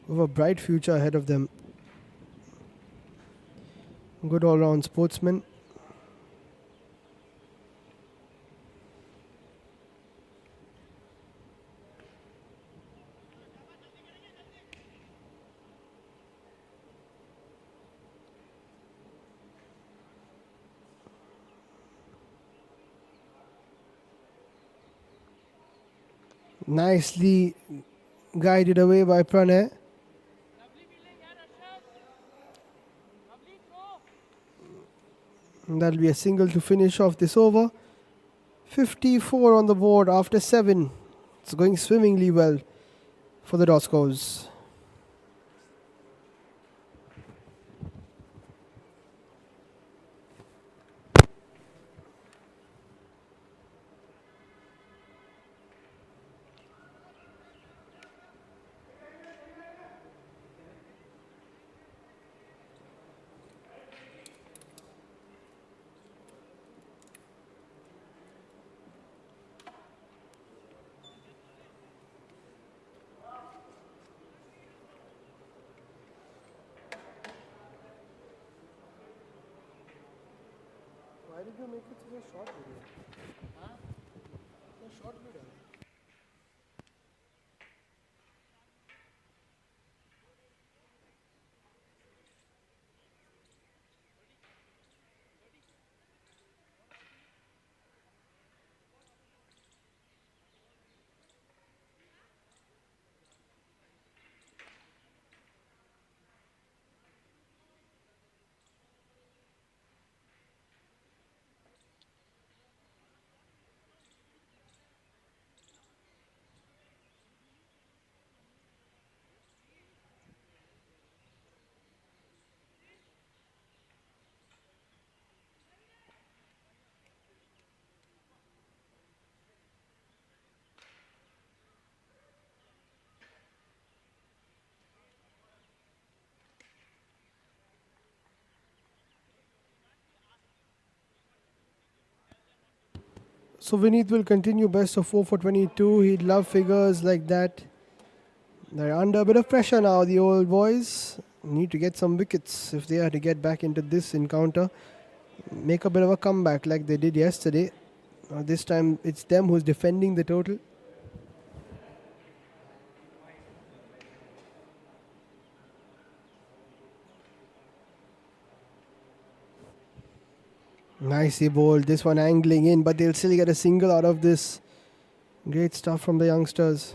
Speaker 4: With a bright future ahead of them. Good all-round sportsman. Nicely guided away by Pranay. And that'll be a single to finish off this over. 54 on the board after 7. It's going swimmingly well for the Doscoilia. Why did you make it such a short video? Huh? A short video. So Vineet will continue best of 4 for 22. He'd love figures like that. They're under a bit of pressure now, the old boys. Need to get some wickets if they are to get back into this encounter. Make a bit of a comeback like they did yesterday. This time it's them who's defending the total. Nicely bowled. This one angling in, but they'll still get a single out of this. Great stuff from the youngsters.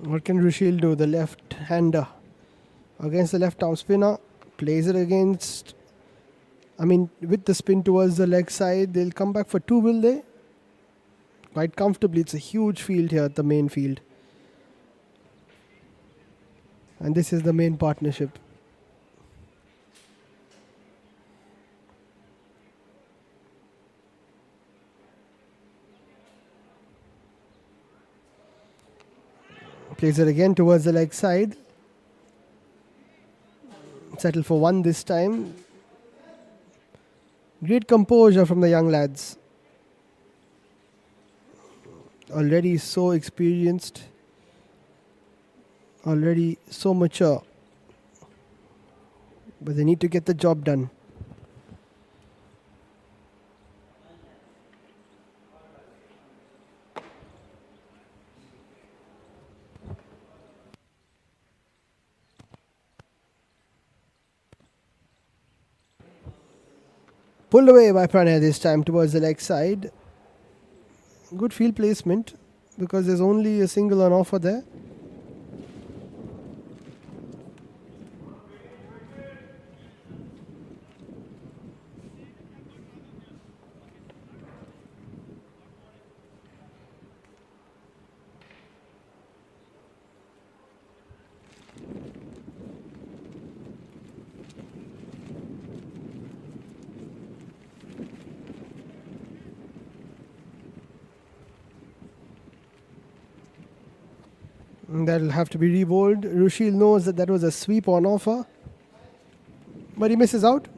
Speaker 4: What can Rushil do? The left-hander against the left-arm spinner. Plays it against... with the spin towards the leg side. They'll come back for two, will they? Quite comfortably. It's a huge field here at the main field. And this is the main partnership. Plays it again towards the leg side. Settle for one this time. Great composure from the young lads. Already so experienced. Already so mature. But they need to get the job done. Pulled away by Pranay this time towards the leg side. Good field placement because there's only a single on offer there. That'll have to be re-bowled. Rushil knows that was a sweep on offer. But he misses out.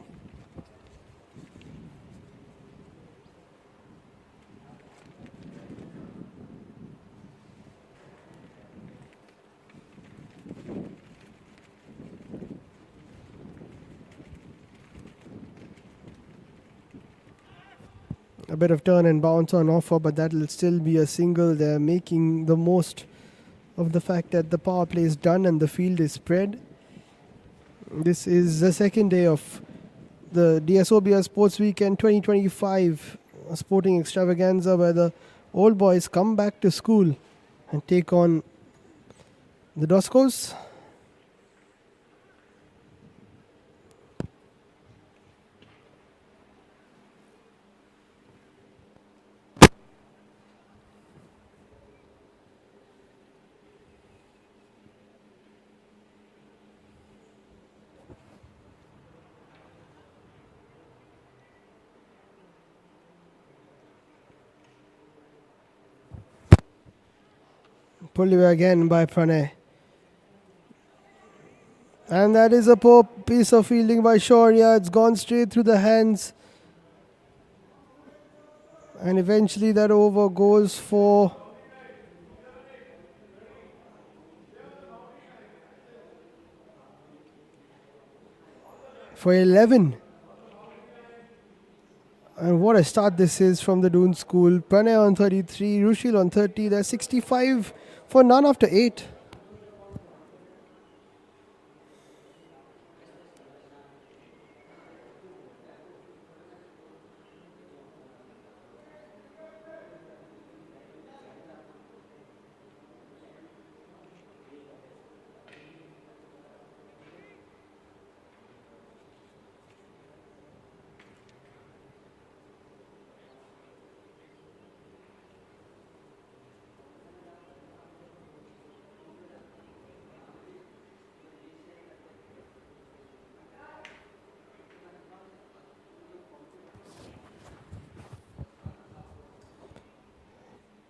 Speaker 4: A bit of turn and bounce on offer, but that'll still be a single. They're making the most of the fact that the power play is done and the field is spread. This is the second day of the Dsobs Sports Weekend 2025, a sporting extravaganza where the old boys come back to school and take on the Doscoilia. Pulled away again by Pranay. And that is a poor piece of fielding by Shaurya. It's gone straight through the hands. And eventually that over goes for for 11. And what a start this is from the Dune School. Pranay on 33, Rushil on 30. There's 65 for none after 8.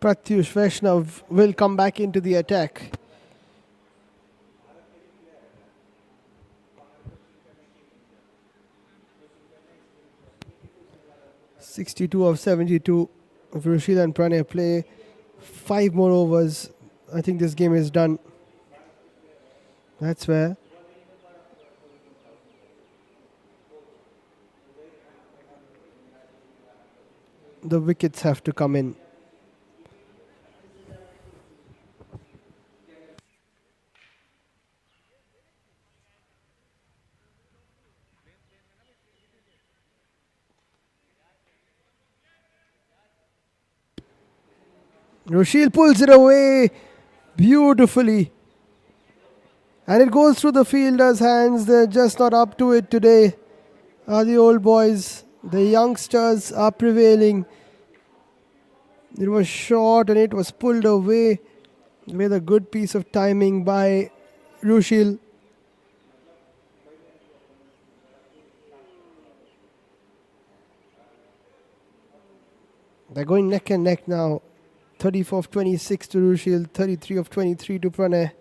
Speaker 4: Pratyush Vaishnav will come back into the attack. (62 of 72). If Rushil and Pranay play 5 more overs, I think this game is done. That's where the wickets have to come in. Rushil pulls it away. beautifully. And it goes through the fielder's hands. They're just not up to it today. The old boys, the youngsters are prevailing. It was short and it was pulled away with a good piece of timing by Rushil. They're going neck and neck now. 34 of 26 to Rushil, 33 of 23 to Pranay.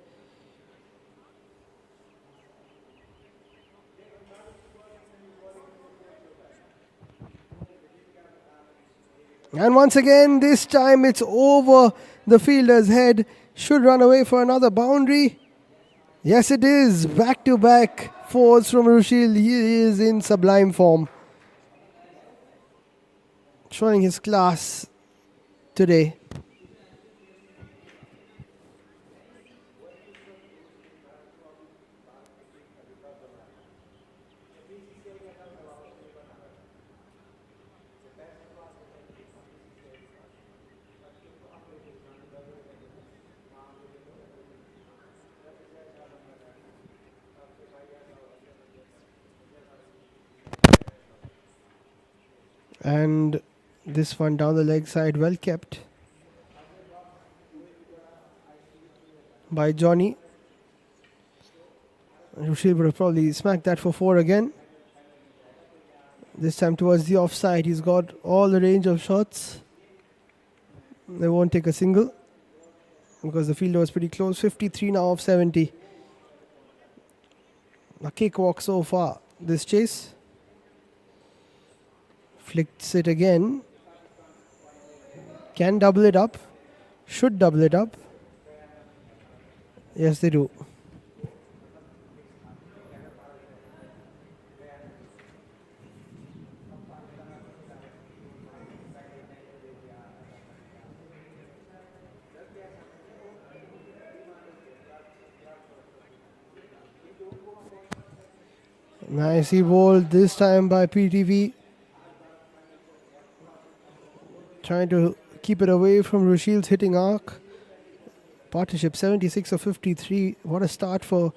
Speaker 4: And once again, this time it's over the fielder's head. Should run away for another boundary. Yes, it is. Back-to-back fours from Rushil. He is in sublime form. Showing his class today. And this one down the leg side, well kept by Johnny. Rushil would have probably smacked that for 4 again. This time towards the offside. He's got all the range of shots. They won't take a single because the fielder was pretty close. 53 now of 70. A cakewalk so far, this chase. Flicks it again. Can double it up. Should double it up. Yes, they do. Nicely bowled this time by PTV. Trying to keep it away from Rushil's hitting arc. Partnership 76 of 53. What a start for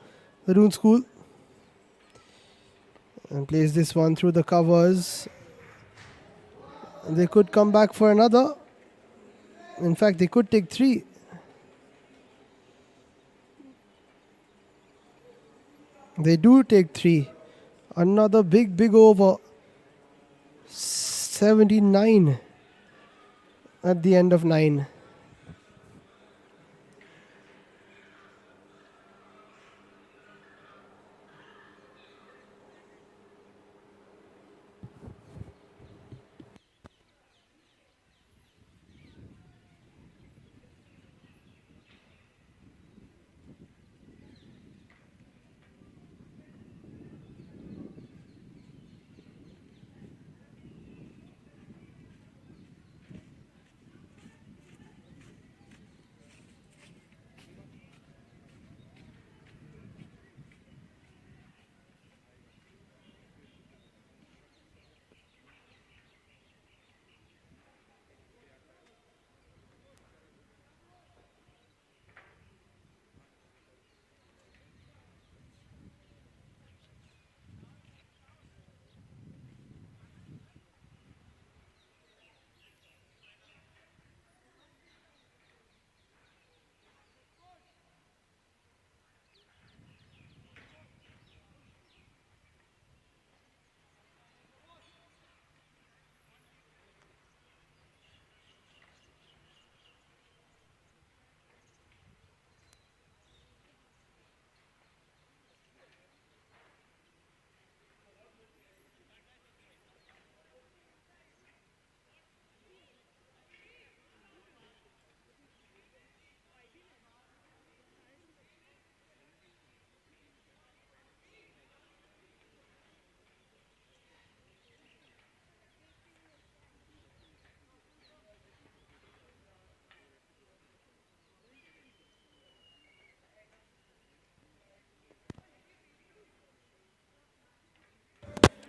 Speaker 4: the Dune School. And plays this one through the covers. They could come back for another. In fact, they could take 3. They do take 3. Another big over. 79 at the end of 9.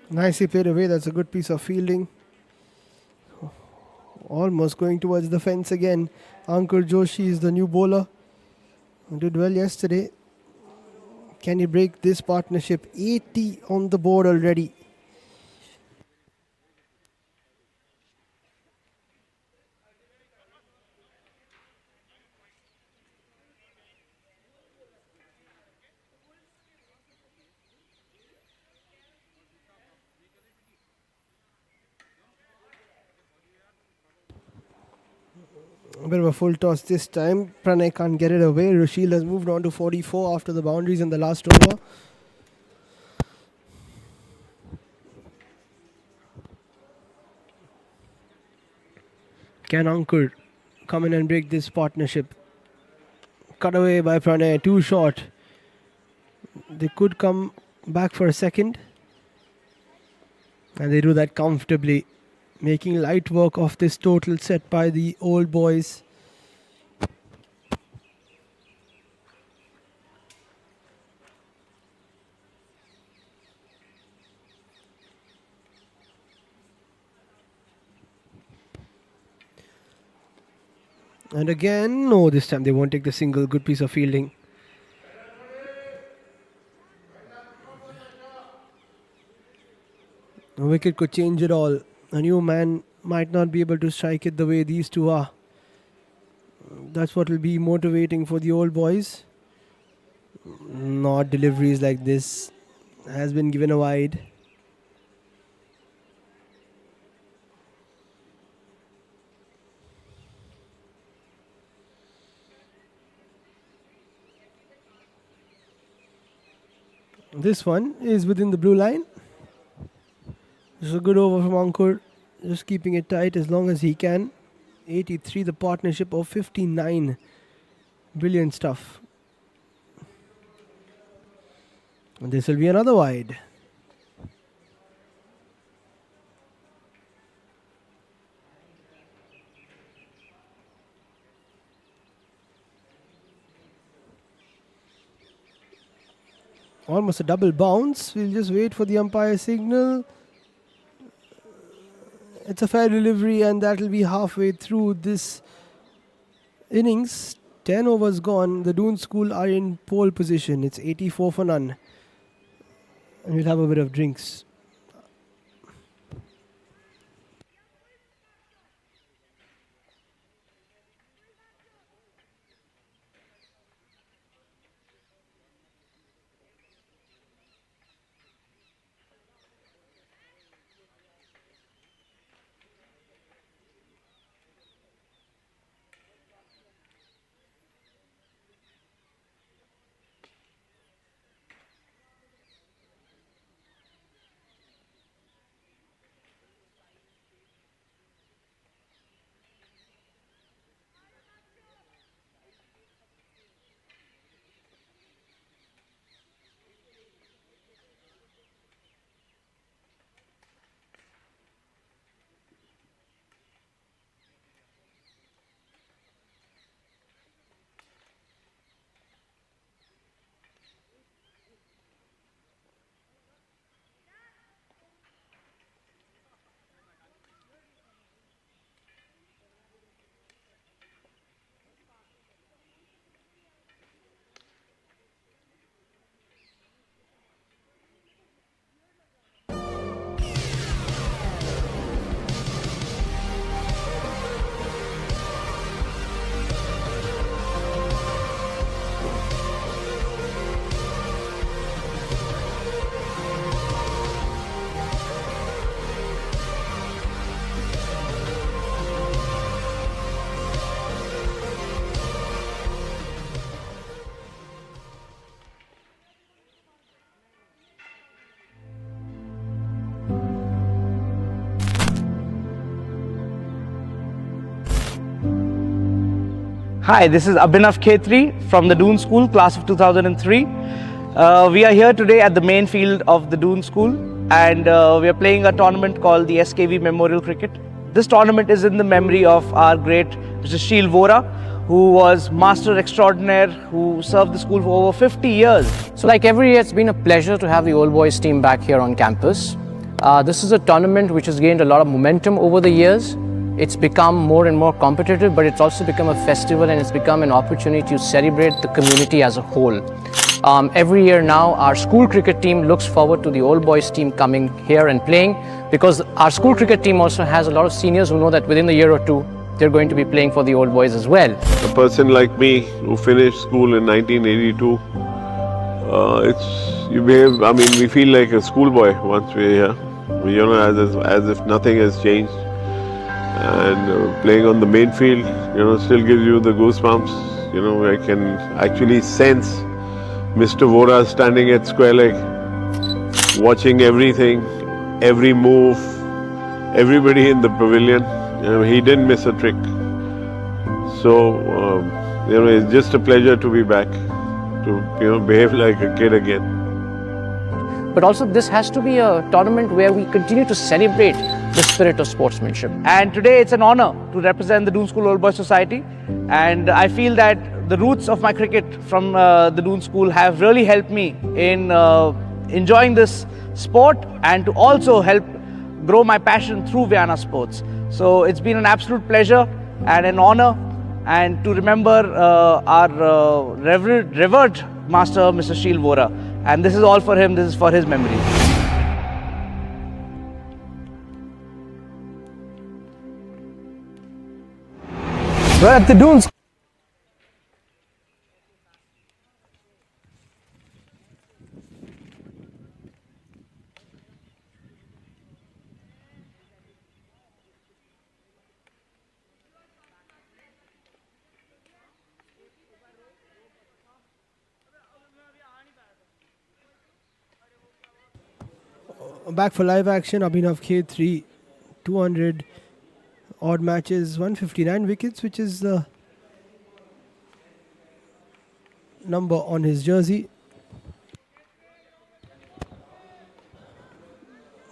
Speaker 4: Nicely played away. That's a good piece of fielding. Almost going towards the fence again. Ankur Joshi is the new bowler. Did well yesterday. Can he break this partnership? 80 on the board already. A bit of a full toss this time. Pranay can't get it away. Rushil has moved on to 44 after the boundaries in the last over. Can Ankur come in and break this partnership? Cut away by Pranay. Too short. They could come back for a second. And they do that comfortably, making light work of this total set by the old boys. And again, no, this time they won't take the single. Good piece of fielding. A wicket could change it all. A new man might not be able to strike it the way these two are. That's what will be motivating for the old boys. Not deliveries like this. Has been given a wide. This one is within the blue line. This is a good over from Ankur. Just keeping it tight as long as he can. 83, the partnership of 59. Brilliant stuff. And this will be another wide. Almost a double bounce. We'll just wait for the umpire signal. It's a fair delivery, and that will be halfway through this innings. 10 overs gone. The Dune School are in pole position. It's 84 for none. And we'll have a bit of drinks.
Speaker 1: Hi, this is Abhinav Khetri from the Dune School, class of 2003. We are here today at the main field of the Dune School, and we are playing a tournament called the SKV Memorial Cricket. This tournament is in the memory of our great Mr. Sheel Vora, who was Master Extraordinaire, who served the school for over 50 years.
Speaker 2: So like every year, it's been a pleasure to have the old boys team back here on campus. This is a tournament which has gained a lot of momentum over the years. it's become more and more competitive, but it's also become a festival and it's become an opportunity to celebrate the community as a whole. Every year now, our school cricket team looks forward to the old boys team coming here and playing, because our school cricket team also has a lot of seniors who know that within a year or two, they're going to be playing for the old boys as well.
Speaker 3: A person like me who finished school in 1982, we feel like a schoolboy once we're here. As if nothing has changed. And playing on the main field, still gives you the goosebumps. I can actually sense Mr. Vora standing at square leg, watching everything, every move, everybody in the pavilion. He didn't miss a trick. So, it's just a pleasure to be back, to behave like a kid again.
Speaker 2: But also this has to be a tournament where we continue to celebrate the spirit of sportsmanship.
Speaker 1: And today it's an honor to represent the Dune School Old Boys Society, and I feel that the roots of my cricket from the Dune School have really helped me in enjoying this sport and to also help grow my passion through Vienna sports. So it's been an absolute pleasure and an honor, and to remember our revered master, Mr. Sheel Vora. And this is all for him, this is for his memories.
Speaker 4: We're at the Dune School. Back for live action. Abhinav K3, 200 odd matches, 159 wickets, which is the number on his jersey.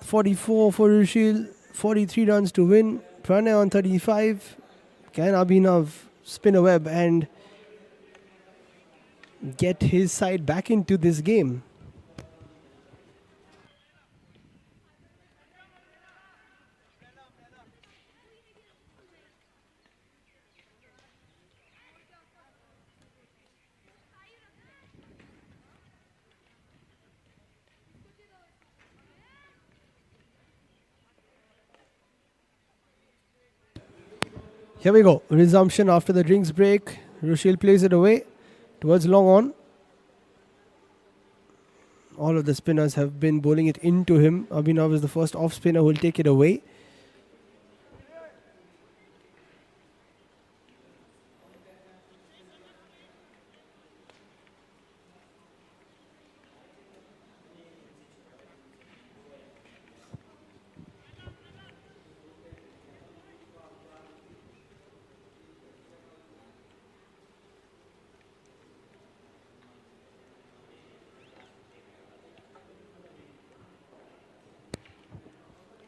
Speaker 4: 44 for Rushil, 43 runs to win. Pranay on 35. Can Abhinav spin a web and get his side back into this game? Here we go. Resumption after the drinks break. Rushil plays it away towards long on. All of the spinners have been bowling it into him. Abhinav is the first off spinner who will take it away.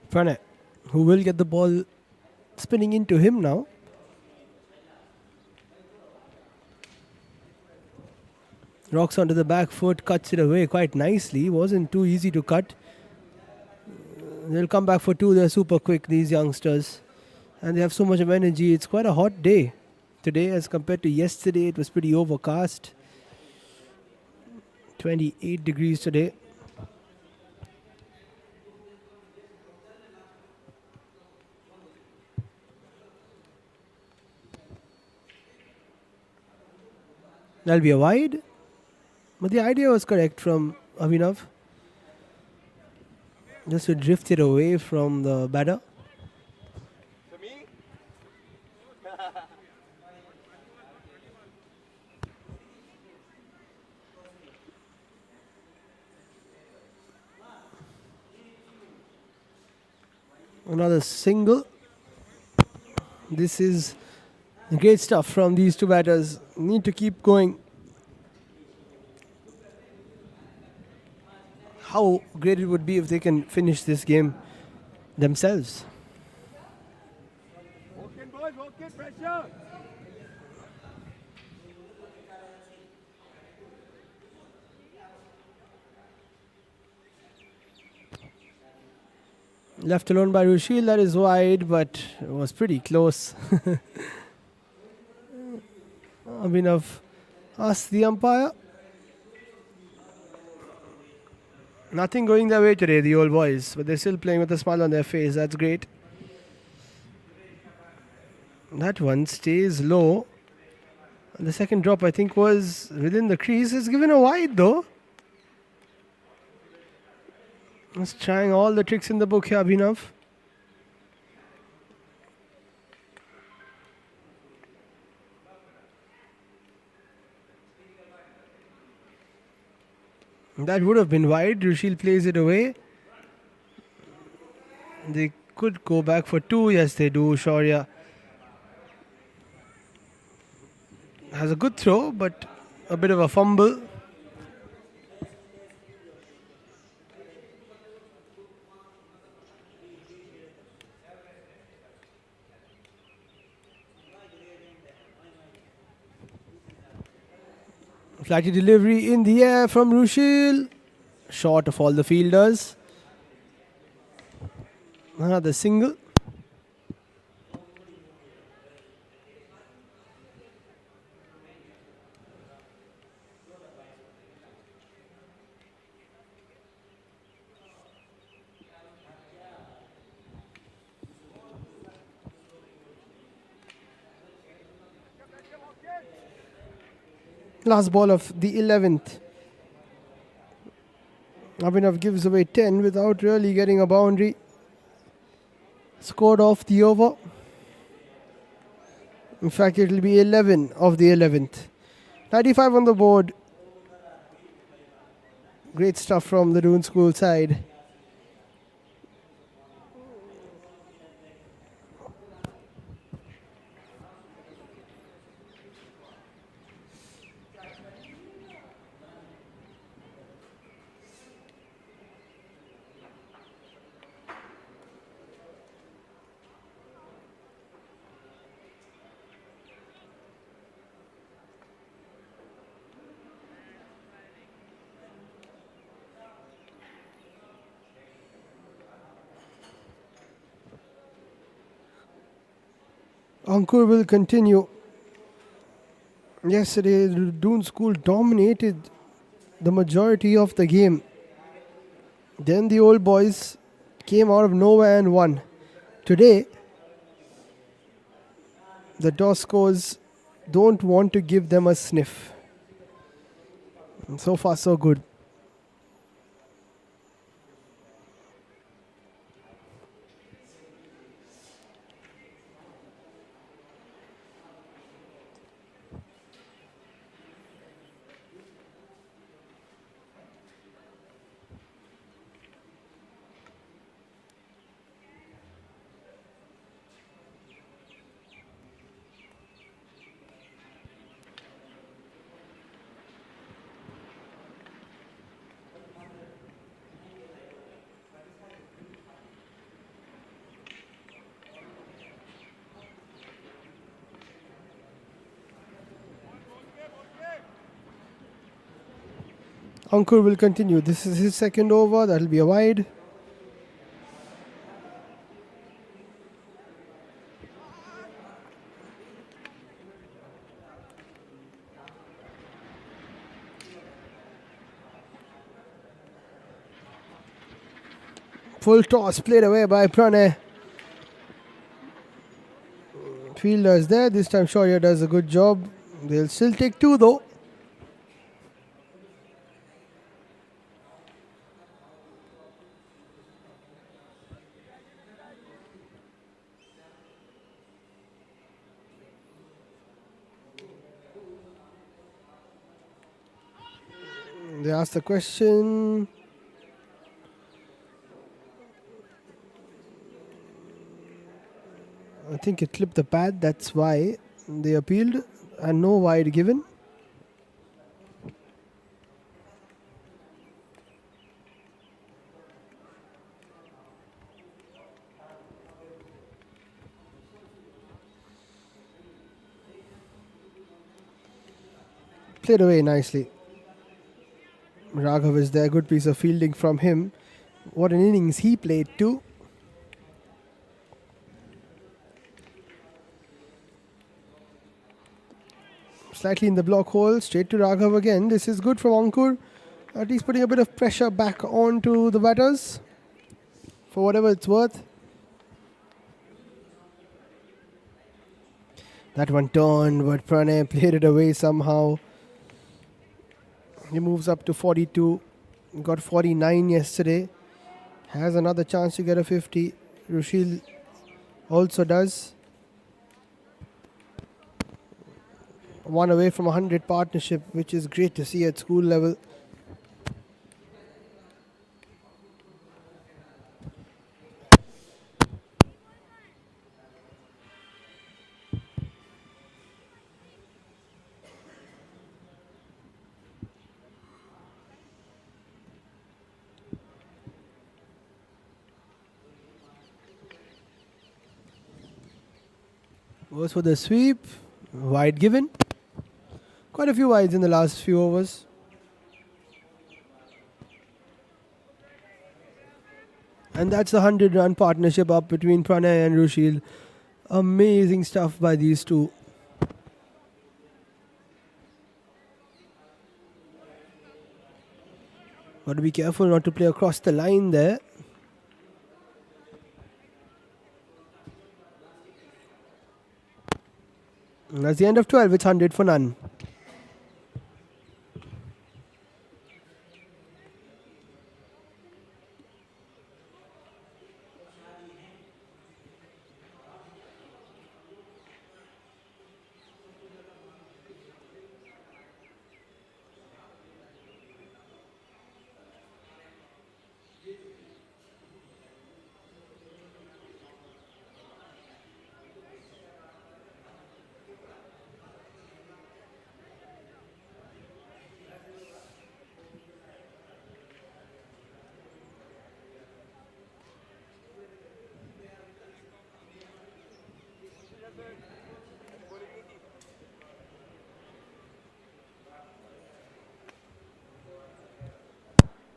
Speaker 4: Pranay, who will get the ball spinning into him now. Rocks onto the back foot, cuts it away quite nicely. Wasn't too easy to cut. They'll come back for two. They're super quick, these youngsters. And they have so much of energy. It's quite a hot day today as compared to yesterday. It was pretty overcast. 28 degrees today. That'll be a wide. But the idea was correct from Abhinav. Just to drift it away from the batter. Another single. This is great stuff from these two batters. Need to keep going. How great it would be if they can finish this game themselves. Left alone by Rushil, that is wide, but it was pretty close. Abhinav asked the umpire. Nothing going their way today, the old boys, but they're still playing with a smile on their face. That's great. That one stays low. The second drop, I think, was within the crease. It's given a wide, though. He's trying all the tricks in the book here, Abhinav. That would have been wide. Rushil plays it away. They could go back for two. Yes, they do. Shaurya has a good throw, but a bit of a fumble. Flighty delivery in the air from Rushil. Short of all the fielders. Another single. Last ball of the 11th. Abhinav gives away 10 without really getting a boundary. Scored off the over. In fact, it will be 11 of the 11th. 95 on the board. Great stuff from the Dune School side. Ankur will continue. Yesterday, Dune School dominated the majority of the game. Then the old boys came out of nowhere and won. Today, the Doscoilia don't want to give them a sniff. And so far, so good. Ankur will continue. This is his second over. That will be a wide. Full toss played away by Pranay. Fielder is there. This time Shaurya does a good job. They'll still take two though. They asked the question. I think it clipped the pad, that's why they appealed, and no wide given. Played away nicely. Raghav is there, good piece of fielding from him. What an innings he played too. Slightly in the block hole, straight to Raghav again. This is good from Ankur. At least putting a bit of pressure back onto the batters for whatever it's worth. That one turned, but Pranay played it away somehow. He moves up to 42. Got 49 yesterday. Has another chance to get a 50. Rushil also does. One away from a 100 partnership, which is great to see at school level. Goes for the sweep. Wide given. Quite a few wides in the last few overs. And that's the 100-run partnership up between Pranay and Rushil. Amazing stuff by these two. Got to be careful not to play across the line there. And that's the end of 12. It's 100 for none.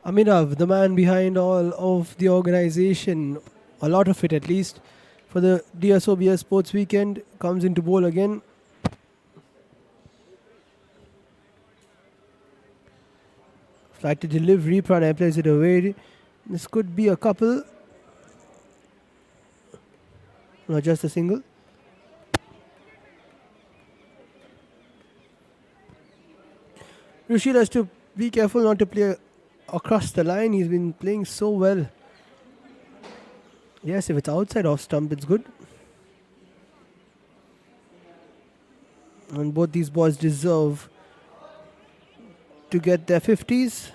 Speaker 4: Amirav, the man behind all of the organization, a lot of it at least, for the Dsobs Sports Weekend, comes into bowl again. Flight to delivery, Pranay plays it away. This could be a couple. No, just a single. Rushil has to be careful not to play across the line. He's been playing so well. Yes, if it's outside off stump, it's good. And both these boys deserve to get their 50s.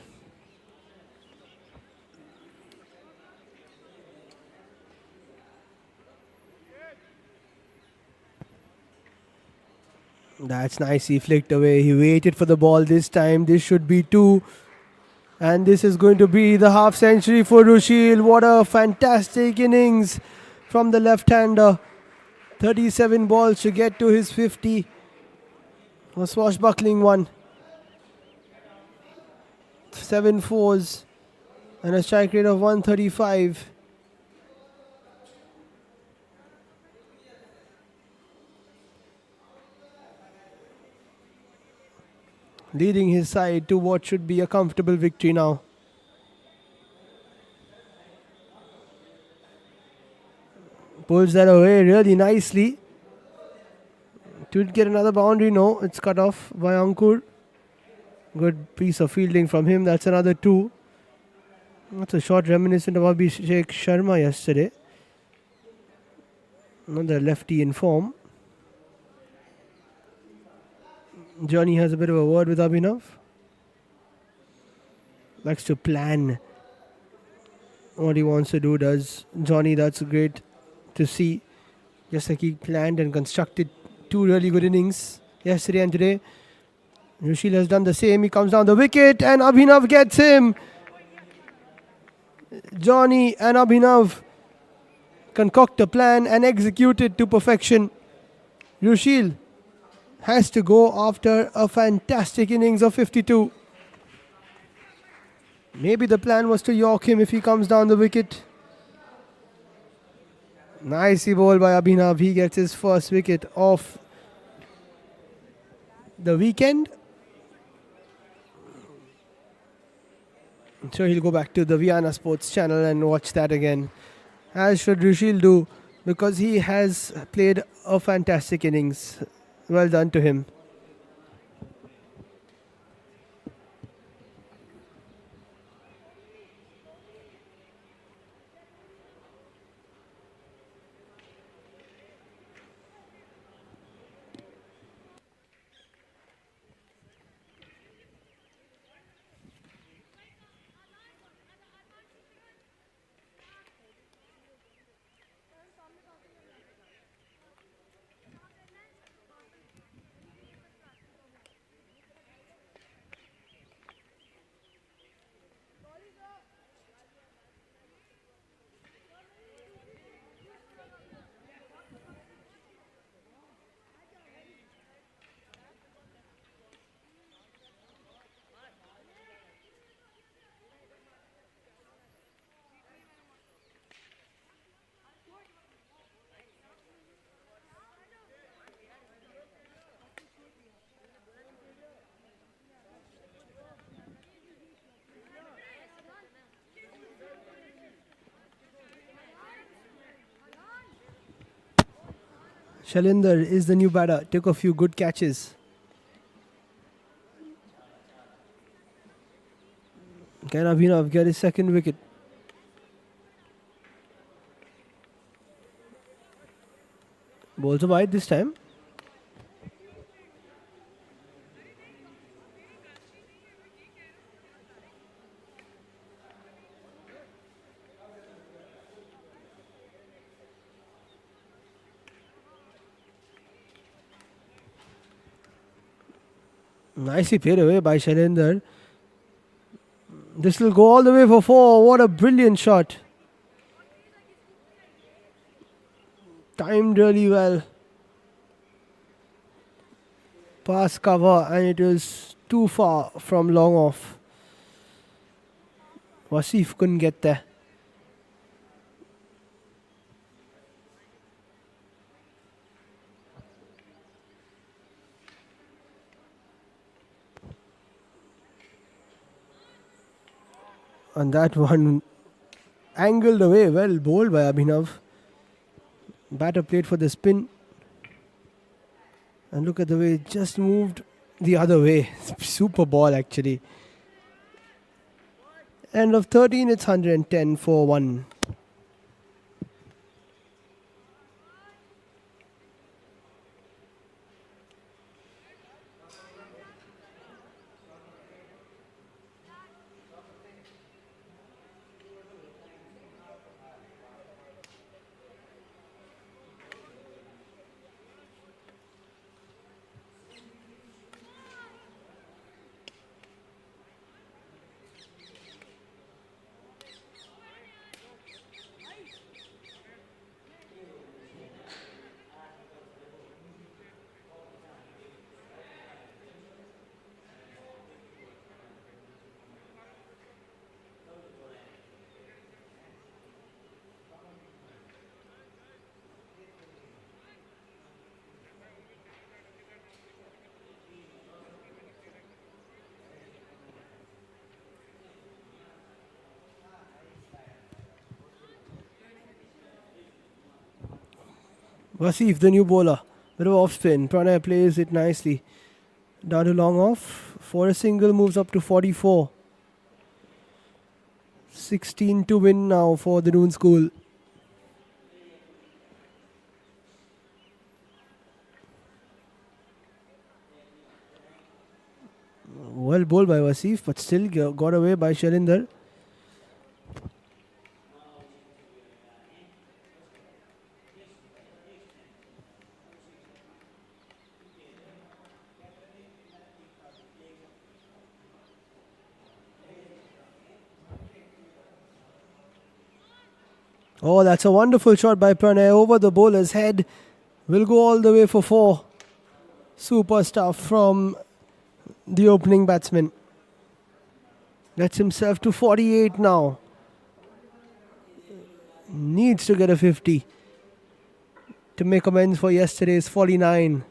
Speaker 4: That's nice. He flicked away. He waited for the ball this time. This should be 2. And this is going to be the half century for Rushil. What a fantastic innings from the left-hander. 37 balls to get to his 50. A swashbuckling one. 7 fours and a strike rate of 135. Leading his side to what should be a comfortable victory now. Pulls that away really nicely. Did get another boundary? No, it's cut off by Ankur. Good piece of fielding from him. That's another 2. That's a shot reminiscent of Abhishek Sharma yesterday. Another lefty in form. Johnny has a bit of a word with Abhinav. Likes to plan what he wants to do, does Johnny. That's great to see. Just like he planned and constructed 2 really good innings yesterday and today. Rushil has done the same. He comes down the wicket and Abhinav gets him. Johnny and Abhinav concoct a plan and execute it to perfection. Rushil has to go after a fantastic innings of 52. Maybe the plan was to york him if he comes down the wicket. Nicely bowled by Abhinav. He gets his first wicket off the weekend. I'm sure he'll go back to the Vienna Sports channel and watch that again, as should Rushil do, because he has played a fantastic innings. Well done to him. Shalinder is the new batter. Took a few good catches. Can Abhinav get his second wicket? Bowls a wide this time. Nicely played away by Shailendra. This will go all the way for 4. What a brilliant shot. Timed really well. Pass cover, and it was too far from long off. Wasif couldn't get there. And that one angled away, well bowled by Abhinav. Batter played for the spin. And look at the way it just moved the other way. Super ball actually. End of 13, it's 110 for 1. Wasif, the new bowler. Bit of off spin. Pranay plays it nicely. Down to long off. For a single, moves up to 44. 16 to win now for the Dune School. Well bowled by Wasif, but still got away by Shalinder. Oh, that's a wonderful shot by Pranay over the bowler's head. Will go all the way for 4. Super stuff from the opening batsman. Gets himself to 48 now. Needs to get a 50 to make amends for yesterday's 49.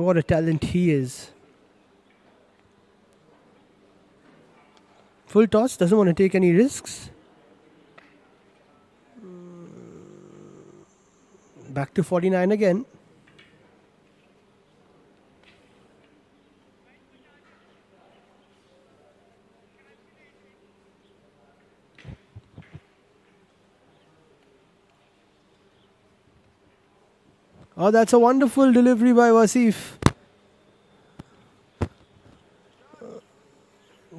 Speaker 4: What a talent he is. Full toss, doesn't want to take any risks. Back to 49 again. Oh, that's a wonderful delivery by Wasif.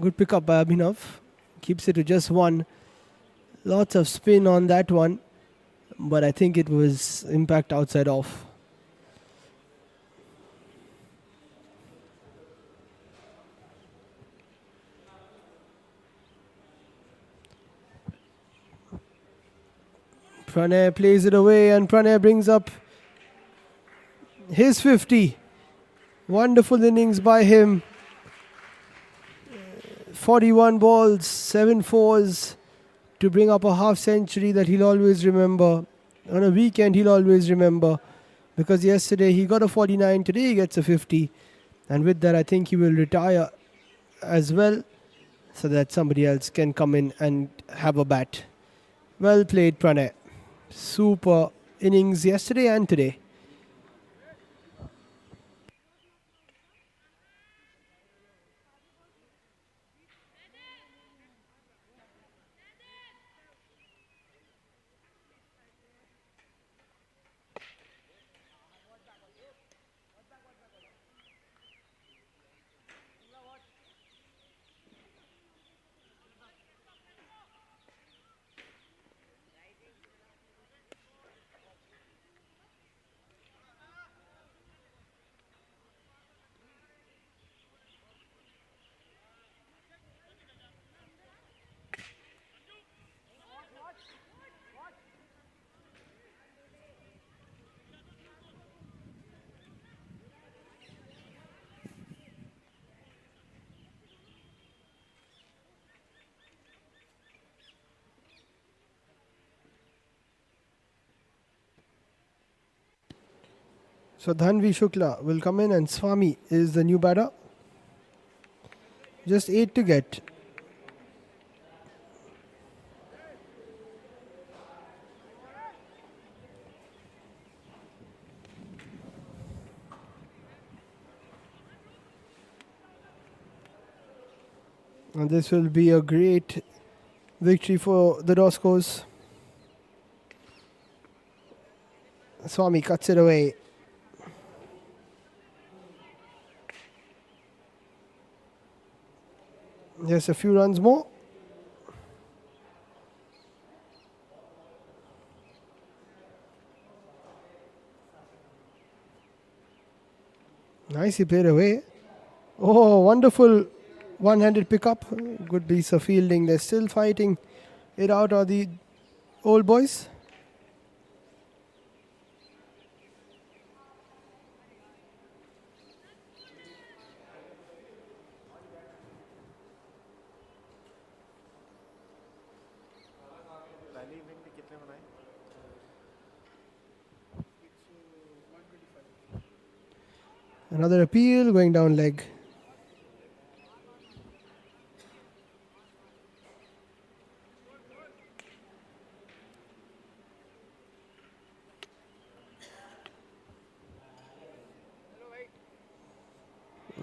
Speaker 4: Good pickup by Abhinav. Keeps it to just one. Lots of spin on that one. But I think it was impact outside off. Pranay plays it away and Pranay brings up his 50. Wonderful innings by him. 41 balls, 7 fours to bring up a half century that he'll always remember. On a weekend, he'll always remember. Because yesterday he got a 49, today he gets a 50. And with that, I think he will retire as well, so that somebody else can come in and have a bat. Well played, Pranay. Super innings yesterday and today. So Dhanvi Shukla will come in and Swami is the new batter. Just 8 to get. And this will be a great victory for the Doscos. Swami cuts it away. Just a few runs more. Nice, he played away. Oh, wonderful one-handed pickup. Good piece of fielding. They're still fighting it out, are the old boys. Another appeal going down leg.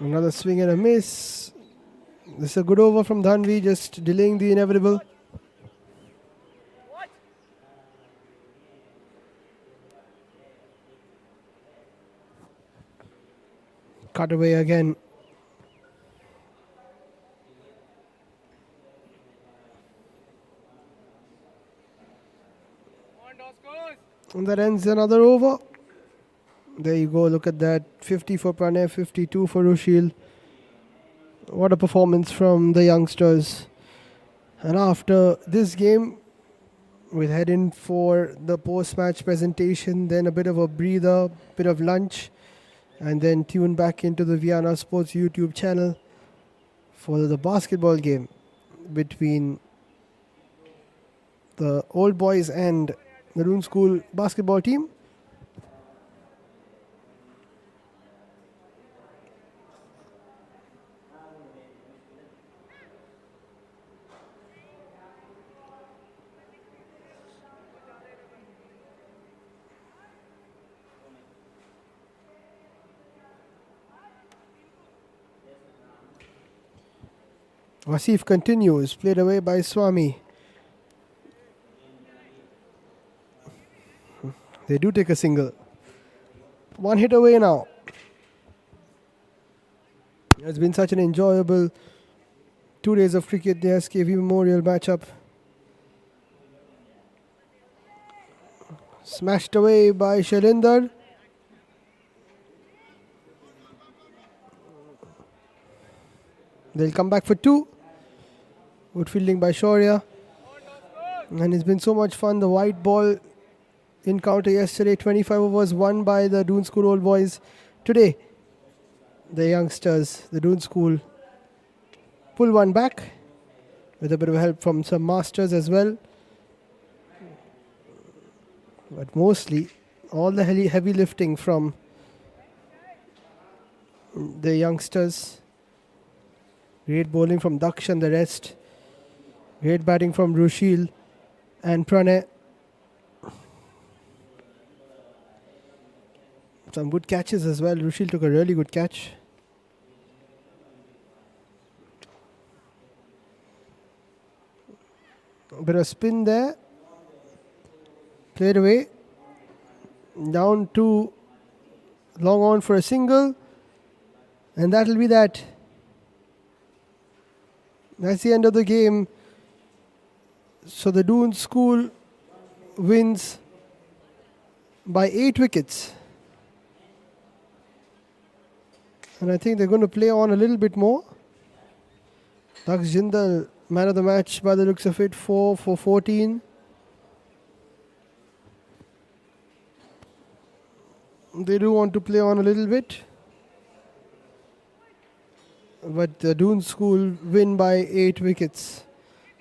Speaker 4: Another swing and a miss. This is a good over from Dhanvi, just delaying the inevitable. Cut away again. And that ends another over. There you go, look at that. 50 for Pranay, 52 for Rushil. What a performance from the youngsters. And after this game, we'll head in for the post-match presentation, then a bit of a breather, bit of lunch, and then tune back into the Vienna Sports YouTube channel for the basketball game between the old boys and the Dune School basketball team. Wasif continues, played away by Swami. They do take a single. One hit away now. It's been such an enjoyable 2 days of cricket, the SKV Memorial matchup. Smashed away by Shailendar. They'll come back for 2. Good fielding by Shaurya. And it's been so much fun. The white ball encounter yesterday, 25 overs won by the Dune School Old Boys. Today, the youngsters, the Dune School, pull one back with a bit of help from some masters as well. But mostly, all the heavy lifting from the youngsters. Great bowling from Daksh and the rest. Great batting from Rushil and Pranay. Some good catches as well. Rushil took a really good catch. A bit of spin there. Played away. Down to long on for a single. And that'll be that. That's the end of the game. So the Dune School wins by 8 wickets. And I think they're going to play on a little bit more. Daksh Jindal, man of the match by the looks of it, 4 for 14. They do want to play on a little bit. But the Dune School win by 8 wickets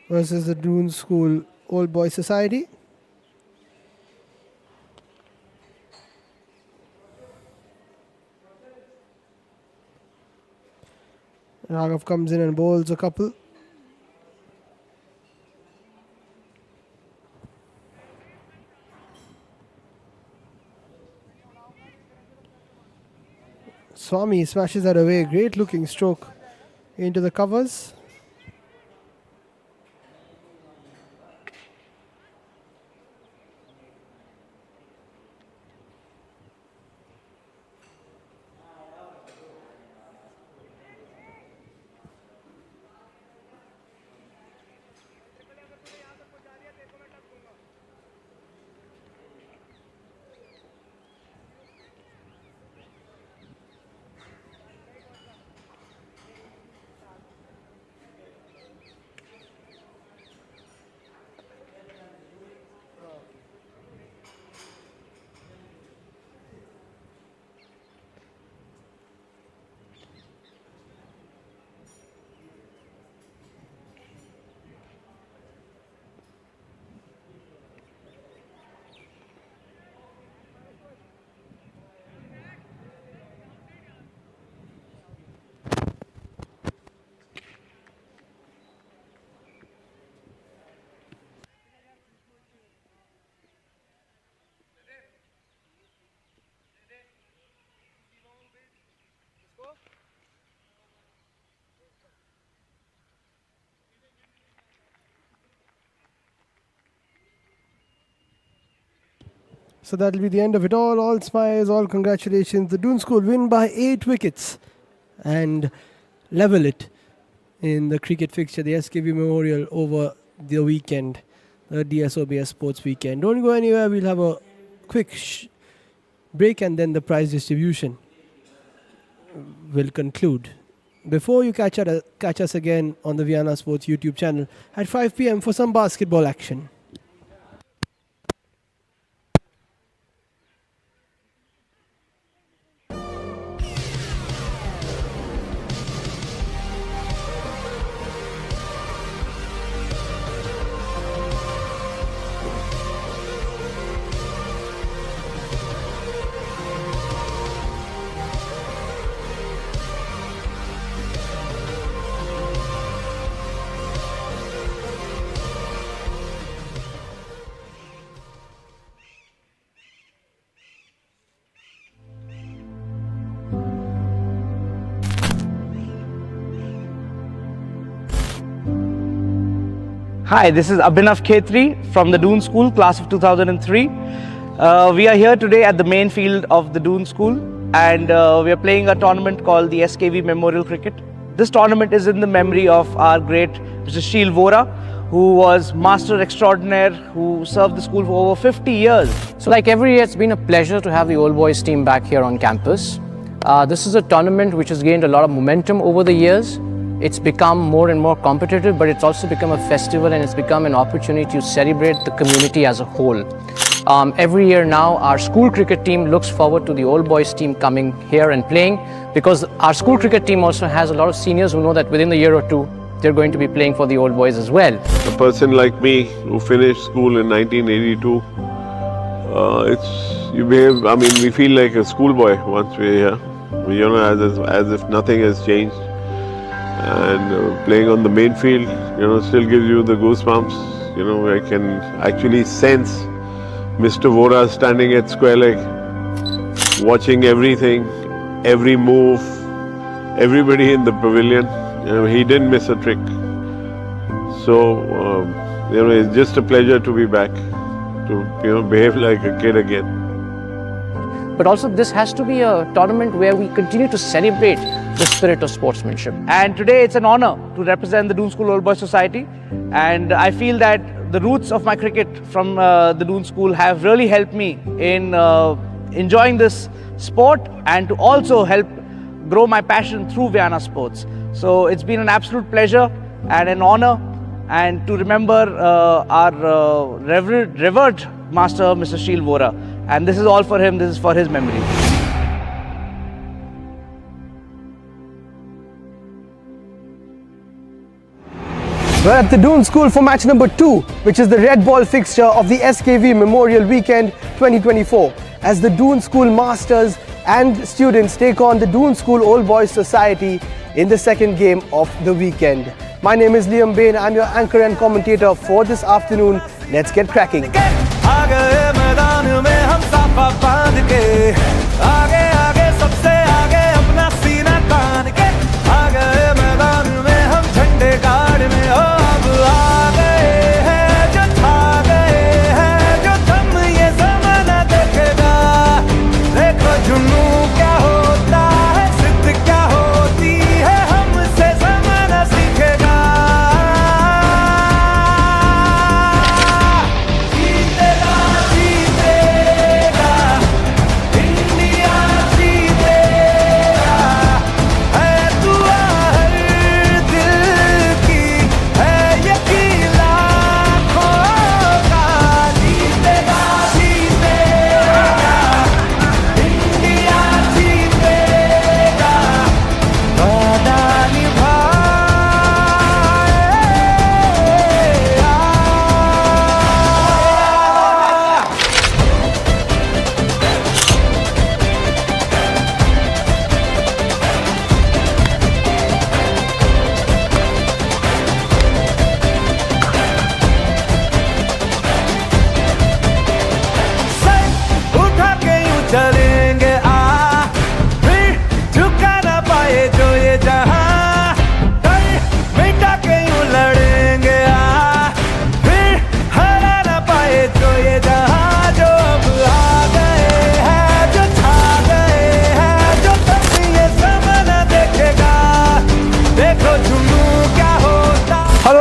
Speaker 4: versus the Dune School Old Boys Society. Raghav comes in and bowls a couple. Swami smashes that away. Great looking stroke into the covers. So that'll be the end of it all. All smiles, all congratulations. The Dune School win by 8 wickets and level it in the cricket fixture, the SKV Memorial, over the weekend, the DSOBS Sports Weekend. Don't go anywhere. We'll have a quick break and then the prize distribution will conclude. Before you catch us again on the Vienna Sports YouTube channel at 5 p.m. for some basketball action.
Speaker 1: Hi, this is Abhinav Khetri from the Dune School, class of 2003. We are here today at the main field of the Dune School, and we are playing a tournament called the SKV Memorial Cricket. This tournament is in the memory of our great Mr. Sheel Vora, who was Master Extraordinaire, who served the school for over 50 years.
Speaker 2: So like every year, it's been a pleasure to have the old boys team back here on campus. This is a tournament which has gained a lot of momentum over the years. It's become more and more competitive, but it's also become a festival, and it's become an opportunity to celebrate the community as a whole. Every year now, our school cricket team looks forward to the old boys team coming here and playing, because our school cricket team also has a lot of seniors who know that within a year or two, they're going to be playing for the old boys as well.
Speaker 3: A person like me who finished school in 1982, we feel like a schoolboy once we're here. You know, as if nothing has changed. And playing on the main field, still gives you the goosebumps. I can actually sense Mr. Vora standing at square leg, watching everything, every move, everybody in the pavilion. He didn't miss a trick. So, it's just a pleasure to be back, to behave like a kid again.
Speaker 2: But also this has to be a tournament where we continue to celebrate the spirit of sportsmanship.
Speaker 1: And today it's an honor to represent the Dune School Old Boys Society. And I feel that the roots of my cricket from the Dune School have really helped me in enjoying this sport, and to also help grow my passion through Vienna sports. So it's been an absolute pleasure and an honor, and to remember our revered master, Mr. Sheel Vora. And this is all for him, this is for his memory.
Speaker 4: We're at the Dune School for match number 2, which is the red ball fixture of the SKV Memorial Weekend 2024, as the Dune School Masters and students take on the Dune School Old Boys Society in the second game of the weekend. My name is Liam Bain, I'm your anchor and commentator for this afternoon. Let's get cracking.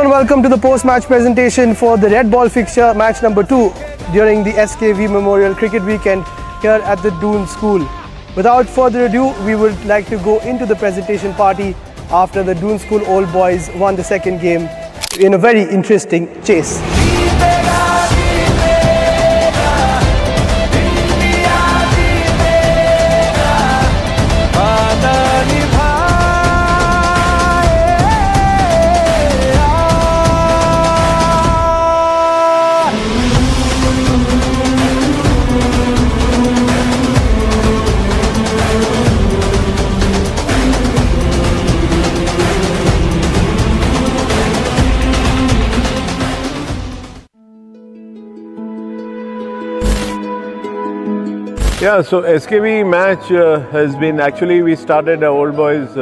Speaker 4: Welcome to the post-match presentation for the red ball fixture match number 2 during the SKV Memorial Cricket Weekend here at the Dune School. Without further ado, we would like to go into the presentation party after the Dune School Old Boys won the second game in a very interesting chase.
Speaker 3: Yeah, so SKV match has been, actually we started our old boys,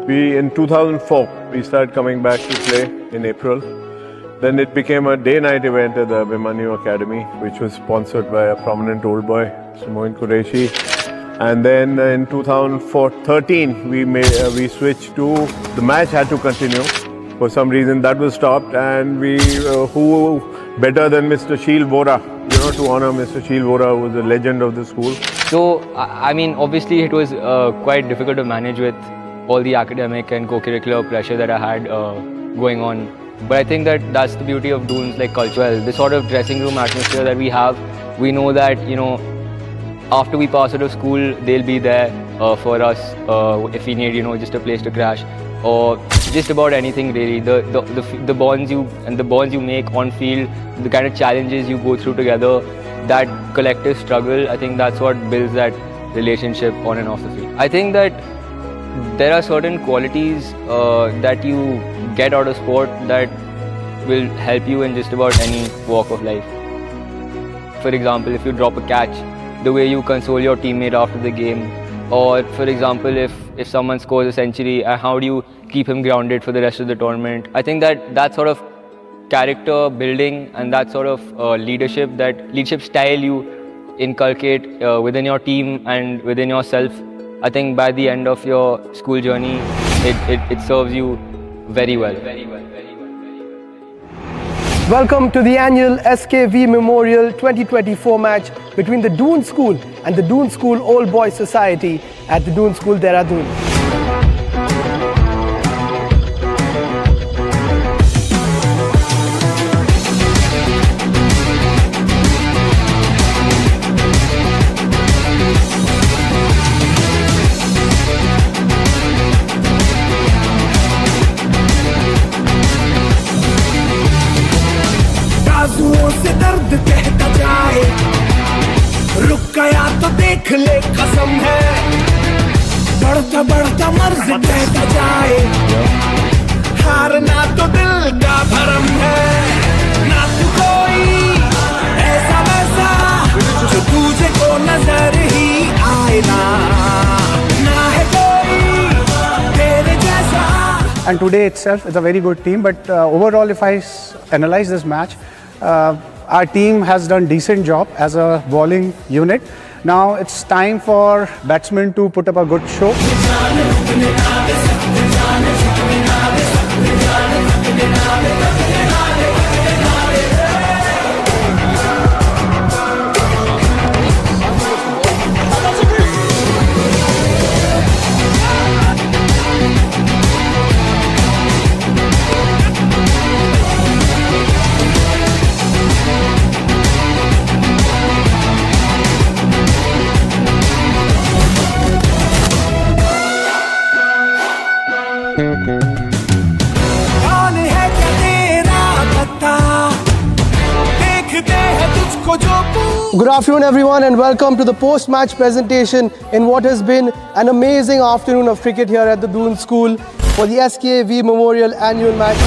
Speaker 3: in 2004, we started coming back to play in April. Then it became a day-night event at the Abhimanyu Academy, which was sponsored by a prominent old boy, Mr. Moin Qureshi. And then in 2013, we switched to the match had to continue. For some reason, that was stopped, and who better than Mr. Sheel Vora, to honor Mr. Sheel Vora, who was a legend of the school.
Speaker 5: So, I mean, obviously it was quite difficult to manage with all the academic and co-curricular pressure that I had going on. But I think that that's the beauty of Dune's culture. This sort of dressing room atmosphere that we have, we know that, after we pass out of school, they'll be there for us if we need, just a place to crash or just about anything really. The bonds you make on field, the kind of challenges you go through together, that collective struggle, I think that's what builds that relationship on and off the field. I think that there are certain qualities that you get out of sport that will help you in just about any walk of life. For example, if you drop a catch, the way you console your teammate after the game, or for example, if someone scores a century, how do you keep him grounded for the rest of the tournament? I think that sort of character building and that sort of leadership style you inculcate within your team and within yourself, I think by the end of your school journey, it serves you very well.
Speaker 4: Welcome to the annual SKV Memorial 2024 match between the Dune School and the Dune School Old Boys Society at the Dune School, Dehradun.
Speaker 6: से दर्द कहता जाए, रुक गया तो देख ले कसम है, बढ़ता बढ़ता मर्ज कहता जाए, हारना तो दिल का भरम है, ना तू कोई ऐसा वैसा जो तुझे को नजर ही आए ना है कोई तेरे जैसा.
Speaker 7: And today itself is a very good team, but overall if I analyze this match, our team has done decent job as a bowling unit. Now it's time for batsmen to put up a good show.
Speaker 4: Good afternoon everyone and welcome to the post-match presentation in what has been an amazing afternoon of cricket here at the Dune School for the SKV Memorial annual match.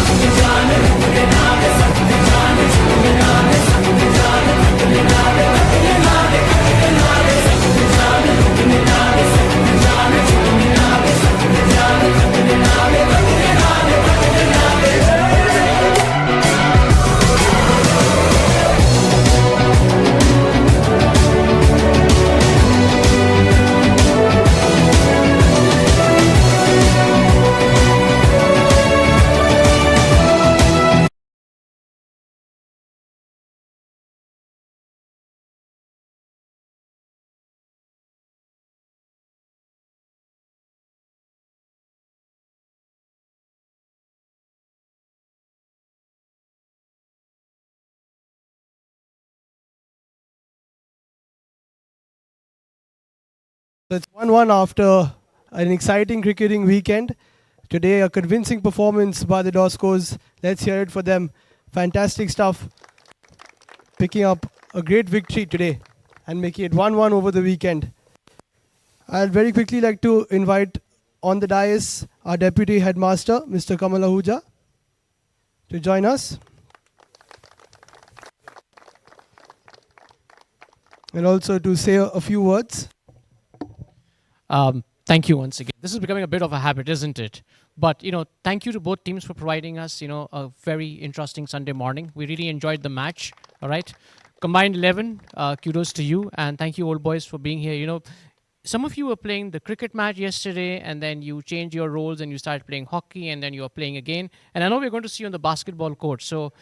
Speaker 4: It's 1-1 after an exciting cricketing weekend. Today, a convincing performance by the Doscoilia. Let's hear it for them. Fantastic stuff. Picking up a great victory today and making it 1-1 over the weekend. I'd very quickly like to invite on the dais our Deputy Headmaster, Mr. Kamal Ahuja, to join us. And also to say a few words.
Speaker 2: Thank you once again. This is becoming a bit of a habit, isn't it? But, thank you to both teams for providing us, a very interesting Sunday morning. We really enjoyed the match, all right? Combined 11, kudos to you. And thank you, old boys, for being here. Some of you were playing the cricket match yesterday, and then you changed your roles and you started playing hockey, and then you are playing again. And I know we're going to see you on the basketball court. So,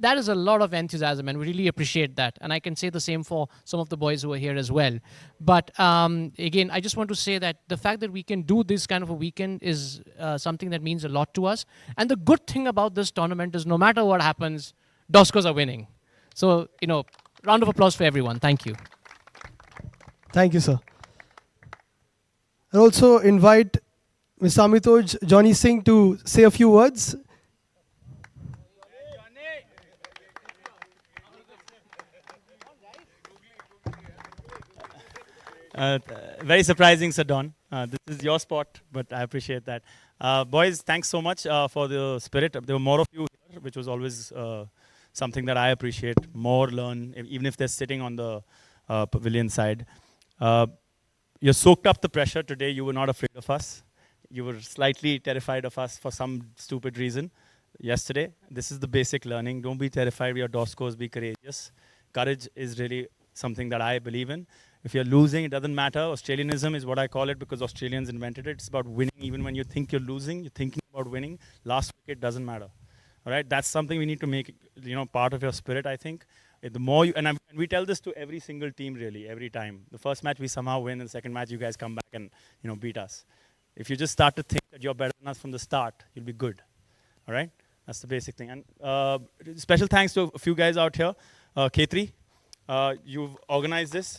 Speaker 2: that is a lot of enthusiasm, and we really appreciate that. And I can say the same for some of the boys who are here as well. But again, I just want to say that the fact that we can do this kind of a weekend is something that means a lot to us. And the good thing about this tournament is no matter what happens, Doscos are winning. So, round of applause for everyone. Thank you.
Speaker 4: Thank you, sir. I also invite Mr. Amitoj Johnny Singh to say a few words.
Speaker 12: Very surprising, Sir Don. This is your spot, but I appreciate that. Boys, thanks so much for the spirit. There were more of you here, which was always something that I appreciate. More learn, even if they're sitting on the pavilion side. You soaked up the pressure today. You were not afraid of us. You were slightly terrified of us for some stupid reason yesterday. This is the basic learning. Don't be terrified. We are Doscos. Be courageous. Courage is really something that I believe in. If you're losing, it doesn't matter. Australianism is what I call it because Australians invented it. It's about winning. Even when you think you're losing, you're thinking about winning. Last wicket doesn't matter. All right? That's something we need to make, part of your spirit, I think. The more you, and we tell this to every single team, really, every time. The first match, we somehow win. And the second match, you guys come back and, beat us. If you just start to think that you're better than us from the start, you'll be good. All right? That's the basic thing. And special thanks to a few guys out here. K3, you've organized this.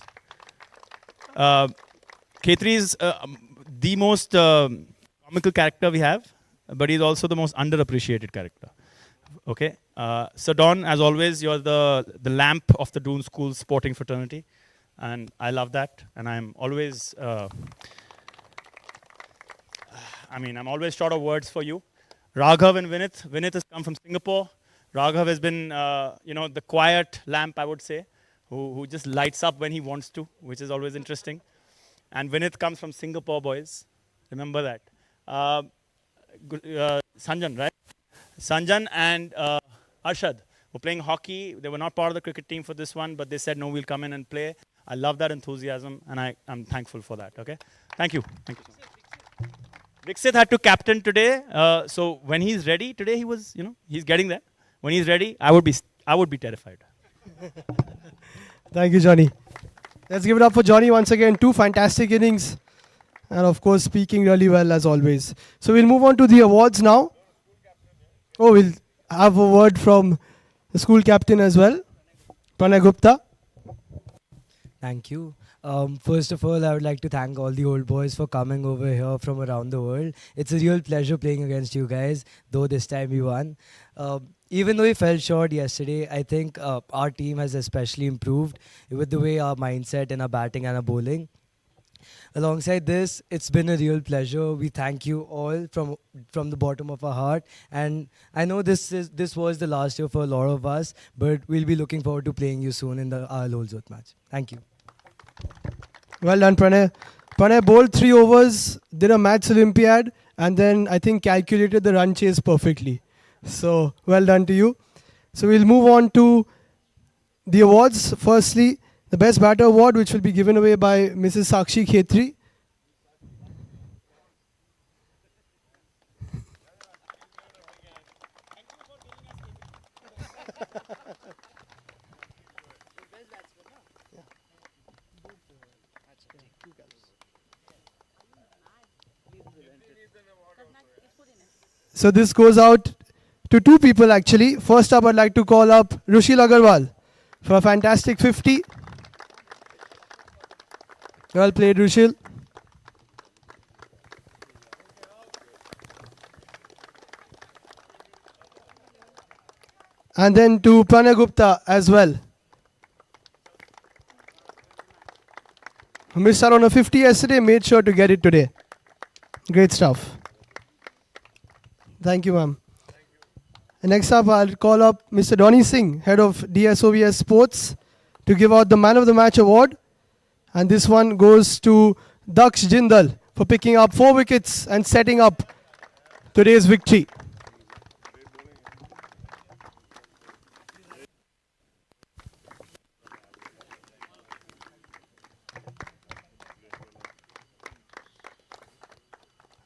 Speaker 12: K3 is the most comical character we have, but he's also the most underappreciated character. Okay? So Don, as always, you're the lamp of the Dune School sporting fraternity, and I love that. And I'm always, I'm always short of words for you. Raghav and Vinith. Vinith has come from Singapore. Raghav has been, the quiet lamp, I would say, who just lights up when he wants to, which is always interesting. And Vinith comes from Singapore, boys. Remember that. Sanjan, right? Sanjan and Arshad were playing hockey. They were not part of the cricket team for this one, but they said, no, we'll come in and play. I love that enthusiasm, and I'm thankful for that, okay? Thank you. Thank you so much. Viksit had to captain today, so when he's ready, today he was, he's getting there. When he's ready, I would be terrified.
Speaker 4: Thank you, Johnny. Let's give it up for Johnny once again. 2 fantastic innings. And of course, speaking really well as always. So we'll move on to the awards now. Oh, we'll have a word from the school captain as well. Pranay Gupta.
Speaker 13: Thank you. First of all, I would like to thank all the old boys for coming over here from around the world. It's a real pleasure playing against you guys, though this time we won. Even though we fell short yesterday, I think our team has especially improved with the way our mindset and our batting and our bowling. Alongside this, it's been a real pleasure. We thank you all from the bottom of our heart. And I know this was the last year for a lot of us, but we'll be looking forward to playing you soon in the Lolzot match. Thank you.
Speaker 4: Well done, Pranay. Pranay bowled 3 overs, did a maths Olympiad, and then I think calculated the run chase perfectly. So, well done to you. So, we'll move on to the awards. Firstly, the Best Batter Award, which will be given away by Mrs. Sakshi Khetri. So this goes out to 2 people actually. First up, I'd like to call up Rushil Agarwal for a fantastic 50. Well played, Rushil. And then to Pranay Gupta as well. Who missed out on a 50 yesterday, made sure to get it today. Great stuff. Thank you, ma'am. Next up, I'll call up Mr. Donny Singh, Head of DSOVS Sports, to give out the Man of the Match award. And this one goes to Daksh Jindal for picking up 4 wickets and setting up today's victory.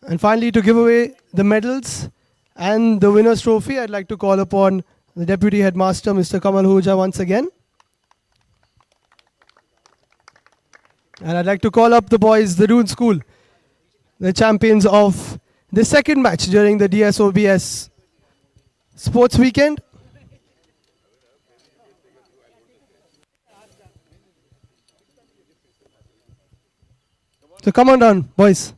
Speaker 4: And finally, to give away the medals and the winner's trophy, I'd like to call upon the Deputy Headmaster, Mr. Kamal Huja, once again. And I'd like to call up the boys, the Dune School, the champions of the second match during the DSOBS Sports Weekend. So come on down, boys.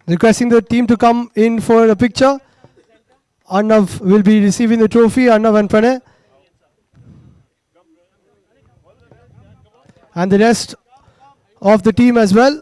Speaker 4: Requesting the team to come in for a picture. Arnav will be receiving the trophy, Arnav and Pranay. And the rest of the team as well.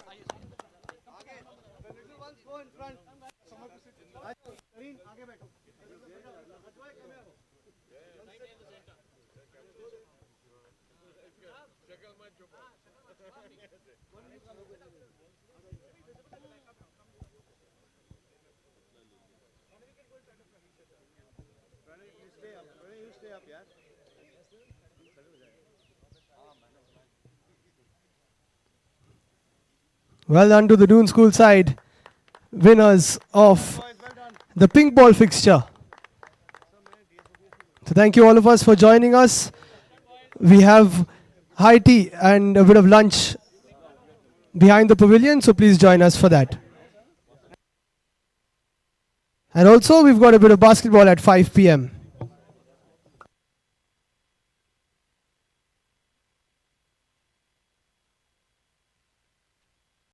Speaker 4: Well done to the Dune School side, winners of the pink ball fixture. So thank you all of us for joining us. We have high tea and a bit of lunch behind the pavilion, so please join us for that. And also we've got a bit of basketball at 5 p.m.